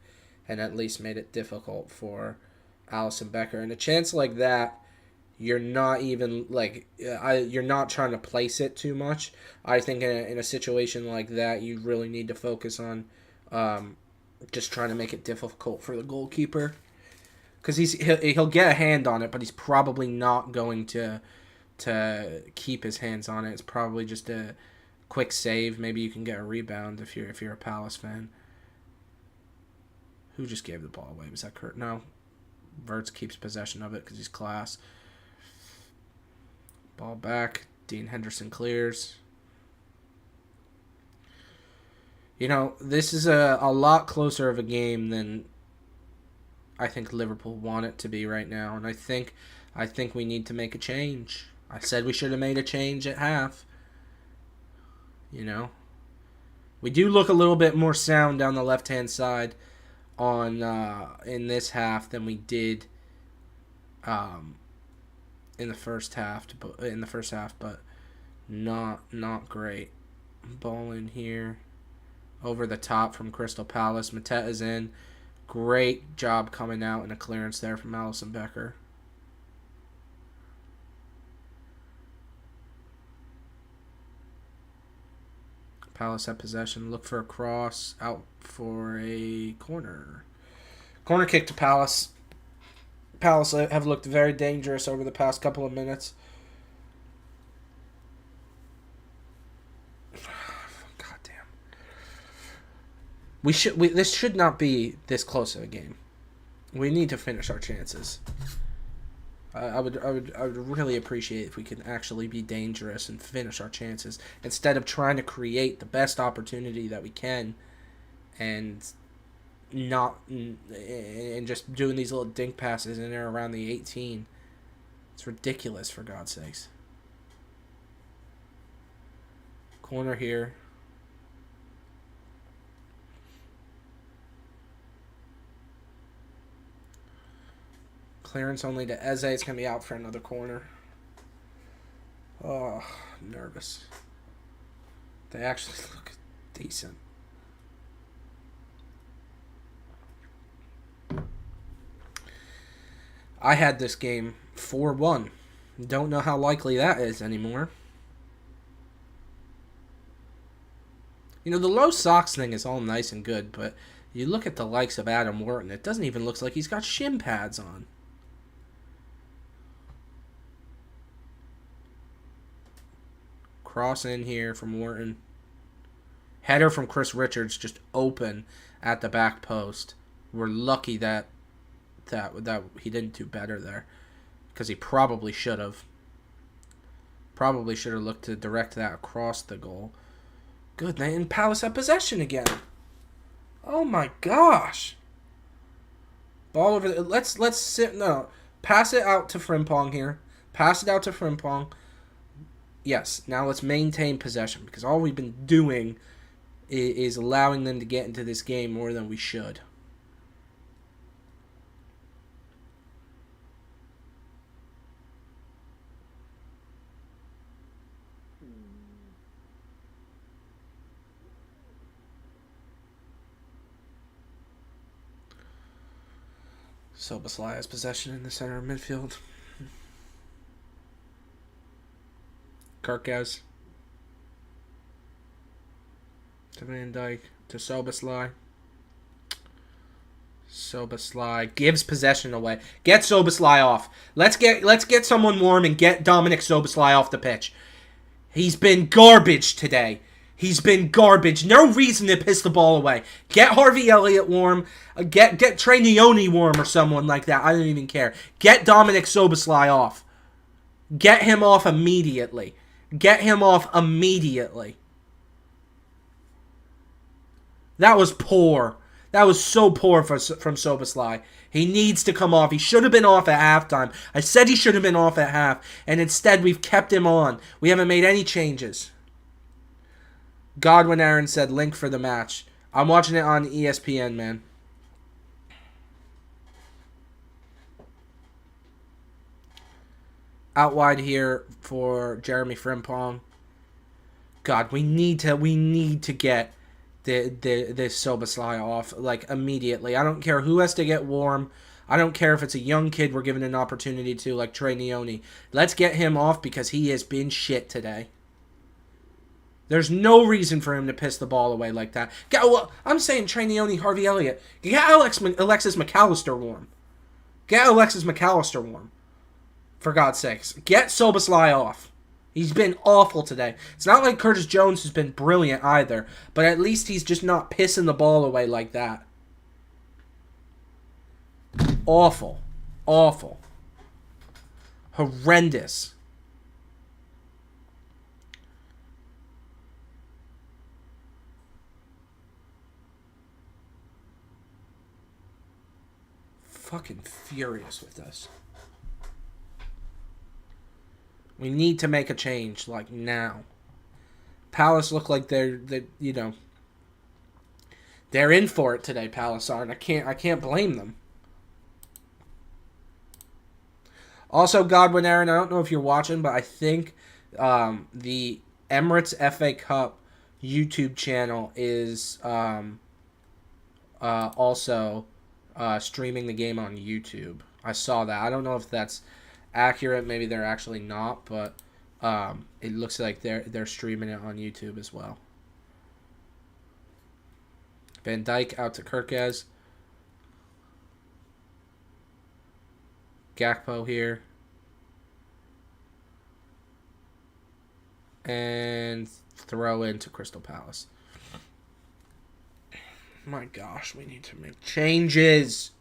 and at least made it difficult for Alisson Becker. And a chance like that, you're not even you're not trying to place it too much. I think in a situation like that, you really need to focus on just trying to make it difficult for the goalkeeper, because he'll get a hand on it, but he's probably not going to keep his hands on it. It's probably just a quick save. Maybe you can get a rebound if you're a Palace fan. Who just gave the ball away? Was that Kurt? No. Verts keeps possession of it because he's class. Ball back. Dean Henderson clears. You know, this is a lot closer of a game than I think Liverpool want it to be right now. And I think we need to make a change. I said we should have made a change at half. You know, we do look a little bit more sound down the left-hand side on in this half than we did in the first half. But not great. Ball in here, over the top from Crystal Palace. Mateta's in. Great job coming out, and a clearance there from Alisson Becker. Palace have possession. Look for a cross. Out for a corner. Corner kick to Palace. Palace have looked very dangerous over the past couple of minutes. God damn. This should not be this close of a game. We need to finish our chances. I would really appreciate if we could actually be dangerous and finish our chances instead of trying to create the best opportunity that we can, and just doing these little dink passes in there around the 18. It's ridiculous, for God's sakes. Corner here. Clearance only to Eze. It's going to be out for another corner. Oh, nervous. They actually look decent. I had this game 4-1. Don't know how likely that is anymore. You know, the low socks thing is all nice and good, but you look at the likes of Adam Wharton, it doesn't even look like he's got shin pads on. Cross in here from Wharton. Header from Chris Richards, just open at the back post. We're lucky that he didn't do better there, because he probably should have. Probably should have looked to direct that across the goal. Good, and Palace have possession again. Oh my gosh! Ball over. Let's sit. No, pass it out to Frimpong here. Pass it out to Frimpong. Yes. Now let's maintain possession, because all we've been doing is allowing them to get into this game more than we should. Soboslai has possession in the center of midfield. Kirkaz. To Van Dijk. To Soboslai. Soboslai gives possession away. Get Soboslai off. Let's get someone warm and get Dominic Soboslai off the pitch. He's been garbage today. He's been garbage. No reason to piss the ball away. Get Harvey Elliott warm. Get Trey Neone warm or someone like that. I don't even care. Get Dominic Soboslai off. Get him off immediately. Get him off immediately. That was poor. That was so poor from Soboslai. He needs to come off. He should have been off at halftime. I said he should have been off at half. And instead we've kept him on. We haven't made any changes. Godwin Aaron said link for the match. I'm watching it on ESPN, man. Out wide here for Jeremy Frimpong. God, we need to get this Soboslai off like immediately. I don't care who has to get warm. I don't care if it's a young kid we're giving an opportunity to, like Trey Neone. Let's get him off because he has been shit today. There's no reason for him to piss the ball away like that. I'm saying Trey Neone, Harvey Elliott. Get Alexis McAllister warm. Get Alexis McAllister warm. For God's sakes. Get Soboslai off. He's been awful today. It's not like Curtis Jones has been brilliant either, but at least he's just not pissing the ball away like that. Awful. Awful. Horrendous. Fucking furious with this. We need to make a change, like now. Palace look like they're in for it today. Palace are, and I can't blame them. Also, Godwin Aaron, I don't know if you're watching, but I think the Emirates FA Cup YouTube channel is also streaming the game on YouTube. I saw that. I don't know if that's accurate. Maybe they're actually not, but it looks like they're streaming it on YouTube as well. Van Dijk out to Kirkaz. Gakpo here. And throw into Crystal Palace. My gosh, we need to make changes.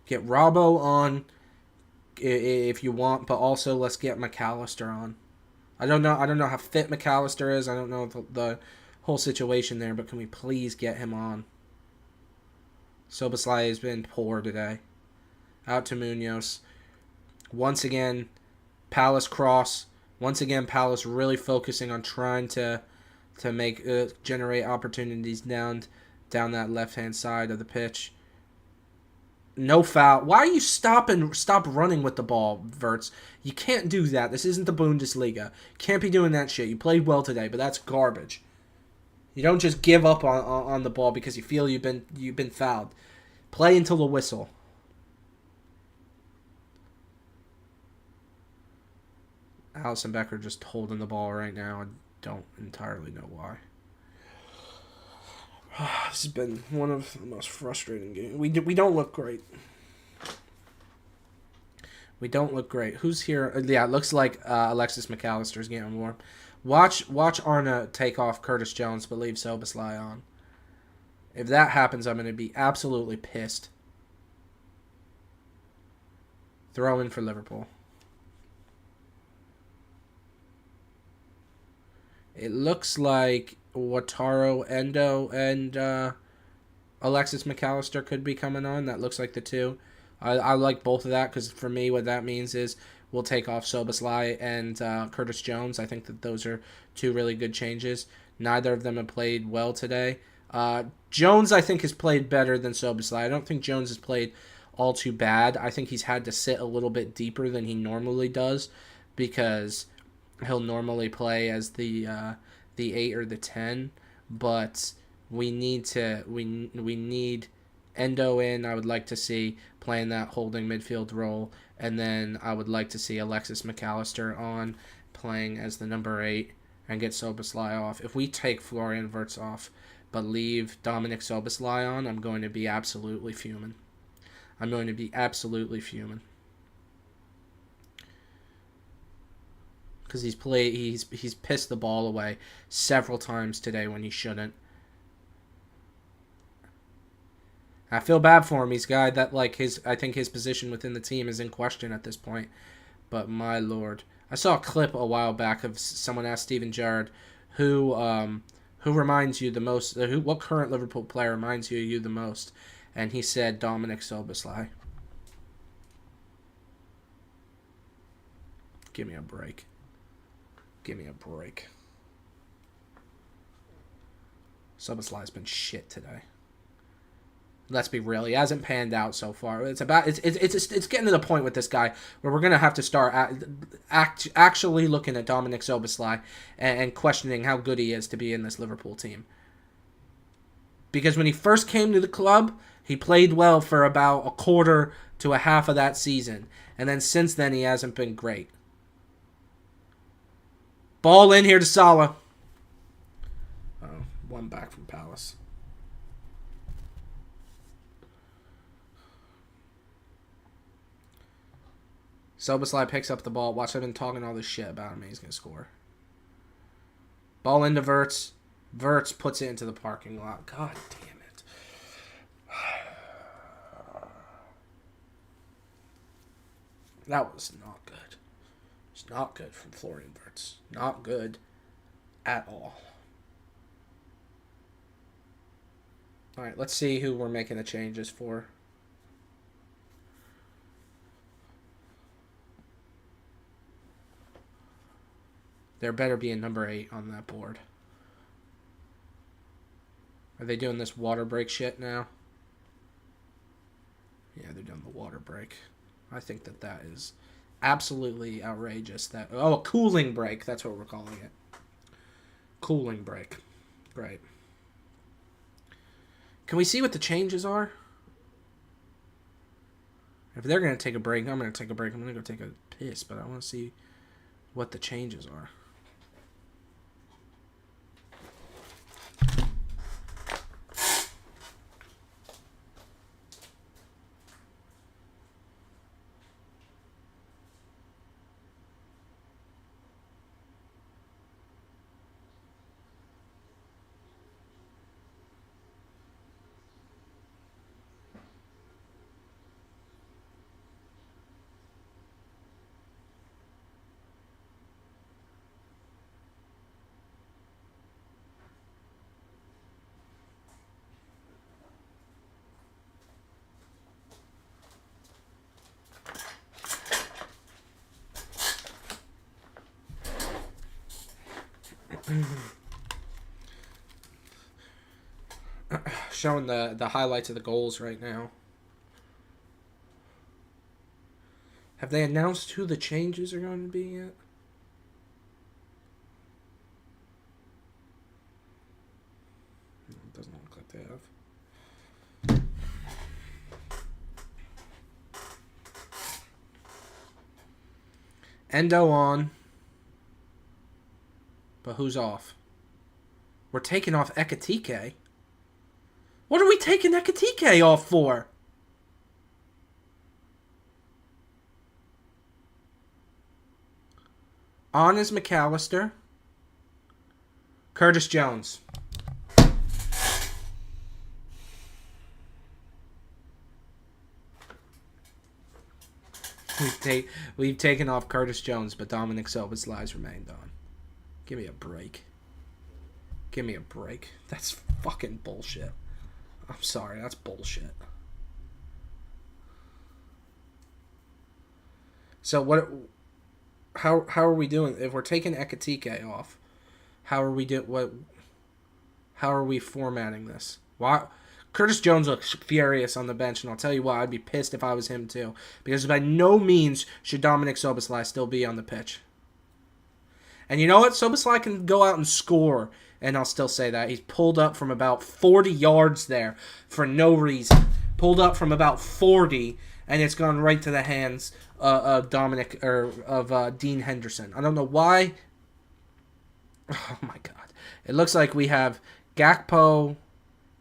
Get Robbo on if you want, but also let's get McAllister on. I don't know how fit McAllister is. I don't know the whole situation there, but can we please get him on? Soboslai has been poor today. Out to Munoz. Once again, Palace cross. Once again, Palace really focusing on trying to make generate opportunities down down that left-hand side of the pitch. No foul. Why are you stop running with the ball, Verts? You can't do that. This isn't the Bundesliga. Can't be doing that shit. You played well today, but that's garbage. You don't just give up on the ball because you feel you've been fouled. Play until the whistle. Allison Becker just holding the ball right now. I don't entirely know why. This has been one of the most frustrating games. We don't look great. We don't look great. Who's here? Yeah, it looks like Alexis McAllister's getting warm. Watch Arna take off Curtis Jones, but leave Soboslai on. If that happens, I'm going to be absolutely pissed. Throw in for Liverpool. It looks like Wataru Endo and Alexis McAllister could be coming on. That looks like the two. I like both of that because for me what that means is we'll take off Soboslai and Curtis Jones. I think that those are two really good changes. Neither of them have played well today. Jones, I think, has played better than Soboslai. I don't think Jones has played all too bad. I think he's had to sit a little bit deeper than he normally does because he'll normally play as the 8 or the 10, but we need Endo in. I would like to see playing that holding midfield role, and then I would like to see Alexis McAllister on playing as the number 8 and get Soboslai off. If we take Florian Wirtz off but leave Dominic Soboslai on, I'm going to be absolutely fuming. Because he's pissed the ball away several times today when he shouldn't. I feel bad for him. He's a guy that I think his position within the team is in question at this point. But my lord, I saw a clip a while back of someone asked Steven Gerrard who reminds you the most. What current Liverpool player reminds you the most? And he said Dominic Soboslai. Give me a break. Soboslai's been shit today. Let's be real. He hasn't panned out so far. It's getting to the point with this guy where we're gonna have to start actually looking at Dominic Soboslai and questioning how good he is to be in this Liverpool team. Because when he first came to the club, he played well for about a quarter to a half of that season, and then since then he hasn't been great. Ball in here to Salah. Oh, one back from Palace. Soboslai picks up the ball. Watch, I've been talking all this shit about him. He's going to score. Ball into Wirtz. Wirtz puts it into the parking lot. God damn it. That was not good. It's not good from Florian Wirtz. Not good at all. All right, let's see who we're making the changes for. There better be a number 8 on that board. Are they doing this water break shit now? Yeah, they're doing the water break. I think that is absolutely outrageous. A cooling break. That's what we're calling it. Cooling break. Great. Can we see what the changes are? If they're going to take a break, I'm going to take a break. I'm going to go take a piss, but I want to see what the changes are. showing the highlights of the goals right now. Have they announced who the changes are going to be yet? It doesn't look like they have. Endo on. But who's off? We're taking off Ekatike. What are we taking Ekatike off for? On is McAllister. Curtis Jones. We've taken off Curtis Jones, but Dominic Szoboszlai's remained on. Give me a break. Give me a break. That's fucking bullshit. I'm sorry, that's bullshit. So what? How are we doing? If we're taking Ekatike off, how are we How are we formatting this? Why? Curtis Jones looks furious on the bench, and I'll tell you why. I'd be pissed if I was him too, because by no means should Dominic Szoboszlai still be on the pitch. And you know what? Szoboszlai can go out and score, and I'll still say that. He's pulled up from about 40 yards there for no reason. Pulled up from about 40, and it's gone right to the hands of Dean Henderson. I don't know why. Oh, my God. It looks like we have Gakpo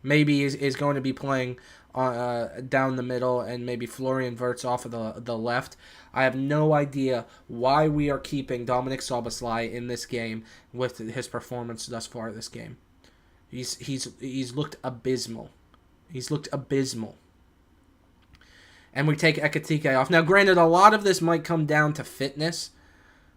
maybe is going to be playing down the middle, and maybe Florian Wirtz off of the left. I have no idea why we are keeping Dominic Szoboszlai in this game with his performance thus far this game. He's looked abysmal. He's looked abysmal. And we take Ekatike off. Now, granted, a lot of this might come down to fitness,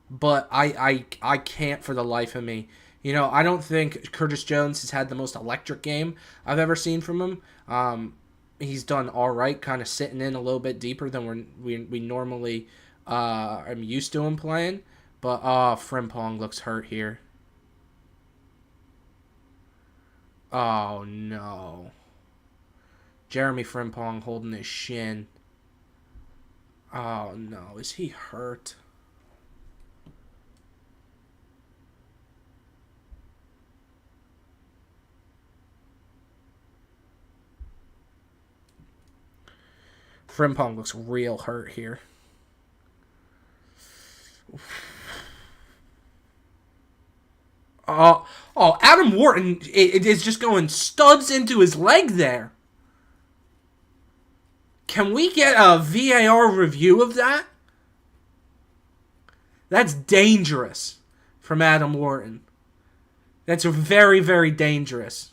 but I can't for the life of me. You know, I don't think Curtis Jones has had the most electric game I've ever seen from him. He's done all right, kind of sitting in a little bit deeper than we normally am used to him playing. But Frimpong looks hurt here. Oh no, Jeremy Frimpong holding his shin. Oh no, is he hurt? Frimpong looks real hurt here. Oh, Adam Wharton it is just going studs into his leg there. Can we get a VAR review of that? That's dangerous from Adam Wharton. That's very, very dangerous.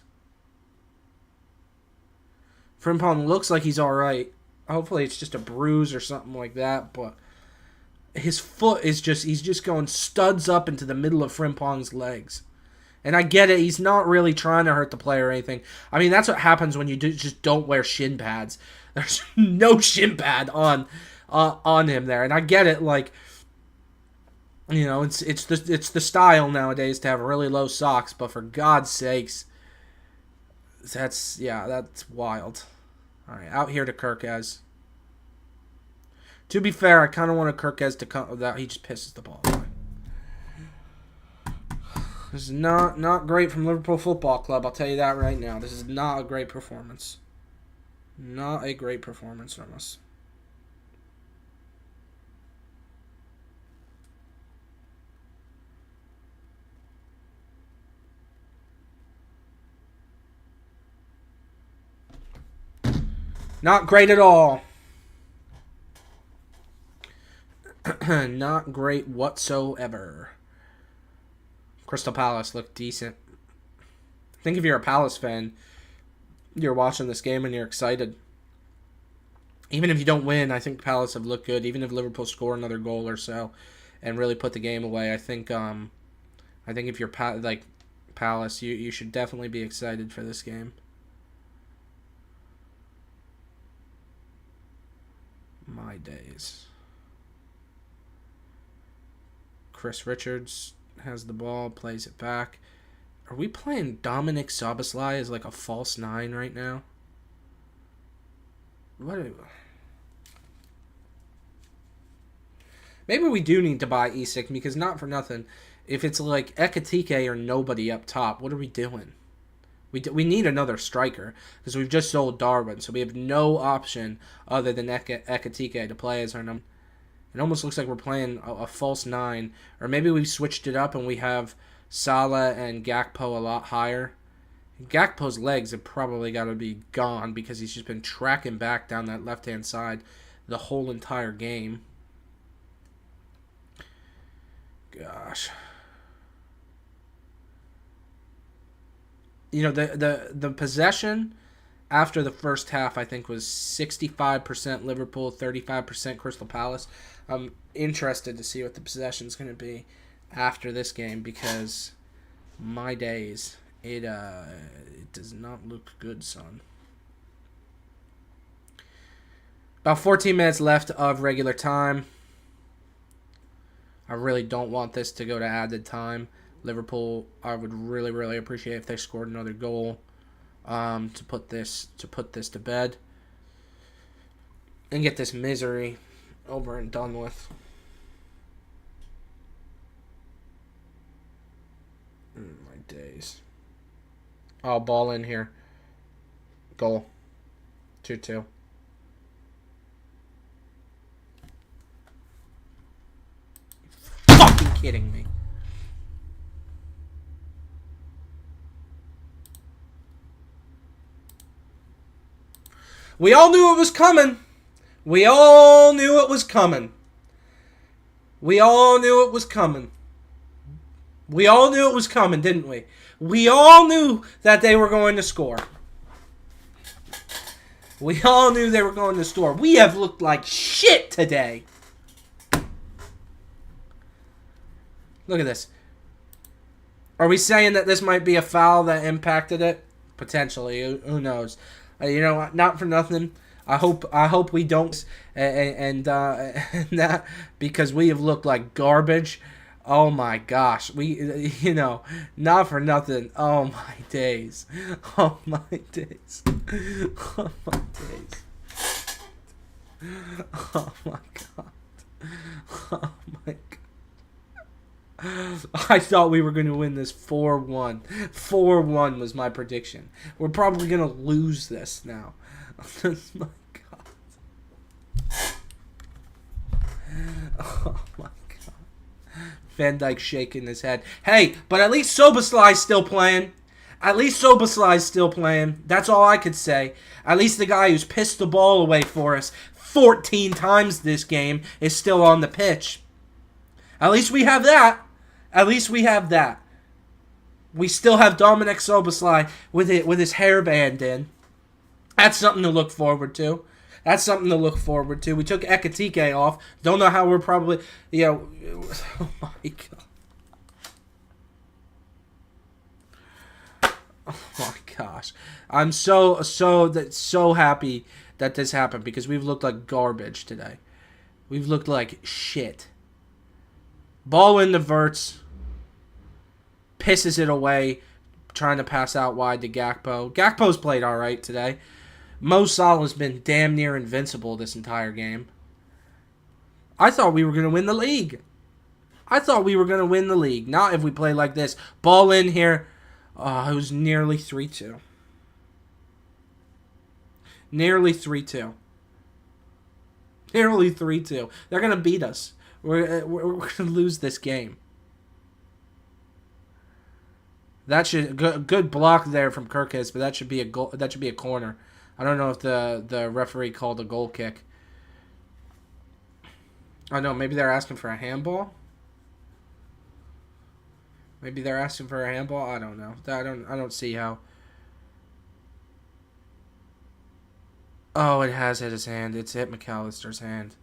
Frimpong looks like he's all right. Hopefully it's just a bruise or something like that, but his foot is he's just going studs up into the middle of Frimpong's legs. And I get it, he's not really trying to hurt the player or anything. I mean, that's what happens when you just don't wear shin pads. There's no shin pad on him there. And I get it, like, you know, it's the style nowadays to have really low socks, but for God's sakes, that's wild. All right, out here to Kirkez. To be fair, I kind of want Kirkez to come without he just pisses the ball away. This is not great from Liverpool Football Club, I'll tell you that right now. This is not a great performance. Not a great performance from us. Not great at all. Not great whatsoever. Crystal Palace looked decent. I think if you're a Palace fan, you're watching this game and you're excited. Even if you don't win, I think Palace have looked good. Even if Liverpool score another goal or so and really put the game away, I think if you're Palace, you should definitely be excited for this game. My days. Chris Richards has the ball, plays it back. Are we playing Dominic Szoboszlai as like a false 9 right now? Maybe we do need to buy Isak because not for nothing. If it's like Ekatike or nobody up top, what are we doing? We need another striker because we've just sold Darwin, so we have no option other than Ekatike to play as our number. It almost looks like we're playing a false 9, or maybe we've switched it up and we have Salah and Gakpo a lot higher. Gakpo's legs have probably got to be gone because he's just been tracking back down that left-hand side the whole entire game. Gosh. You know, the possession after the first half, I think, was 65% Liverpool, 35% Crystal Palace. I'm interested to see what the possession is going to be after this game because my days, it does not look good, son. About 14 minutes left of regular time. I really don't want this to go to added time. Liverpool, I would really, really appreciate if they scored another goal to put this to bed and get this misery over and done with. My days. Oh, ball in here. Goal. 2-2. Fucking kidding me. We all knew it was coming. We all knew it was coming. We all knew it was coming. We all knew it was coming, didn't we? We all knew that they were going to score. We all knew they were going to score. We have looked like shit today. Look at this. Are we saying that this might be a foul that impacted it? Potentially. Who knows? You know, not for nothing. I hope we don't, and that because we have looked like garbage. Oh my gosh, you know, not for nothing. Oh my days, oh my days, oh my days, oh my god, oh my god. I thought we were going to win this 4-1. 4-1 was my prediction. We're probably going to lose this now. Oh my god. Oh my god. Van Dijk shaking his head. Hey, but at least Szoboszlai's still playing. At least Szoboszlai's still playing. That's all I could say. At least the guy who's pissed the ball away for us 14 times this game is still on the pitch. At least we have that. At least we have that. We still have Dominic Szoboszlai with his hairband in. That's something to look forward to. That's something to look forward to. We took Ekatike off. Don't know how we're probably, you know. Oh my god. Oh my gosh. I'm so happy that this happened because we've looked like garbage today. We've looked like shit. Ball in the verts. Pisses it away. Trying to pass out wide to Gakpo. Gakpo's played alright today. Mo Salah's been damn near invincible this entire game. I thought we were going to win the league. I thought we were going to win the league. Not if we play like this. Ball in here. It was nearly 3-2. Nearly 3-2. Nearly 3-2. They're going to beat us. We're going to lose this game. That should good block there from Kirkes, but that should be a goal. That should be a corner. I don't know if the referee called a goal kick. I know maybe they're asking for a handball. Maybe they're asking for a handball. I don't know. I don't see how. Oh, it has hit his hand. It's hit McAllister's hand.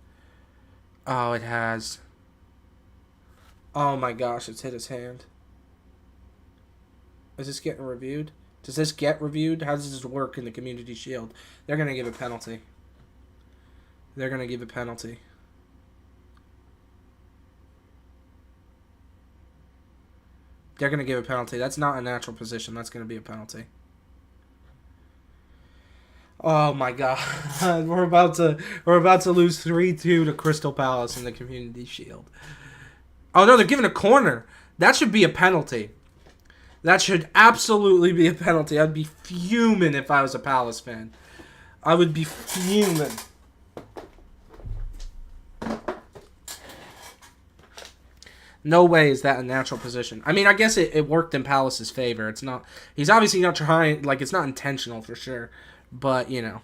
Oh, it has. Oh my gosh, it's hit his hand. Is this getting reviewed? Does this get reviewed? How does this work in the Community Shield? They're going to give a penalty. They're going to give a penalty. They're going to give a penalty. That's not a natural position. That's going to be a penalty. Oh my God. We're about to lose 3-2 to Crystal Palace in the Community Shield. Oh no, they're giving a corner. That should be a penalty. That should absolutely be a penalty. I'd be fuming if I was a Palace fan. I would be fuming. No way is that a natural position. I mean, I guess it worked in Palace's favor. It's not. He's obviously not trying. Like, it's not intentional for sure. But, you know.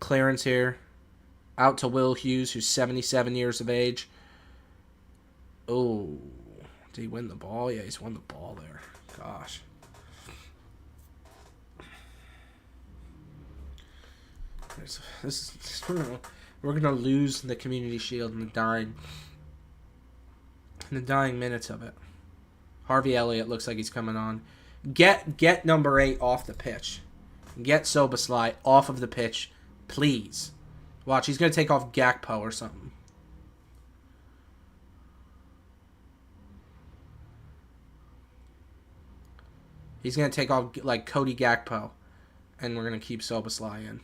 Clearance here. Out to Will Hughes, who's 77 years of age. Oh. Did he win the ball? Yeah, he's won the ball there. Gosh. We're gonna lose the Community Shield in the dying minutes of it. Harvey Elliott looks like he's coming on. Get number 8 off the pitch. Get Soboslai off of the pitch, please. Watch, he's gonna take off Gakpo or something. He's gonna take off like Cody Gakpo, and we're gonna keep Soboslai in.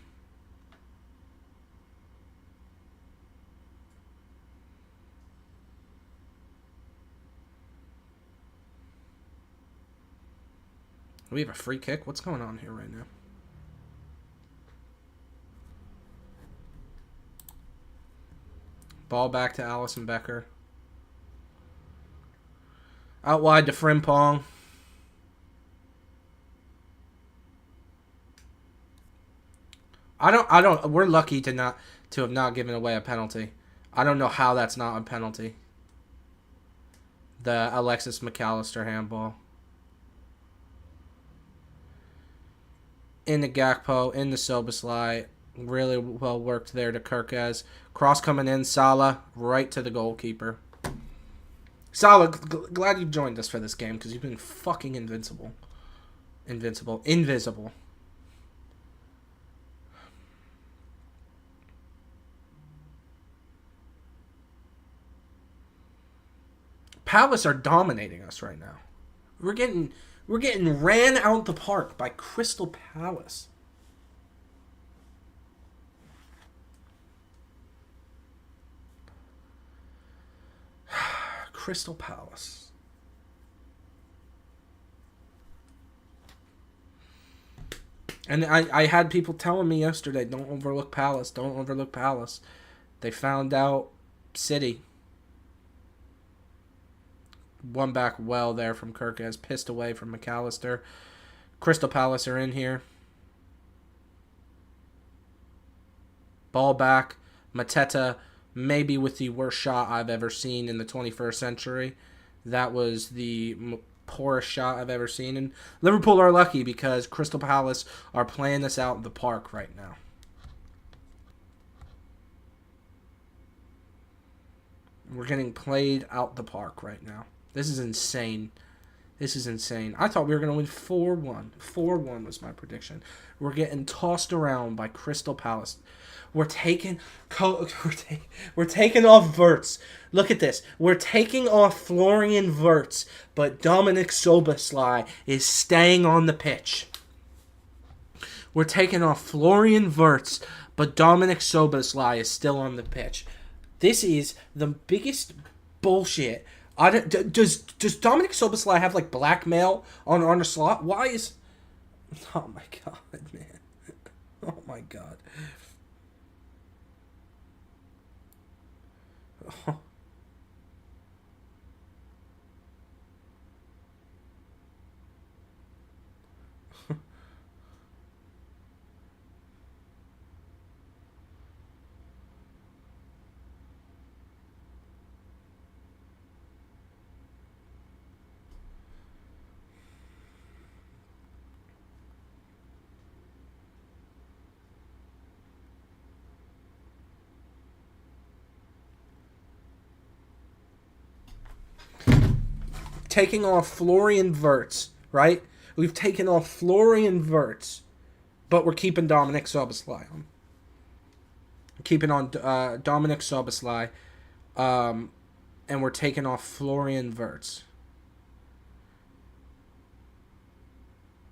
Do we have a free kick? What's going on here right now? Ball back to Alisson Becker. Out wide to Frimpong. We're lucky to have not given away a penalty. I don't know how that's not a penalty. The Alexis McAllister handball. In the Gakpo, in the Soboslai. Really well worked there to Kirkez. Cross coming in, Salah, right to the goalkeeper. Salah, glad you joined us for this game, because you've been fucking invincible. Invisible. Palace are dominating us right now. We're getting ran out the park by Crystal Palace. Crystal Palace. And I had people telling me yesterday, don't overlook Palace. Don't overlook Palace. They found out City. One back well there from Kirkez. Pissed away from McAllister. Crystal Palace are in here. Ball back. Mateta, maybe with the worst shot I've ever seen in the 21st century. That was the poorest shot I've ever seen. And Liverpool are lucky because Crystal Palace are playing this out in the park right now. We're getting played out the park right now. This is insane. This is insane. I thought we were going to win 4-1. 4-1 was my prediction. We're getting tossed around by Crystal Palace. We're taking off Wirtz. Look at this. We're taking off Florian Wirtz, but Dominic Soboslai is staying on the pitch. We're taking off Florian Wirtz, but Dominic Soboslai is still on the pitch. This is the biggest bullshit. Does Dominic Soboslai have like blackmail on a slot? Why is... Oh my god, man. Oh my god. Oh. Taking off Florian Wirtz, right? We've taken off Florian Wirtz, but we're keeping Dominic Soboslai on. Keeping on Dominic Soboslai. and we're taking off Florian Wirtz.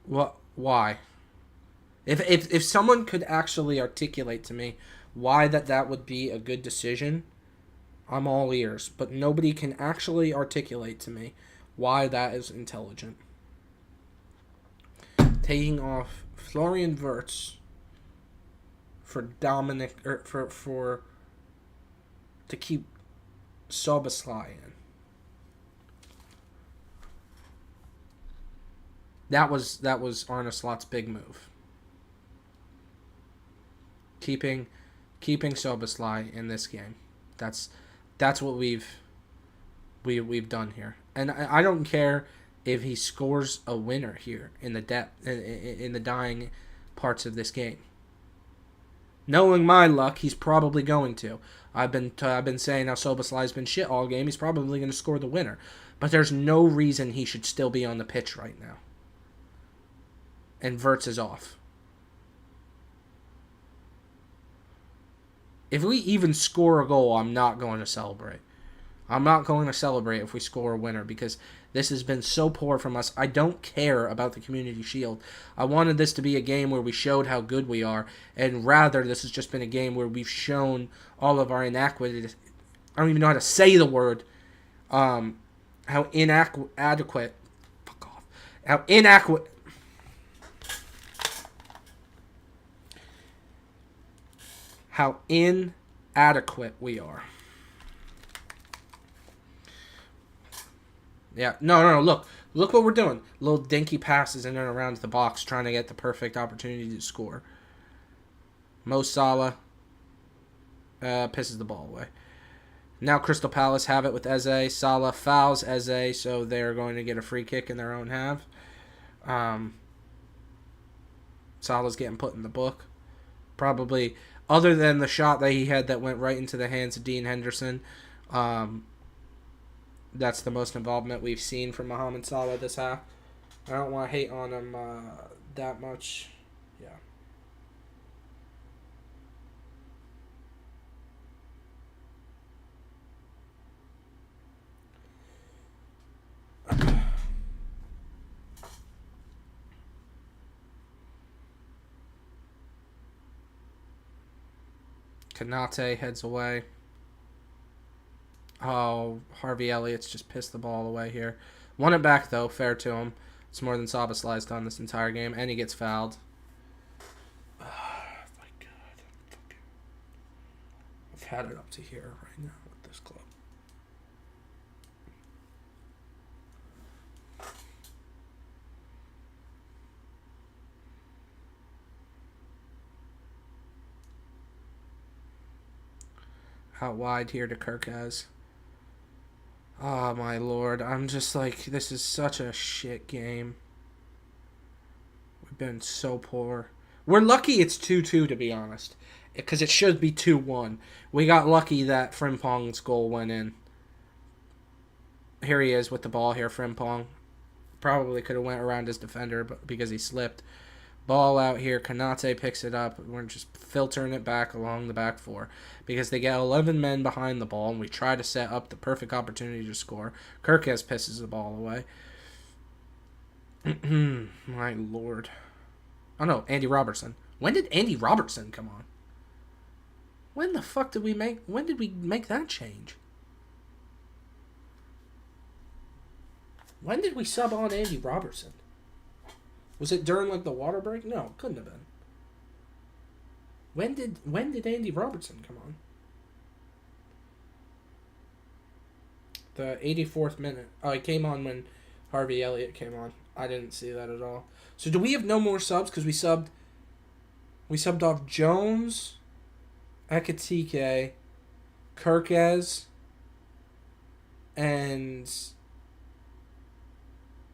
What? Why? If someone could actually articulate to me why that would be a good decision, I'm all ears. But nobody can actually articulate to me why that is intelligent. Taking off Florian Wirtz for Dominic or for to keep Szoboszlai in. That was Arne Slot's big move. Keeping Szoboszlai in this game. That's what we've done here. And I don't care if he scores a winner here in the in the dying parts of this game. Knowing my luck, he's probably going to. I've been saying how Szoboszlai's been shit all game. He's probably going to score the winner. But there's no reason he should still be on the pitch right now. And Wirtz is off. If we even score a goal, I'm not going to celebrate. I'm not going to celebrate if we score a winner because this has been so poor from us. I don't care about the Community Shield. I wanted this to be a game where we showed how good we are, and rather this has just been a game where we've shown all of our inadequate. I don't even know how to say the word. How inadequate. Fuck off. How inadequate. How inadequate we are. Yeah, no. Look what we're doing. Little dinky passes in and around the box, trying to get the perfect opportunity to score. Mo Salah pisses the ball away. Now Crystal Palace have it with Eze. Salah fouls Eze, so they're going to get a free kick in their own half. Salah's getting put in the book. Probably, other than the shot that he had that went right into the hands of Dean Henderson, that's the most involvement we've seen from Mohamed Salah this half. I don't want to hate on him that much. Yeah. Kanate heads away. Oh, Harvey Elliott's just pissed the ball away here. Won it back, though. Fair to him. It's more than Szoboszlai's done this entire game. And he gets fouled. Oh, my God. I've had it up to here right now with this club. Out wide here to Kirkaz. Oh, my Lord. I'm just like, this is such a shit game. We've been so poor. We're lucky it's 2-2, to be honest. Because it should be 2-1. We got lucky that Frimpong's goal went in. Here he is with the ball here, Frimpong. Probably could have went around his defender but because he slipped. Ball out here. Kanate picks it up. We're just filtering it back along the back four because they get 11 men behind the ball, and we try to set up the perfect opportunity to score. Kirkez pisses the ball away. My Lord. Oh, no. Andy Robertson. When did Andy Robertson come on? When the fuck did we make... When did we make that change? When did we sub on Andy Robertson? Was it during, like, the water break? No, it couldn't have been. When did Andy Robertson come on? The 84th minute. Oh, he came on when Harvey Elliott came on. I didn't see that at all. So do we have no more subs? Because we subbed off Jones, Ekitike, Kirkez, and...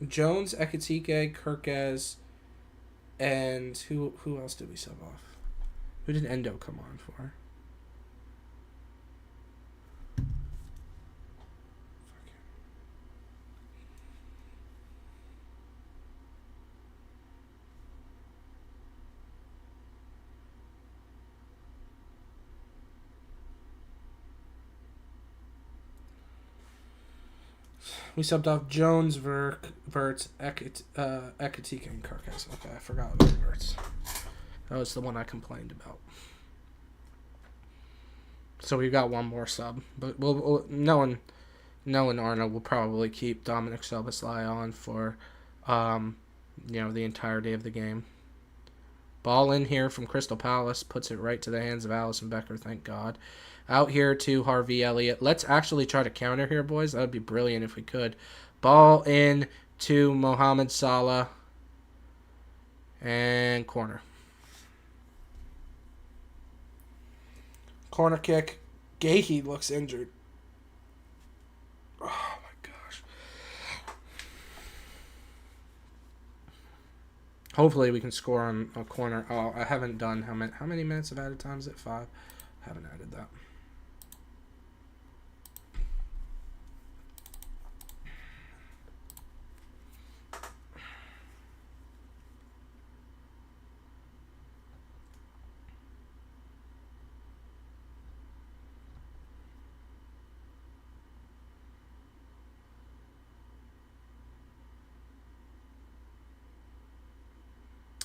Jones, Ekitike, Kirkez, and who else did we sub off? Who did Endo come on for? We subbed off Jones, Verts, Ekatika, and Carcass. Okay, I forgot about Verts. That was the one I complained about. So we got one more sub, but knowing Arnold will probably keep Dominic Szoboszlai on for, the entirety of the game. Ball in here from Crystal Palace, puts it right to the hands of Allison Becker, thank God. Out here to Harvey Elliott. Let's actually try to counter here, boys. That would be brilliant if we could. Ball in to Mohamed Salah. And corner. Corner kick. Gahey looks injured. Oh, my gosh. Hopefully we can score on a corner. Oh, I haven't done how many minutes of added time is it? 5? I haven't added that.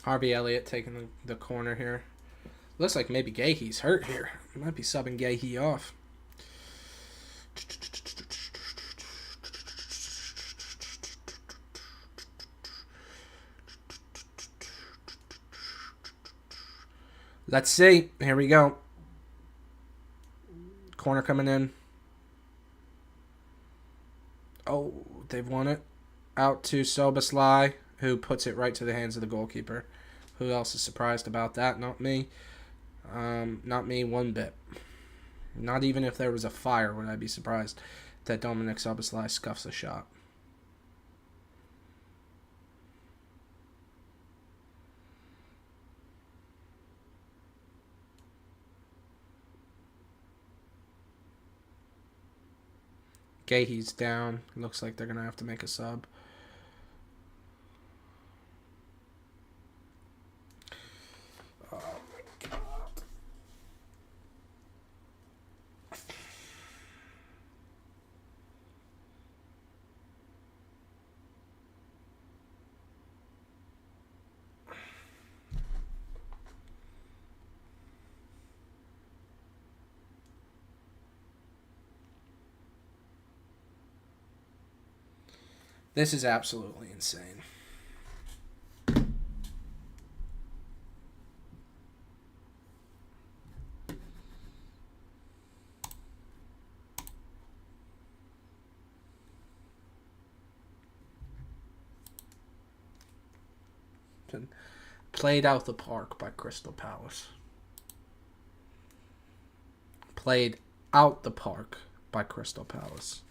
Harvey Elliott taking the corner here. Looks like maybe Gahey's hurt here. Might be subbing Gahey off. Let's see. Here we go. Corner coming in. Oh, they've won it. Out to Szoboszlai, who puts it right to the hands of the goalkeeper. Who else is surprised about that? Not me. Not me one bit. Not even if there was a fire would I be surprised that Dominic Szoboszlai scuffs a shot. Gahey's down. Looks like they're going to have to make a sub. Oh, my God. This is absolutely insane. Played out the park by Crystal Palace. Played out the park by Crystal Palace.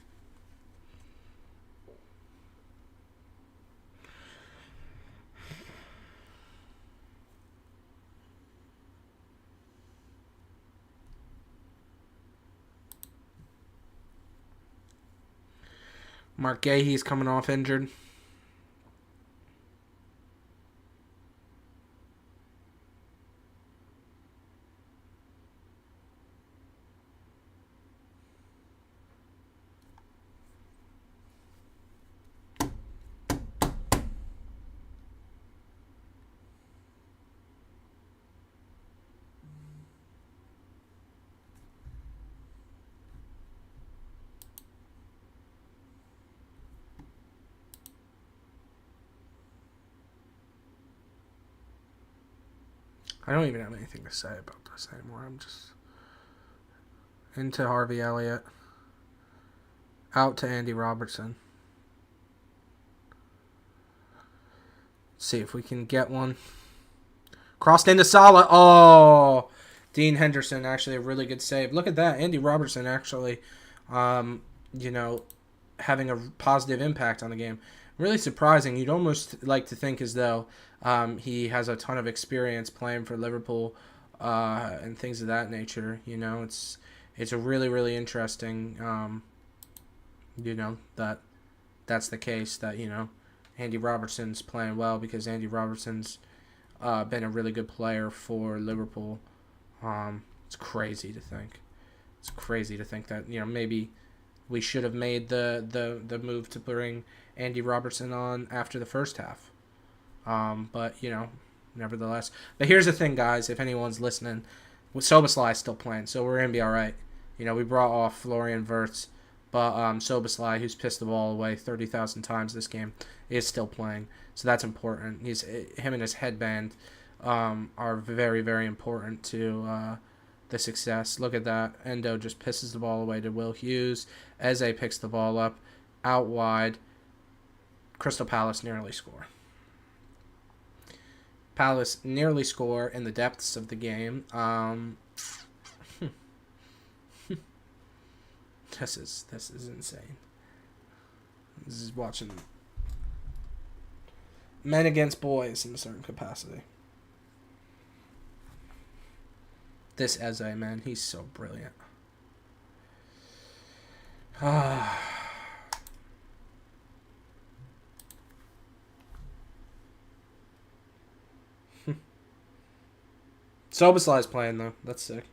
Mark Gahey's coming off injured. I don't even have anything to say about this anymore. I'm just into Harvey Elliott. Out to Andy Robertson. Let's see if we can get one. Crossed into Salah. Oh, Dean Henderson, actually a really good save. Look at that. Andy Robertson actually, having a positive impact on the game. Really surprising. You'd almost like to think as though he has a ton of experience playing for Liverpool and things of that nature. It's a really, really interesting, that's the case, that, Andy Robertson's playing well because Andy Robertson's been a really good player for Liverpool. It's crazy to think. It's crazy to think that, maybe We should have made the move to bring Andy Robertson on after the first half. But, you know, nevertheless. But here's the thing, guys, if anyone's listening. Soboslai is still playing, so we're going to be all right. You know, we brought off Florian Wirtz, but Soboslai, who's pissed the ball away 30,000 times this game, is still playing. So that's important. Him and his headband are very, very important to the success. Look at that. Endo just pisses the ball away to Will Hughes. Eze picks the ball up out wide. Crystal Palace nearly score. Palace nearly score in the depths of the game. This is insane. This is watching men against boys in a certain capacity. This Eze, man, he's so brilliant. Soboslai's playing, though. That's sick.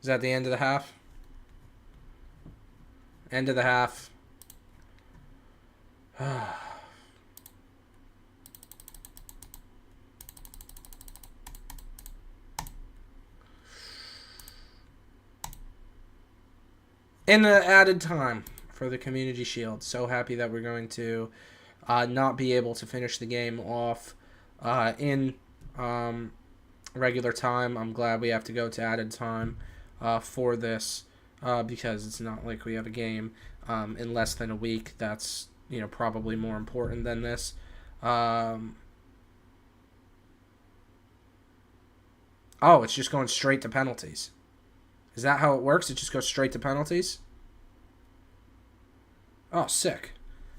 Is that the end of the half? End of the half. In the added time for the Community Shield. So happy that we're going to not be able to finish the game off in regular time. I'm glad we have to go to added time for this because it's not like we have a game in less than a week. That's, you know, probably more important than this. Oh, it's just going straight to penalties. Is that how it works? It just goes straight to penalties? Oh, sick.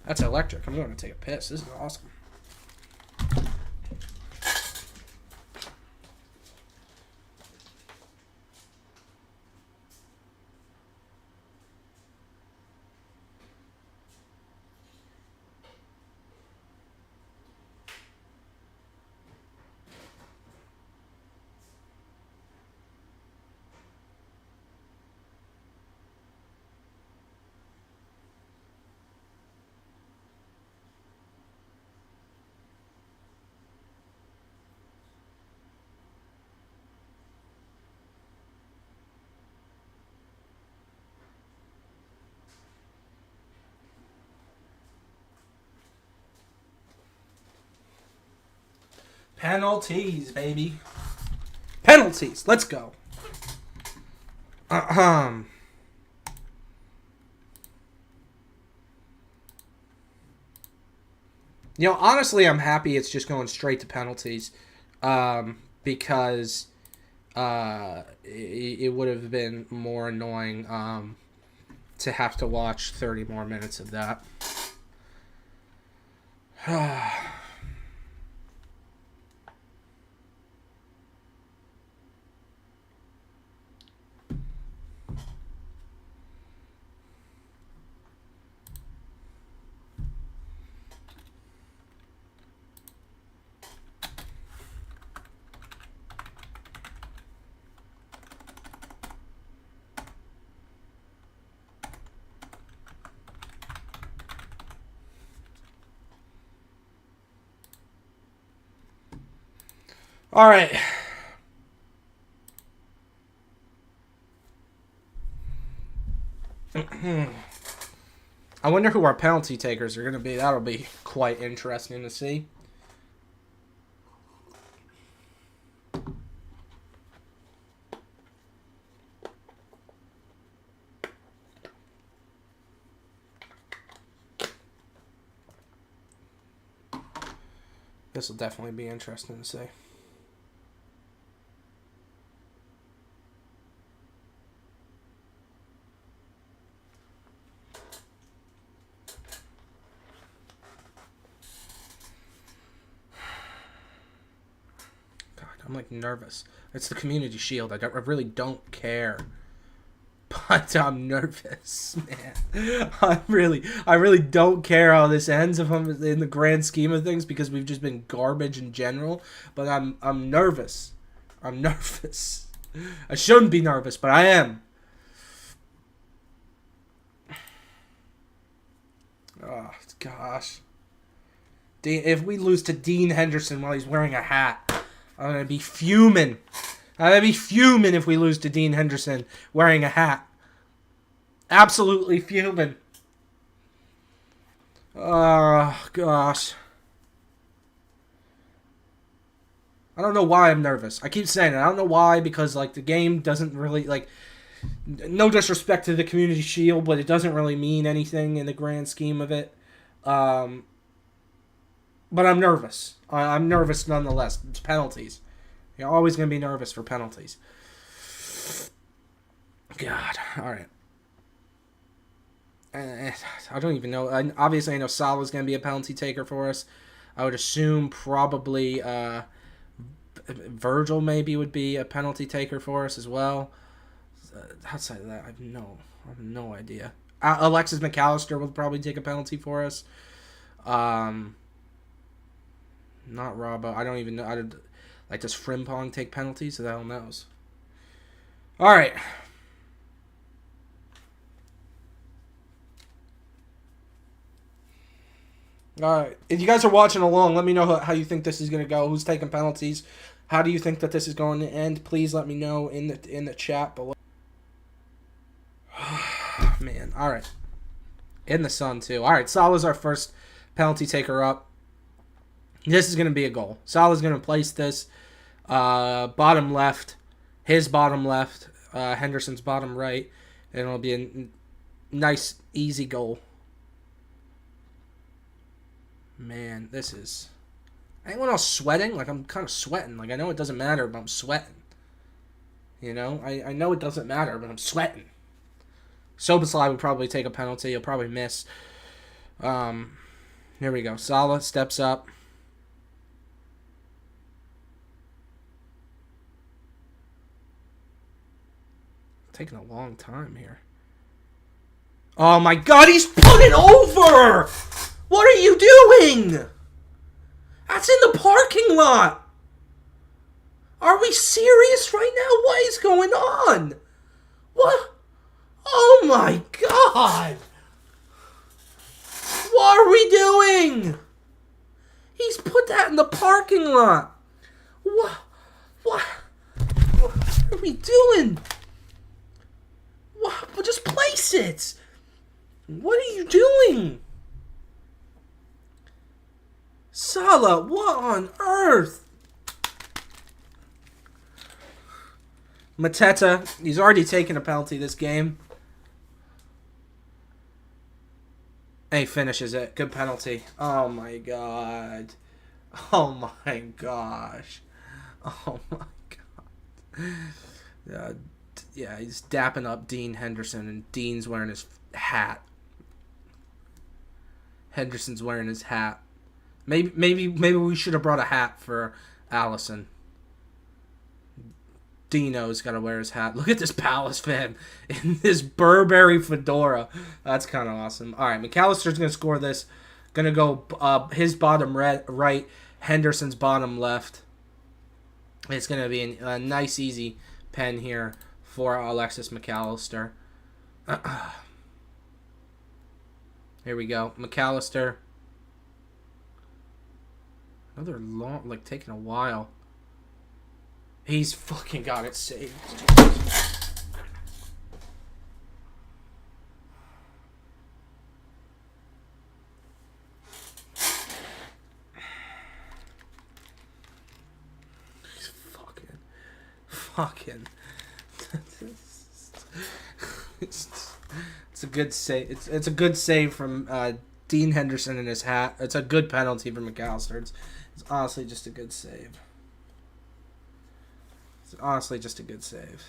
That's electric. I'm going to take a piss. This is awesome. Penalties, baby. Penalties. Let's go. You know, honestly, I'm happy it's just going straight to penalties because it would have been more annoying to have to watch 30 more minutes of that. All right. I wonder who our penalty takers are going to be. That'll be quite interesting to see. This will definitely be interesting to see. I'm like nervous. It's the Community Shield. I really don't care, but I'm nervous, man. I really don't care how this ends if I'm in the grand scheme of things because we've just been garbage in general. But I'm nervous. I'm nervous. I shouldn't be nervous, but I am. Oh, gosh. If we lose to Dean Henderson while he's wearing a hat, I'm going to be fuming. I'm going to be fuming if we lose to Dean Henderson wearing a hat. Absolutely fuming. Oh, gosh. I don't know why I'm nervous. I keep saying it. I don't know why, because, like, the game doesn't really, like, no disrespect to the Community Shield, but it doesn't really mean anything in the grand scheme of it. But I'm nervous. I'm nervous nonetheless. It's penalties. You're always going to be nervous for penalties. God. All right. I don't even know. Obviously, I know Salah's going to be a penalty taker for us. I would assume probably Virgil maybe would be a penalty taker for us as well. Outside of that, I have no idea. Alexis McAllister will probably take a penalty for us. Not Robbo. I don't even know. Does Frimpong take penalties? Who the hell knows? All right. All right. If you guys are watching along, let me know how you think this is going to go. Who's taking penalties? How do you think that this is going to end? Please let me know in the chat below. Man. All right. In the sun, too. All right. Salah's our first penalty taker up. This is going to be a goal. Salah's going to place this bottom left, his bottom left, Henderson's bottom right, and it'll be a nice, easy goal. Man, this is... Anyone else sweating? Like, I'm kind of sweating. Like, I know it doesn't matter, but I'm sweating. You know? I know it doesn't matter, but I'm sweating. Soboslai would probably take a penalty. He'll probably miss. Here we go. Salah steps up. Taking a long time here. Oh my god, he's put it over! What are you doing? That's in the parking lot. Are we serious right now? What is going on? What? Oh my god! What are we doing? He's put that in the parking lot. What are we doing? What? Well, just place it. What are you doing? Salah, what on earth? Mateta, he's already taken a penalty this game. And he finishes it. Good penalty. Oh my god. Oh my gosh. Oh my god. Yeah, he's dapping up Dean Henderson, and Dean's wearing his hat. Henderson's wearing his hat. Maybe we should have brought a hat for Allison. Dino's got to wear his hat. Look at this Palace fan in this Burberry fedora. That's kind of awesome. All right, McAllister's going to score this. Going to go his bottom right, Henderson's bottom left. It's going to be a nice, easy pen here for Alexis McAllister. Here we go. McAllister. Another long, like, taking a while. He's fucking got it saved. He's fucking. It's a good save. It's a good save from Dean Henderson in his hat. It's a good penalty for McAllister. It's honestly just a good save. It's honestly just a good save.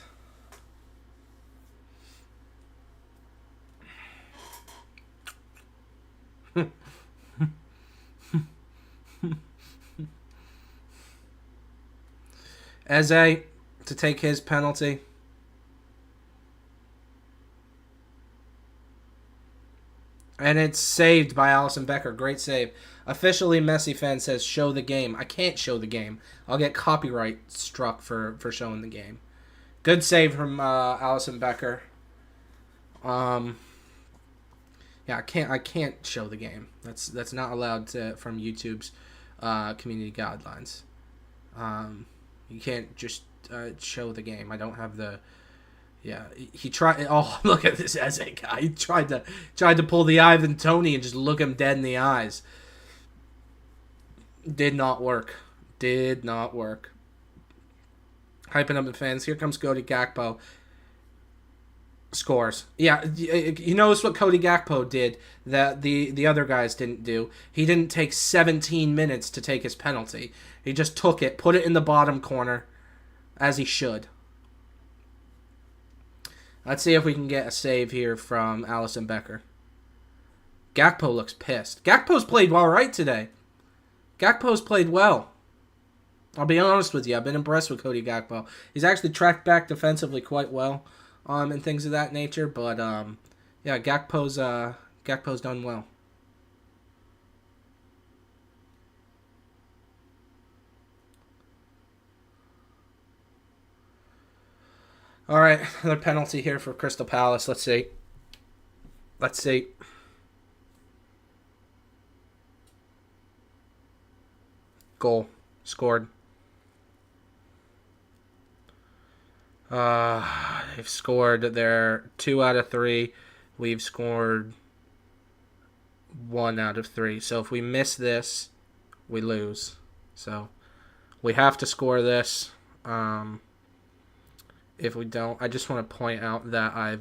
Eze to take his penalty. And it's saved by Alisson Becker. Great save. Officially, Messi fan says show the game. I can't show the game. I'll get copyright struck for showing the game. Good save from Allison Becker. Yeah, I can't show the game. That's not allowed from YouTube's community guidelines. You can't just show the game. I don't have the. Yeah, he tried. Oh, look at this Eze guy. He tried to pull the Ivan Toney and just look him dead in the eyes. Did not work. Did not work. Hyping up the fans. Here comes Cody Gakpo. Scores. Yeah, you notice what Cody Gakpo did that the other guys didn't do. He didn't take 17 minutes to take his penalty. He just took it, put it in the bottom corner, as he should. Let's see if we can get a save here from Allison Becker. Gakpo looks pissed. Gakpo's played all right today. Gakpo's played well. I'll be honest with you. I've been impressed with Cody Gakpo. He's actually tracked back defensively quite well, and things of that nature. But yeah, Gakpo's done well. All right, another penalty here for Crystal Palace. Let's see. Goal scored. They've scored their 2 out of 3. We've scored 1 out of 3. So if we miss this, we lose. So we have to score this. If we don't, I just want to point out that I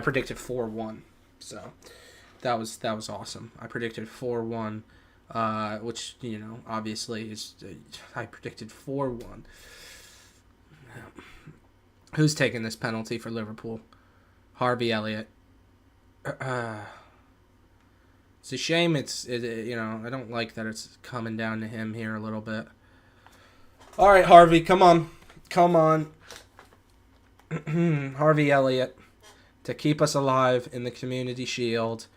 predicted 4-1. So that was awesome. I predicted 4-1, which obviously is I predicted 4-1. Who's taking this penalty for Liverpool? Harvey Elliott. It's a shame. I don't like that it's coming down to him here a little bit. All right, Harvey, come on. Harvey Elliott to keep us alive in the Community Shield.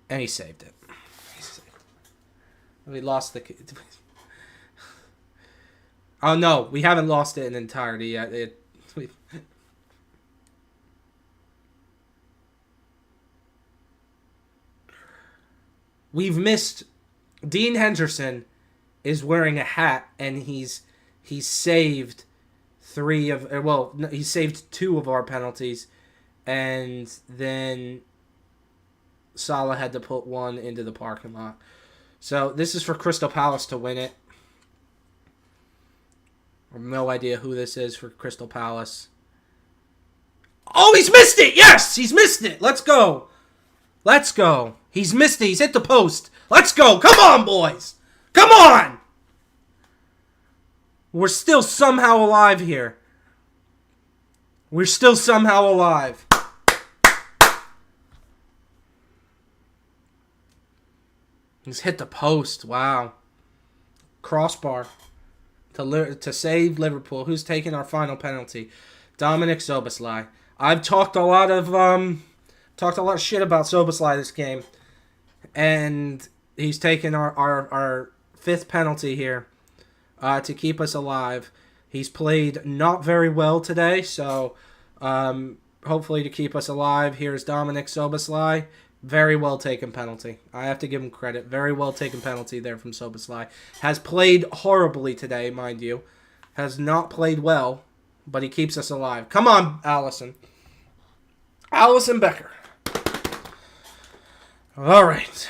And he saved it. We lost the... Oh, no. We haven't lost it in entirety yet. We've missed... Dean Henderson is wearing a hat, and he's saved 2 of our penalties, and then Salah had to put 1 into the parking lot. So this is for Crystal Palace to win it. I have no idea who this is for Crystal Palace. Oh, he's missed it! Yes, he's missed it! Let's go! He's missed it. He's hit the post. Let's go! Come on, boys! Come on! We're still somehow alive here. We're still somehow alive. He's hit the post. Wow. Crossbar to save Liverpool. Who's taking our final penalty? Dominic Szoboszlai. I've talked a lot of shit about Szoboszlai this game, and he's taken our 5th penalty here to keep us alive. He's played not very well today, so hopefully to keep us alive. Here's Dominic Szoboszlai. Very well taken penalty. I have to give him credit. Very well taken penalty there from Szoboszlai. Has played horribly today, mind you. Has not played well, but he keeps us alive. Come on, Allison. Allison Becker. All right.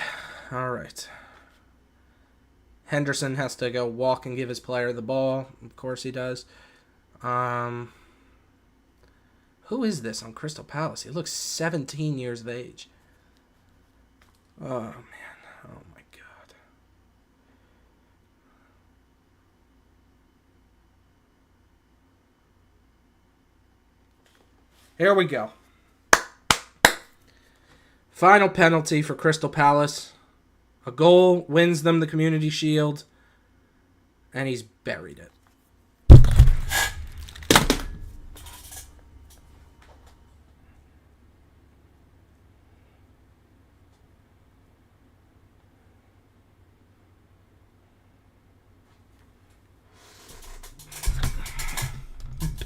Henderson has to go walk and give his player the ball. Of course he does. Who is this on Crystal Palace? He looks 17 years of age. Oh, man. Oh, my God. Here we go. Final penalty for Crystal Palace. A goal wins them the Community Shield. And he's buried it.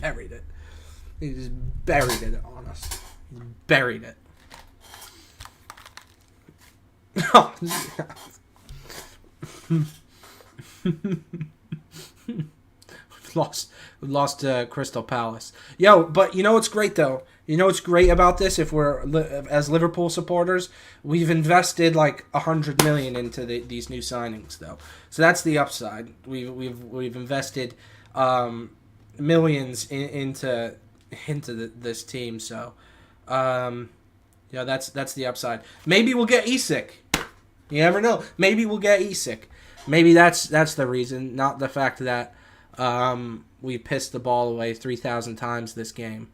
buried it. He just buried it on us. He buried it. Oh, we lost Crystal Palace. Yo, but you know what's great though? You know what's great about this? If we're as Liverpool supporters, we've invested like 100 million into these new signings though. So that's the upside. We've invested millions into this team. So yeah, that's the upside. Maybe we'll get Isak. You never know. Maybe we'll get Isak. Maybe that's the reason, not the fact that we pissed the ball away 3,000 times this game.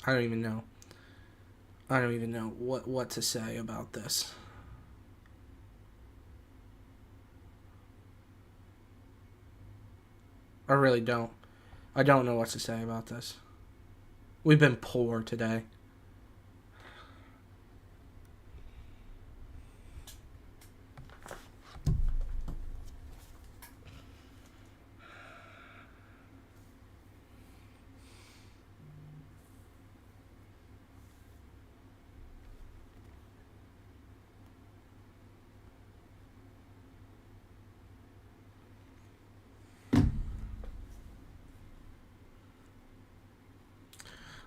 I don't even know. I don't even know what to say about this. I really don't. I don't know what to say about this. We've been poor today.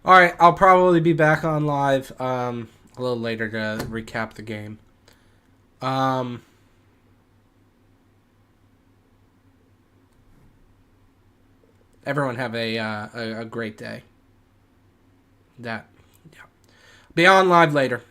All right, I'll probably be back on live a little later to recap the game. Everyone have a great day. Yeah. Be on live later.